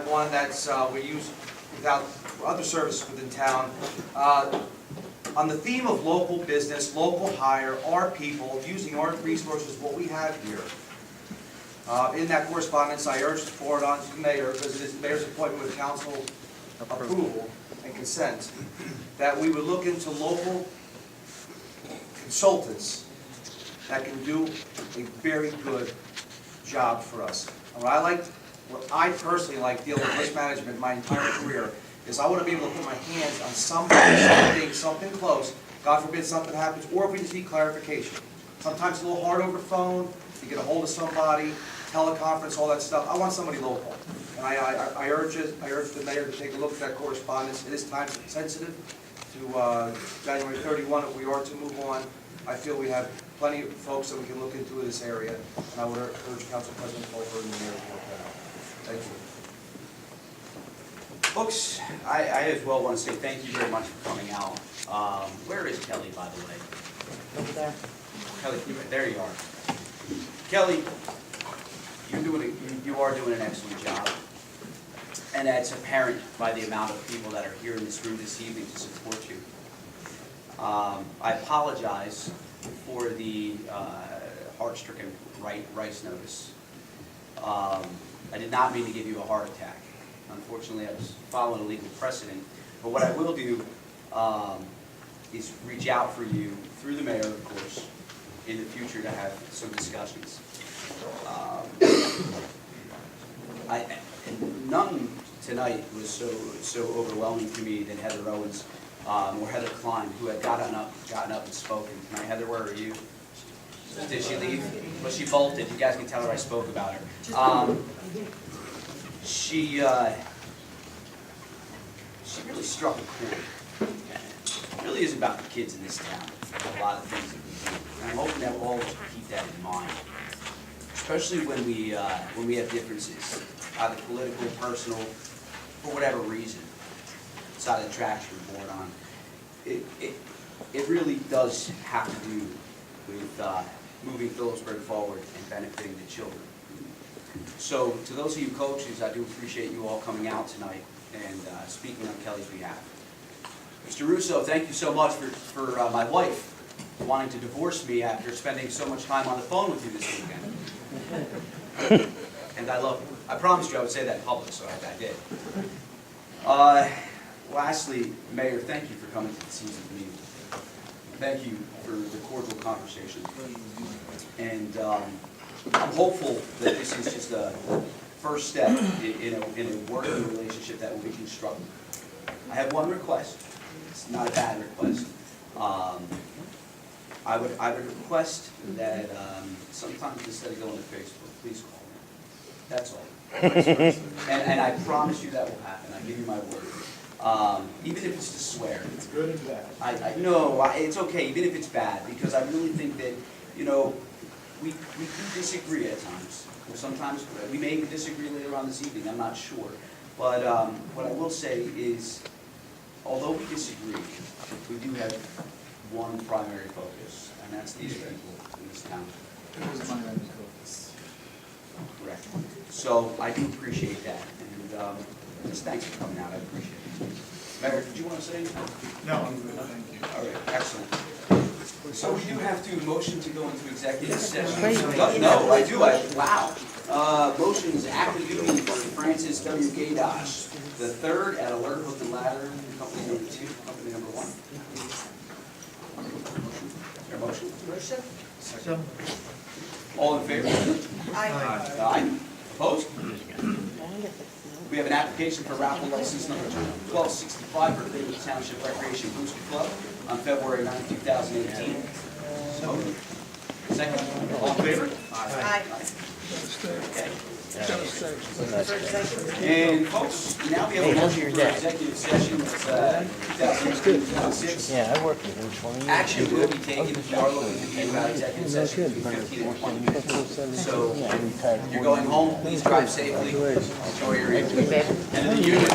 one that's we use without other services within town. On the theme of local business, local hire, our people, using our resources, what we have here. In that correspondence, I urge to forward on to the mayor, because it is the mayor's appointment with council approval and consent, that we would look into local consultants that can do a very good job for us. And what I personally like dealing with risk management my entire career is I want to be able to put my hands on somebody, something close, God forbid something happens, or if we just need clarification. Sometimes it's a little hard over phone, to get a hold of somebody, teleconference, all that stuff. I want somebody local. And I urge the mayor to take a look at that correspondence. It is time sensitive to January 31 if we are to move on. I feel we have plenty of folks that we can look into in this area, and I would urge Council President Fulper and the mayor to work that out. Thank you. Folks, I as well want to say thank you very much for coming out. Where is Kelly, by the way? Over there. Kelly, there you are. Kelly, you are doing an excellent job. And that's apparent by the amount of people that are here in this room this evening to support you. I apologize for the heart-stricken rice notice. I did not mean to give you a heart attack. Unfortunately, I was following a legal precedent. But what I will do is reach out for you through the mayor, of course, in the future to have some discussions. None tonight was so overwhelming to me than Heather Owens or Heather Klein, who had gotten up and spoken. Tonight, Heather, where are you? Did she leave? Well, she bolted. You guys can tell her I spoke about her. She really struck a chord. It really is about the kids in this town. A lot of things that we do. And I'm hoping that we'll all keep that in mind, especially when we have differences, either political, personal, for whatever reason, side of the tracks we're born on. It really does have to do with moving Phillipsburg forward and benefiting the children. So to those of you coaches, I do appreciate you all coming out tonight and speaking on Kelly's behalf. Mr. Russo, thank you so much for my wife wanting to divorce me after spending so much time on the phone with you this weekend. And I love you. I promised you I would say that in public, so I did. Lastly, Mayor, thank you for coming to this evening's meeting. Thank you for the cordial conversation. And I'm hopeful that this is just a first step in a working relationship that will be constructive. I have one request. It's not a bad request. I would request that sometimes instead of going to Facebook, please call me. That's all. And I promise you that will happen. I give you my word. Even if it's to swear. It's good and bad. No, it's okay, even if it's bad, because I really think that, we do disagree at times. Sometimes we may disagree later on this evening, I'm not sure. But what I will say is, although we disagree, we do have one primary focus, and that's these people in this town. It was my own focus. Correct. So I do appreciate that, and just thanks for coming out, I appreciate it. Mayor, did you want to say anything? No, I'm good, thank you. All right, excellent. So we do have to motion to go into executive session. No, I do, wow. Motion is active duty for Francis W. Gaydosh, the third at Alert Hook and Ladder, company number 2, company number 1. Is there a motion? Motion? So, All in favor? Aye. Aye. Opposed? We have an application for raffle license number 1265 for the Phillipsburg Township Recreation Booster Club on February 9, 2018. So moved. Second. All in favor? Aye. Okay. And folks, now we have a motion for executive session, 2018-06. Yeah, I worked with him 20 years. Action will be taken if you are looking to be about executive session between 15 and 20 minutes. So, you're going home, please drive safely, enjoy your evening. And the union.